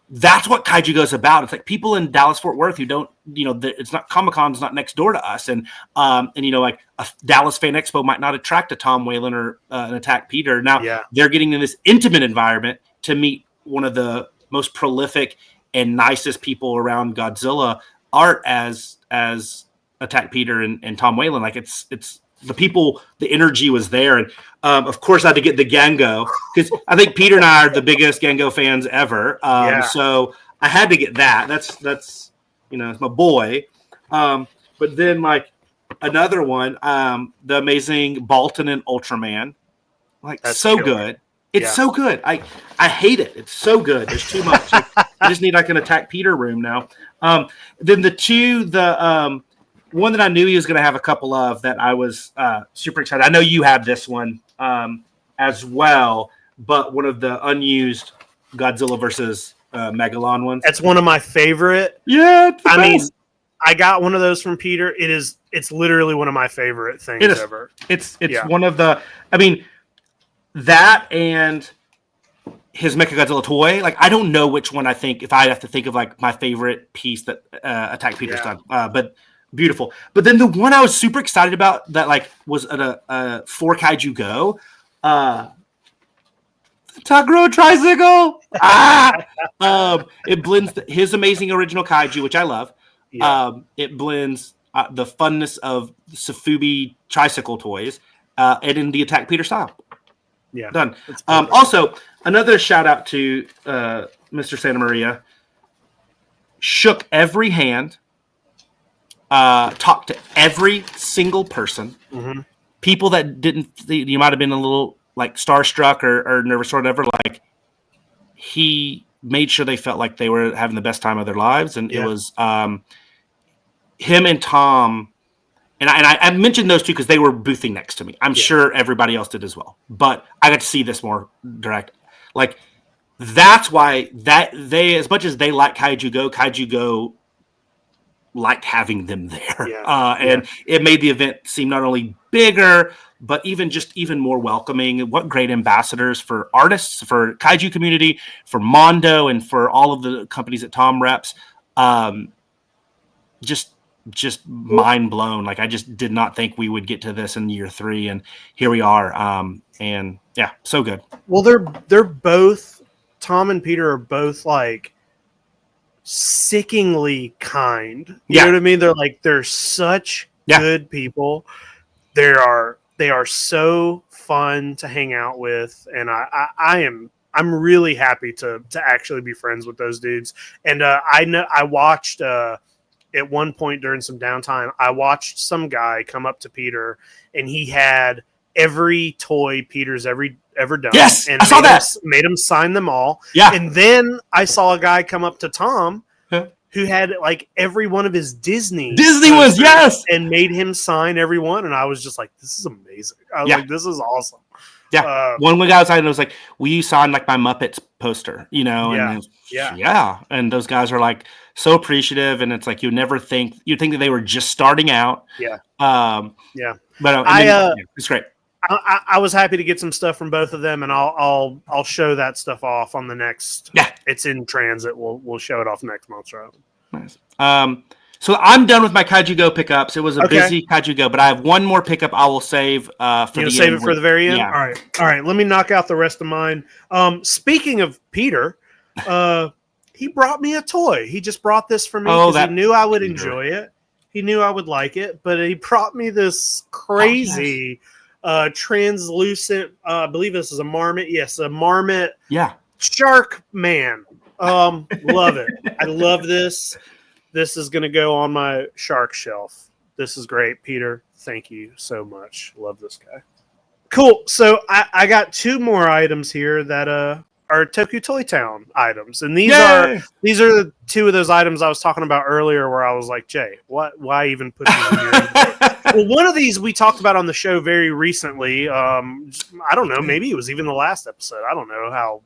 That's what Kaiju Go is about. It's like people in Dallas Fort Worth who don't, it's not Comic-Con's not next door to us. And like a Dallas Fan Expo might not attract a Tom Whalen or an Attack Peter. Now they're getting in this intimate environment to meet one of the most prolific and nicest people around Godzilla art as Attack Peter and Tom Whalen. Like it's the people, the energy was there. And of course I had to get the Gango because I think Peter and I are the biggest Gango fans ever. So I had to get that. That's it's my boy. But then like another one, the amazing Bolton and Ultraman, that's so good. It's so good. I hate it. It's so good. There's too much. I just need an Attack Peter room now. Then the one that I knew he was going to have a couple of that I was super excited. I know you have this one as well, but one of the unused Godzilla versus Megalon ones. That's one of my favorite. Yeah, I mean, I got one of those from Peter. It's literally one of my favorite things ever. It's one of the. I mean, that and his Mechagodzilla toy. Like I don't know which one I think. If I have to think of my favorite piece that Attack Peter's done, but. Beautiful. But then the one I was super excited about that was at a for Kaiju Go, Tagro tricycle. It blends his amazing original Kaiju, which I love. It blends the funness of Sofubi tricycle toys and in the Attack Peter style. Yeah. Done. Also, another shout out to Mr. Santa Maria. Shook every hand. Talked to every single person. Mm-hmm. People that didn't, you might have been a little starstruck or nervous or whatever. He made sure they felt like they were having the best time of their lives, and it was him and Tom. And I mentioned those two because they were boothing next to me. I'm sure everybody else did as well, but I got to see this more direct. That's why that they, as much as they like Kaiju Go liked having them there. Yeah. It made the event seem not only bigger, but even more welcoming. What great ambassadors for artists, for kaiju community, for Mondo, and for all of the companies that Tom reps. Just mind blown. Like, I just did not think we would get to this in year 3, and here we are. And yeah, so good. Well, they're both, Tom and Peter are both like sickeningly kind. You know what I mean? They're such good people. They are so fun to hang out with, and I'm really happy to actually be friends with those dudes. And I watched at one point during some downtime, I watched some guy come up to Peter, and he had every toy Peter's ever done. Yes, and I saw that. Made him sign them all. Yeah. And then I saw a guy come up to Tom who had like every one of his Disney ones, yes, and made him sign every one. And I was just like, this is amazing. I was like, this is awesome. Yeah. One guy outside and was like, will you sign like my Muppets poster? You know? And yeah. And those guys are like so appreciative, and it's like you'd think that they were just starting out. Yeah. But it's great. I was happy to get some stuff from both of them, and I'll show that stuff off on the next. Yeah, it's in transit. We'll show it off next month. Nice. So I'm done with my Kaiju Go pickups. It was a busy Kaiju Go, but I have one more pickup I will save for the end. Save it for the very end? Yeah. All right. Let me knock out the rest of mine. Speaking of Peter, he brought me a toy. He just brought this for me because he knew I would enjoy it. He knew I would like it, but he brought me this crazy translucent, I believe this is a Marmit. Yes, a Marmit. Yeah. Shark Man. Love it. I love this. This is going to go on my shark shelf. This is great, Peter. Thank you so much. Love this guy. Cool. So I got 2 more items here that are Tokyo Toy Town items, and these are the 2 of those items I was talking about earlier, where I was like, Jay, why even put these in here? Well, one of these we talked about on the show very recently. I don't know. Maybe it was even the last episode. I don't know how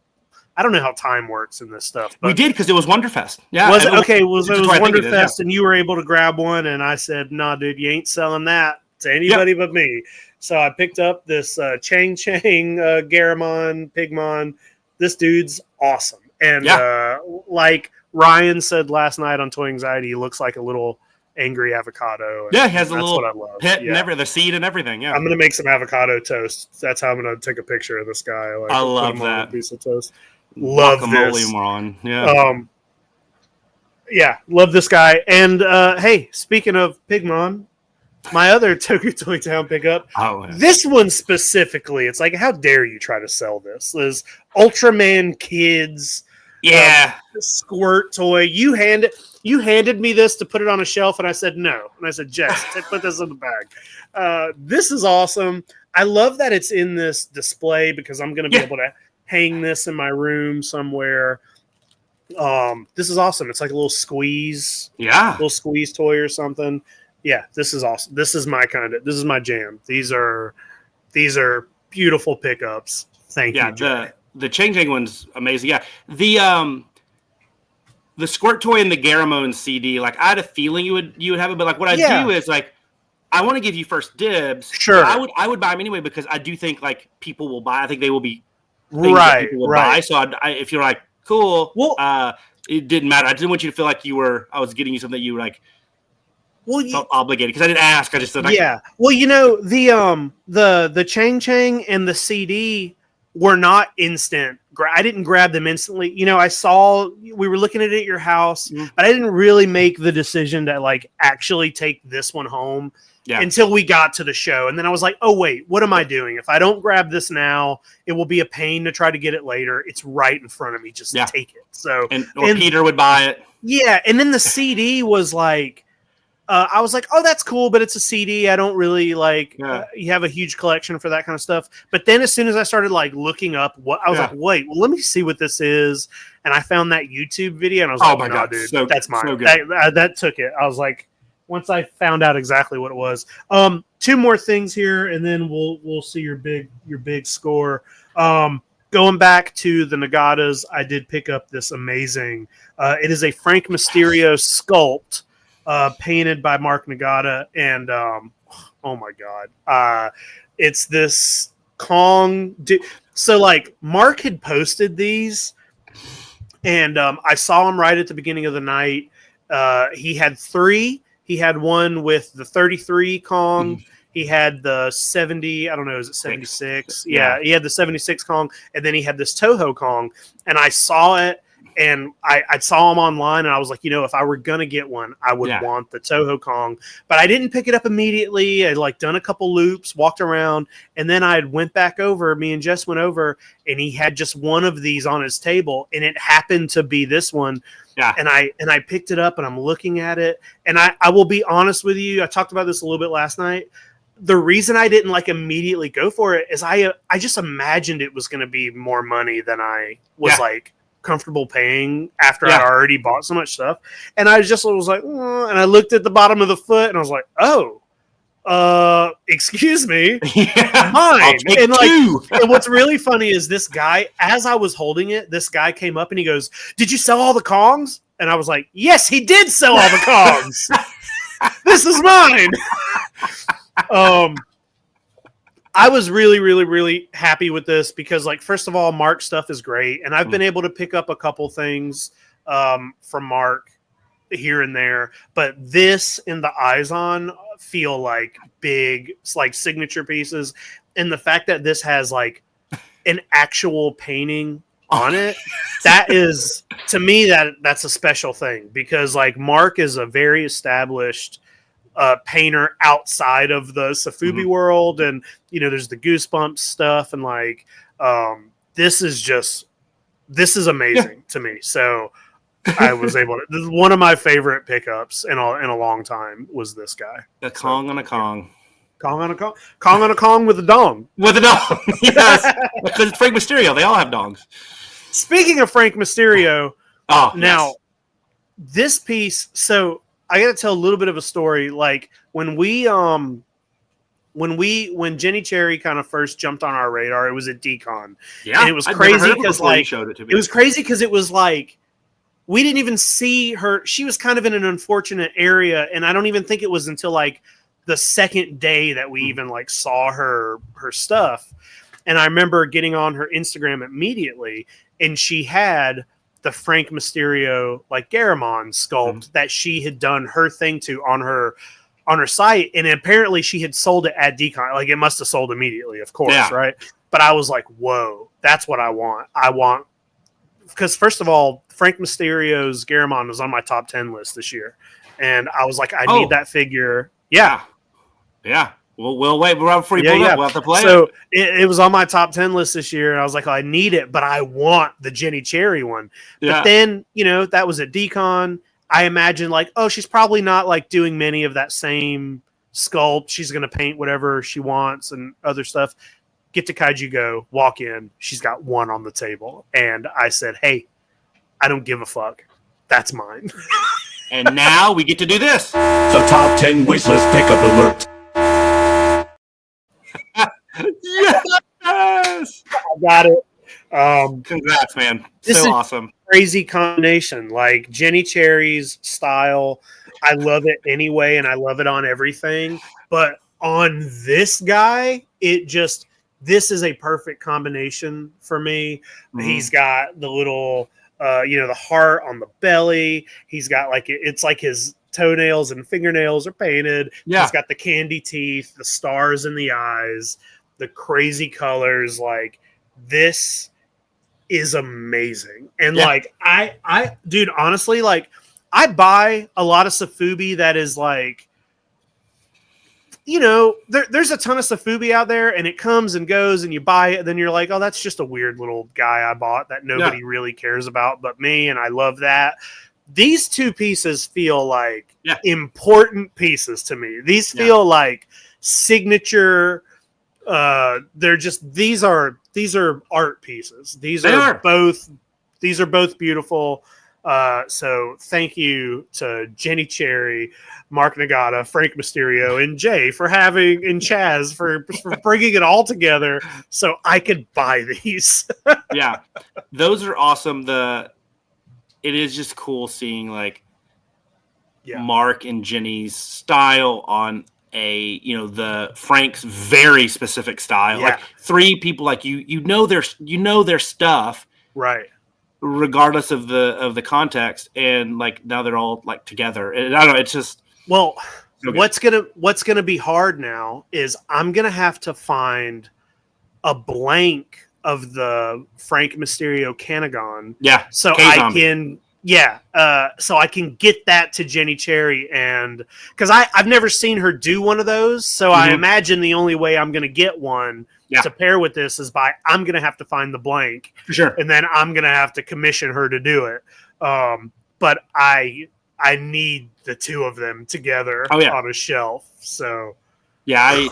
time works in this stuff. But we did, because it was Wonderfest. Yeah. Was it? Okay. It was Wonderfest, and you were able to grab one, and I said, nah, dude, you ain't selling that to anybody but me. So I picked up this Chang Garamon, Pigmon. This dude's awesome. And like Ryan said last night on Toy Anxiety, he looks like a little angry avocado. He has a little pit and the seed and everything. Yeah. I'm going to make some avocado toast. That's how I'm going to take a picture of this guy. Like, I love that. On a piece of toast. Love this. Yeah. Love this guy. And hey, speaking of Pigmon, my other Tokyo Toy Town pickup. This one specifically, it's like, how dare you try to sell this? This Ultraman Kids squirt toy. You handed me this to put it on a shelf, and I said no. And I said, Jess, put this in the bag. This is awesome. I love that it's in this display, because I'm going to be able to hang this in my room somewhere. This is awesome. It's like a little squeeze. Yeah. Little squeeze toy or something. Yeah, this is awesome. This is my jam. These are beautiful pickups. Thank you, Jay. The Chang one's amazing. Yeah. The squirt toy and the Garamon CD, like, I had a feeling you would have it, but like what I do is like, I want to give you first dibs. Sure. I would buy them anyway, because I do think like people will buy. I think they will be right. People will buy. So if you're like, cool, it didn't matter. I didn't want you to feel like I was getting you something that you were like, felt obligated, because I didn't ask. I just said, well, you know, the Chang and the CD were not instant. I didn't grab them instantly. You know, I saw we were looking at it at your house, but I didn't really make the decision to like actually take this one home until we got to the show. And then I was like, oh wait, what am I doing? If I don't grab this now, it will be a pain to try to get it later. It's right in front of me. Just take it. So and Peter would buy it. Yeah, and then the CD was like, I was like, oh, that's cool, but it's a CD. I don't really like, you have a huge collection for that kind of stuff. But then as soon as I started like looking up I was like, wait, well, let me see what this is. And I found that YouTube video, and I was like, oh my God, dude, that's mine. So that took it. I was like, once I found out exactly what it was. 2 more things here, and then we'll see your big score. Going back to the Nagatas, I did pick up this amazing, it is a Frank Mysterio sculpt painted by Mark Nagata, and oh my god, it's this Kong. So like Mark had posted these, and I saw him right at the beginning of the night. He had 3. He had one with the 33 Kong. He had the 70, I don't know, is it 76? Yeah, he had the 76 Kong, and then he had this Toho Kong. And I saw it, and I saw him online, and I was like, if I were going to get one, I would want the Toho Kong. But I didn't pick it up immediately. I like done a couple loops, walked around, and then I went back over, me and Jess went over, and he had just one of these on his table, and it happened to be this one. Yeah. And I picked it up, and I'm looking at it, and I will be honest with you, I talked about this a little bit last night. The reason I didn't like immediately go for it is I just imagined it was going to be more money than I was like comfortable paying after I already bought so much stuff. And I just was like, and I looked at the bottom of the foot, and I was like, excuse me, mine. And like, and what's really funny is this guy, as I was holding it, this guy came up and he goes, "Did you sell all the Kongs?" And I was like, "Yes, he did sell all the Kongs. This is mine." I was really, really, really happy with this because, like, first of all, Mark's stuff is great, and I've been able to pick up a couple things from Mark here and there, but this and the Eyes On feel like big, like, signature pieces, and the fact that this has like an actual painting on it, that is, to me, that's a special thing because, like, Mark is a very established painter outside of the Sofubi world, and there's the Goosebumps stuff, and like this is amazing to me. So I was able to. This is one of my favorite pickups in a long time was this guy. A Kong on a Kong. Kong on a Kong. Kong on a Kong with a dong. With a dong. Yes. Because it's Frank Mysterio. They all have dongs. Speaking of Frank Mysterio, this piece, so I got to tell a little bit of a story. Like when Jenny Cherry kind of first jumped on our radar, it was at D-Con. Yeah, and it was crazy because it was crazy because it was like we didn't even see her. She was kind of in an unfortunate area, and I don't even think it was until like the second day that we even like saw her stuff. And I remember getting on her Instagram immediately, and she had the Frank Mysterio like Garamond sculpt that she had done her thing to on her site, and apparently she had sold it at D-Con. Like it must have sold immediately, of course, right? But I was like, whoa, that's what I want. Because first of all, Frank Mysterio's Garamond was on my top 10 list this year, and I was like, I need that figure. Yeah. We'll wait before you pull it up. We'll have to play it. It was on my top 10 list this year, and I was like, I need it, but I want the Jenny Cherry one. But then, that was at D-Con. I imagine like, she's probably not like doing many of that same sculpt. She's going to paint whatever she wants and other stuff. Get to Kaiju Go, walk in. She's got one on the table. And I said, hey, I don't give a fuck. That's mine. And now we get to do this. The top 10 wishlist pickup alert. Yes! I got it. Congrats, man. So awesome. Crazy combination. Like Jenny Cherry's style. I love it anyway, and I love it on everything. But on this guy, this is a perfect combination for me. He's got the little, the heart on the belly. He's got like, it's like his toenails and fingernails are painted. Yeah. He's got the candy teeth, the stars in the eyes, the crazy colors. Like this is amazing. And like, I dude, honestly, like I buy a lot of Sofubi that is like, there's a ton of Sofubi out there, and it comes and goes, and you buy it, and then you're like, oh, that's just a weird little guy I bought that nobody really cares about but me, and I love that. These two pieces feel like important pieces to me. These feel like signature. These are art pieces. These are both beautiful. So thank you to Jenny Cherry, Mark Nagata, Frank Mysterio, and Jay and Chaz for bringing it all together so I could buy these. Yeah, those are awesome. It is just cool seeing like Mark and Jenny's style on the Frank's very specific style. Like 3 people like you know their stuff, right? Regardless of the context, and like now they're all like together. And I don't know, it's just what's gonna be hard now is I'm gonna have to find a blank of the Frank Mysterio Canagon. So K-Zombie. So I can get that to Jenny Cherry, and because I've never seen her do one of those, so I imagine the only way I'm going to get one to pair with this is I'm going to have to find the blank, for sure, and then I'm going to have to commission her to do it. But I need the 2 of them together on a shelf. So I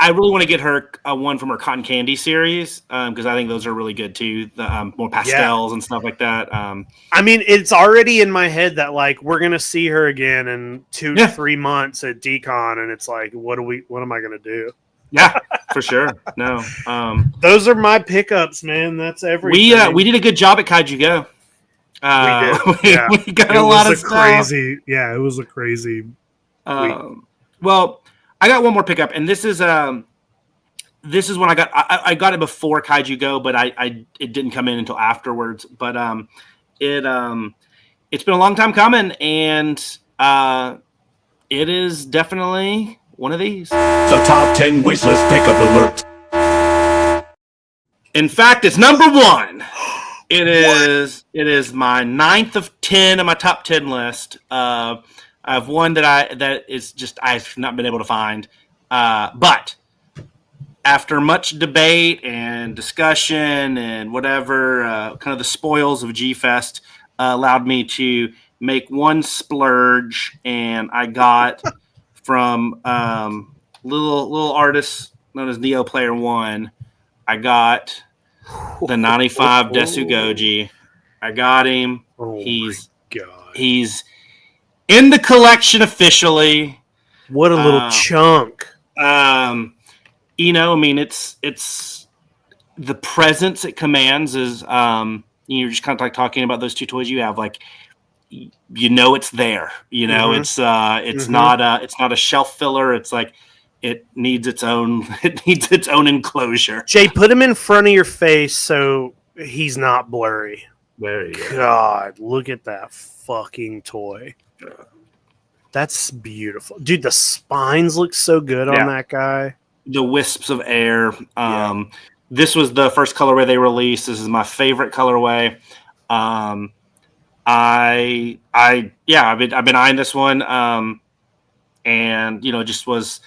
really want to get her one from her Cotton Candy series because I think those are really good too. The more pastels and stuff like that. I mean, it's already in my head that like we're gonna see her again in 2 to 3 months at Decon, and it's like, what am I gonna do? Yeah, for sure. No, those are my pickups, man. That's everything. We did a good job at Kaiju Go. We did. We got a lot of stuff. Crazy. Yeah, it was a crazy. Well, I got one more pickup, and this is when I got it before Kaiju Go, but it didn't come in until afterwards. But it's been a long time coming, and it is definitely one of these. The top 10 wishlist pickup alert. In fact, it's number 1. It is my 9th of 10 on my top 10 list. I have one that is just I've not been able to find, but after much debate and discussion and whatever, kind of the spoils of G-Fest allowed me to make one splurge, and I got from little artist known as NeoPlayerOne. I got the 95 Desu Goji. I got him. He's in the collection officially. What a little chunk. I mean, it's the presence it commands is, you're just kind of like talking about those 2 toys you have, like, it's there, it's not a shelf filler. It's like, it needs its own enclosure. Jay, put him in front of your face so he's not blurry. There you go. God, look at that fucking toy. That's beautiful. Dude, the spines look so good on that guy. The wisps of air. This was the first colorway they released. This is my favorite colorway. I've been eyeing this one. And it just was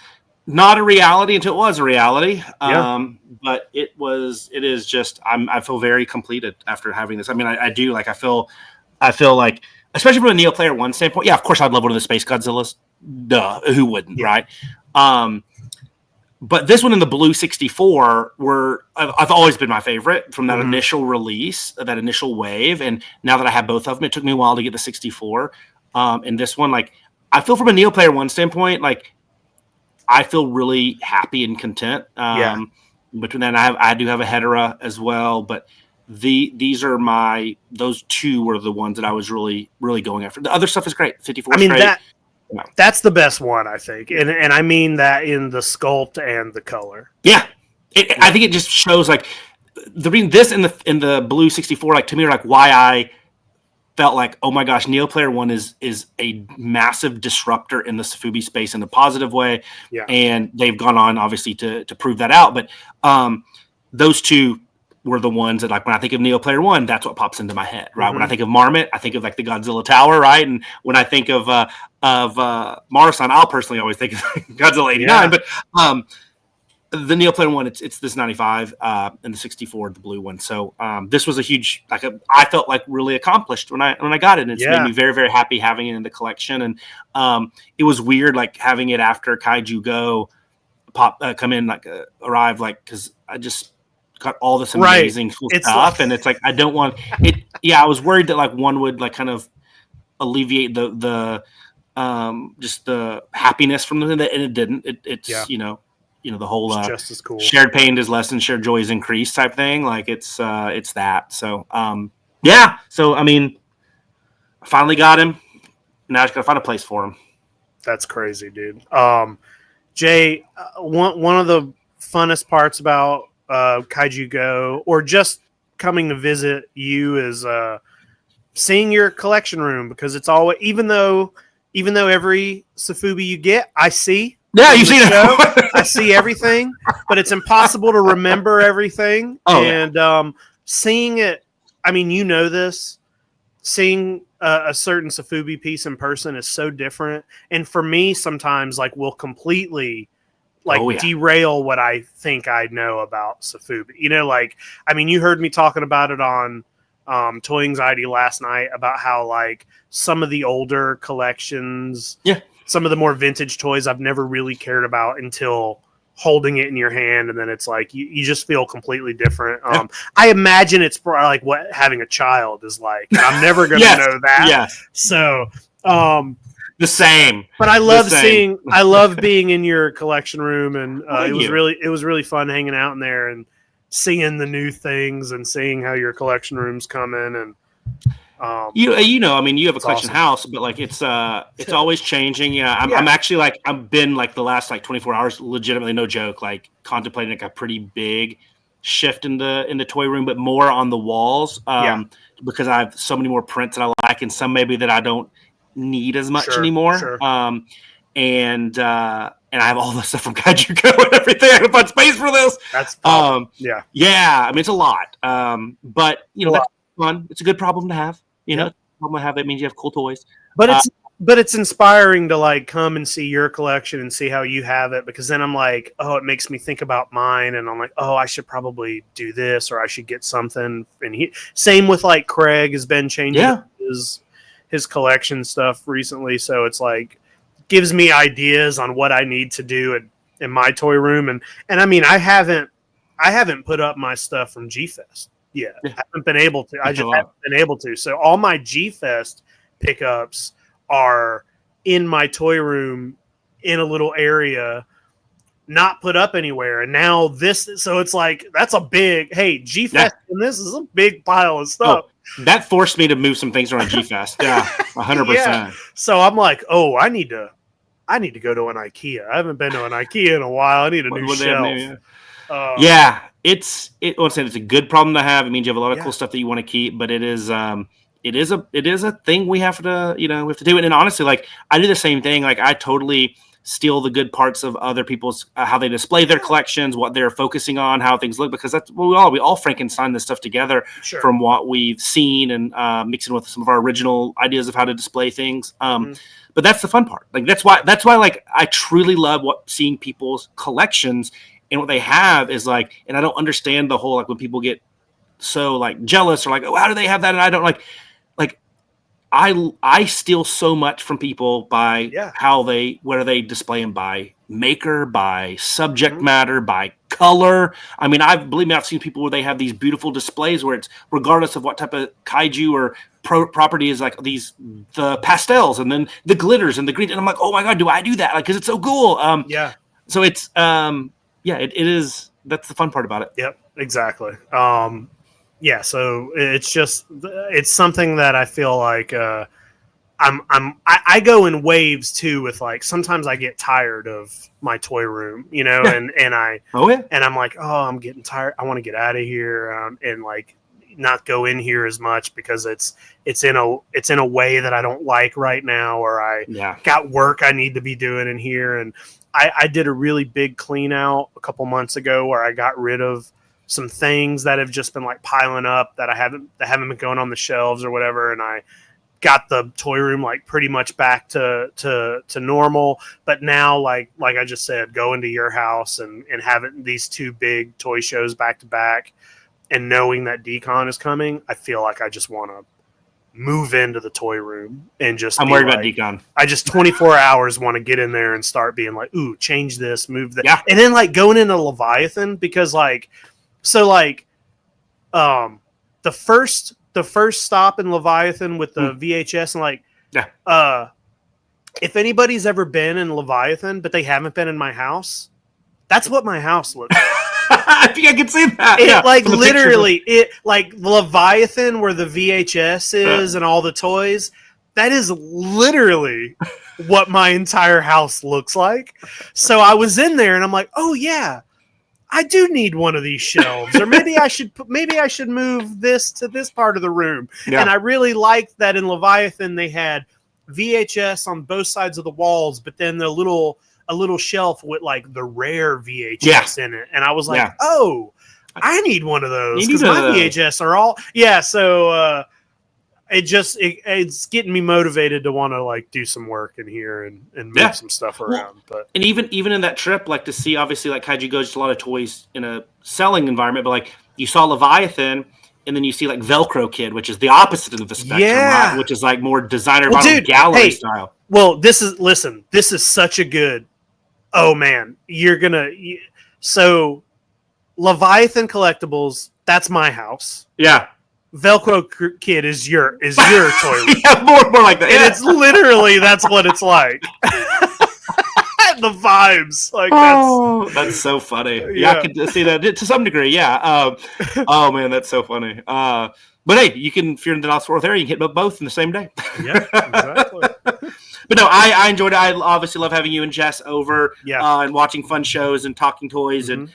not a reality until it was a reality. But it is just, I feel very completed after having this. I mean, I do, like, I feel like, especially from a NeoPlayerOne standpoint, of course I'd love one of the Space Godzillas. Duh, who wouldn't, right? But this one and the Blue 64 I've always been my favorite from that initial release, that initial wave. And now that I have both of them, it took me a while to get the 64. And this one, like, I feel from a NeoPlayerOne standpoint, like, I feel really happy and content. Between that, I do have a Hedera as well, but these are those 2 were the ones that I was really, really going after. The other stuff is great. 54 is great. That's the best one, I think. And I mean that in the sculpt and the color. Yeah. I think it just shows, like, the reason this in the Blue 64, like, to me, are like why I felt like, oh my gosh, NeoPlayerOne is a massive disruptor in the Sofubi space in a positive way. Yeah. And they've gone on, obviously, to prove that out. But those 2 were the ones that, like, when I think of NeoPlayerOne, that's what pops into my head, right? When I think of Marmit, I think of, like, the Godzilla Tower, right? And when I think of Marasan, I'll personally always think of Godzilla 89. But the NeoPlayerOne, it's this 95 and the 64, the blue one. So this was a huge, I felt like really accomplished when I got it. And it's made me very, very happy having it in the collection. And it was weird, like, having it after Kaiju Go come in, like, arrive, like, because I just got all this amazing cool stuff, and it's like I don't want it. I was worried that, like, one would, like, kind of alleviate the just the happiness from them, and it didn't. It's the whole it's just as cool. Shared pain is less and shared joy is increased type thing. Like, it's that. So So I mean, I finally got him. Now I just gotta find a place for them. That's crazy, dude. Jay, one of the funnest parts about Kaiju Go, or just coming to visit you, is seeing your collection room, because it's always, even though every Sofubi you get, I see. Yeah, you've seen it. I see everything, but it's impossible to remember everything. Oh, and seeing it, I mean, you know this. Seeing a certain Sofubi piece in person is so different, and for me, sometimes like will completely derail what I think I know about Sofubi. You know, like, I mean, you heard me talking about it on Toy Anxiety last night about how like some of the older collections, some of the more vintage toys I've never really cared about until holding it in your hand, and then it's like you just feel completely different. I imagine it's probably like what having a child is like. I'm never going to know that. Yes. So the same. But I love I love being in your collection room, and it was really fun hanging out in there and seeing the new things and seeing how your collection room's coming. And you know, I mean, you have a collection house, but like it's always changing. Yeah, I'm actually like, I've been like the last like 24 hours, legitimately, no joke, like contemplating like a pretty big shift in the toy room, but more on the walls. Because I have so many more prints that I like, and some maybe that I don't need as much anymore. Sure. And I have all the stuff from Kaiju Go and everything. I have a bunch of space for this. That's yeah. I mean, it's a lot. But you know, that's fun. It's a good problem to have. You know, problem to have. That means you have cool toys. But it's inspiring to like come and see your collection and see how you have it, because then I'm like, oh, it makes me think about mine, and I'm like, oh, I should probably do this, or I should get something. And same with like Craig has been changing his collection stuff recently, so it's like gives me ideas on what I need to do in my toy room. And I mean, I haven't put up my stuff from G-Fest yet. I haven't been able to. I just haven't been able to. So all my G-Fest pickups are in my toy room in a little area, not put up anywhere. And now so it's like, that's a big, hey, G-Fest, and this is a big pile of stuff. That forced me to move some things around G-Fest. Yeah, 100%. So I'm like, oh, I need to go to an IKEA. I haven't been to an IKEA in a while. I need a new shelf. It's a good problem to have. It means you have a lot of cool stuff that you want to keep, but it is a thing we have to do it. And honestly, like, I do the same thing. Like, I totally steal the good parts of other people's how they display their collections, what they're focusing on, how things look, because that's what we all Frankenstein this stuff together from what we've seen, and mixing with some of our original ideas of how to display things. But that's the fun part. Like, that's why like I truly love seeing people's collections and what they have is like, and I don't understand the whole, like, when people get so like jealous or like, oh, how do they have that? And I don't like I steal so much from people by where they display them, by maker, by subject matter, by color. I mean, believe me, I've seen people where they have these beautiful displays where it's regardless of what type of kaiju or property is, like the pastels and then the glitters and the green. And I'm like, oh my God, do I do that? Like, cause it's so cool. So it's, it is, that's the fun part about it. Yep, exactly. So it's something that I feel like I go in waves too with, like, sometimes I get tired of my toy room, you know, and I'm like, oh, I'm getting tired. I want to get out of here and like not go in here as much because it's in a way that I don't like right now, or I got work I need to be doing in here. And I did a really big clean out a couple months ago where I got rid of some things that have just been like piling up that haven't been going on the shelves or whatever, and I got the toy room like pretty much back to normal. But now, like I just said, going to your house and having these two big toy shows back to back, and knowing that DCon is coming, I feel like I just want to move into the toy room and just. I'm worried about DCon. I just 24 hours want to get in there and start being like, ooh, change this, move that, and then like going into Leviathan, because like. So like, the first stop in Leviathan with the VHS, and like, if anybody's ever been in Leviathan but they haven't been in my house, that's what my house looks like. I think I can see that. Like literally, like Leviathan where the VHS is and all the toys. that is literally what my entire house looks like. So I was in there and I'm like, oh yeah, I do need one of these shelves, or maybe I should move this to this part of the room. Yeah. And I really liked that in Leviathan they had VHS on both sides of the walls, but then a little shelf with like the rare VHS in it. And I was like, oh, I need one of those because my VHS are all So it's getting me motivated to want to like do some work in here and move some stuff around. But and even in that trip, like to see obviously like Kaiju Go, just a lot of toys in a selling environment, but like you saw Leviathan. And then you see like Velcro Kid, which is the opposite of the spectrum, right? Which is like more designer gallery style. Well, this is such a good. Oh man, so Leviathan Collectibles. That's my house. Yeah. Velcro Kid is your toy. Yeah, more like that. And it's literally that's what it's like. The vibes, like that's so funny. Yeah, I can see that to some degree. Yeah. Oh man, that's so funny. But hey, you can if you're in the Dallas Fort Worth area, you can hit both in the same day. Yeah, exactly. But no, I enjoyed it. I obviously love having you and Jess over, and watching fun shows and talking toys, and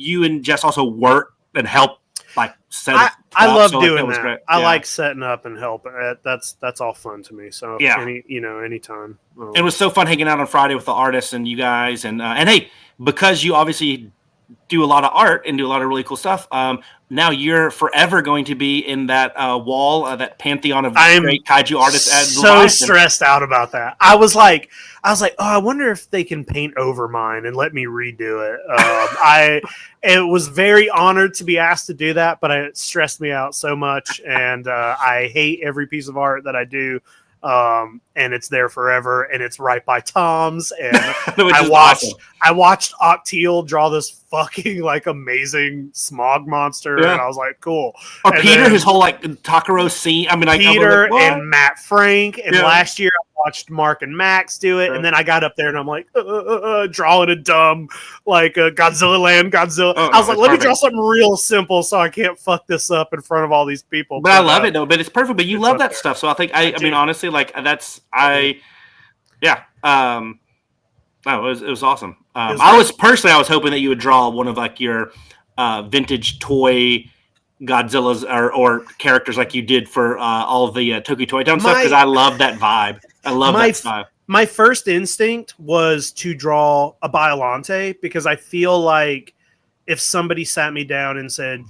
you and Jess also work and help like set. I love doing that. I like setting up and helping. That's all fun to me. So anytime. It was so fun hanging out on Friday with the artists and you guys, and hey, because you obviously do a lot of art and do a lot of really cool stuff. Now you're forever going to be in that wall, that pantheon of great kaiju artists. So stressed out about that. I was like, oh, I wonder if they can paint over mine and let me redo it. It was very honored to be asked to do that, but it stressed me out so much, and I hate every piece of art that I do. And it's there forever, and it's right by Tom's. And I watched Octeel draw this fucking like amazing smog monster, and I was like, cool. Or and Peter, his whole like Takaro scene. I mean, Peter and Matt Frank, and last year I watched Mark and Max do it, and then I got up there and I'm like, drawing a dumb like Godzilla Land Godzilla. I was like, let me draw something real simple so I can't fuck this up in front of all these people. But I love it though. But it's perfect. But you love that stuff, so I think I mean honestly, like that's. No, it was awesome. I was hoping that you would draw one of like your vintage toy Godzillas or characters like you did for all of the Tokyo Toy Town stuff, because I love that vibe. I love that style. My first instinct was to draw a Biollante, because I feel like if somebody sat me down and said,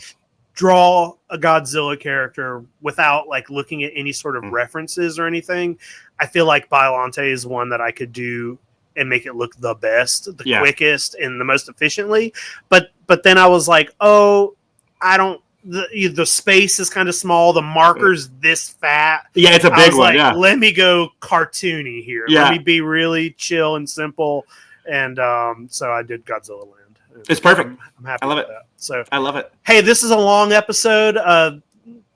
draw a Godzilla character without like looking at any sort of references or anything, I feel like Biollante is one that I could do and make it look the best, the quickest, and the most efficiently. But then I was like, oh, I don't. The space is kind of small. The marker's this fat. Yeah, it's a big one. Like, let me go cartoony here. Yeah. Let me be really chill and simple. And so I did Godzilla Land. It's perfect. I'm happy. I love it. That. So I love it. Hey, this is a long episode.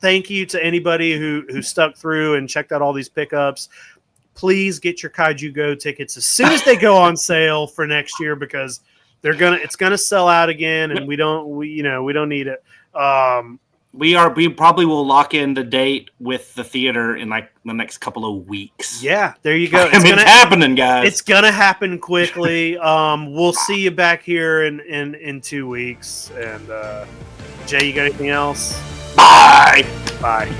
Thank you to anybody who stuck through and checked out all these pickups. Please get your Kaiju Go tickets as soon as they go on sale for next year, because it's gonna sell out again, and we don't need it. We probably will lock in the date with the theater in like the next couple of weeks. Yeah, there you go. It's happening, guys. It's gonna happen quickly. We'll see you back here in 2 weeks. And Jay, you got anything else? Bye. Bye.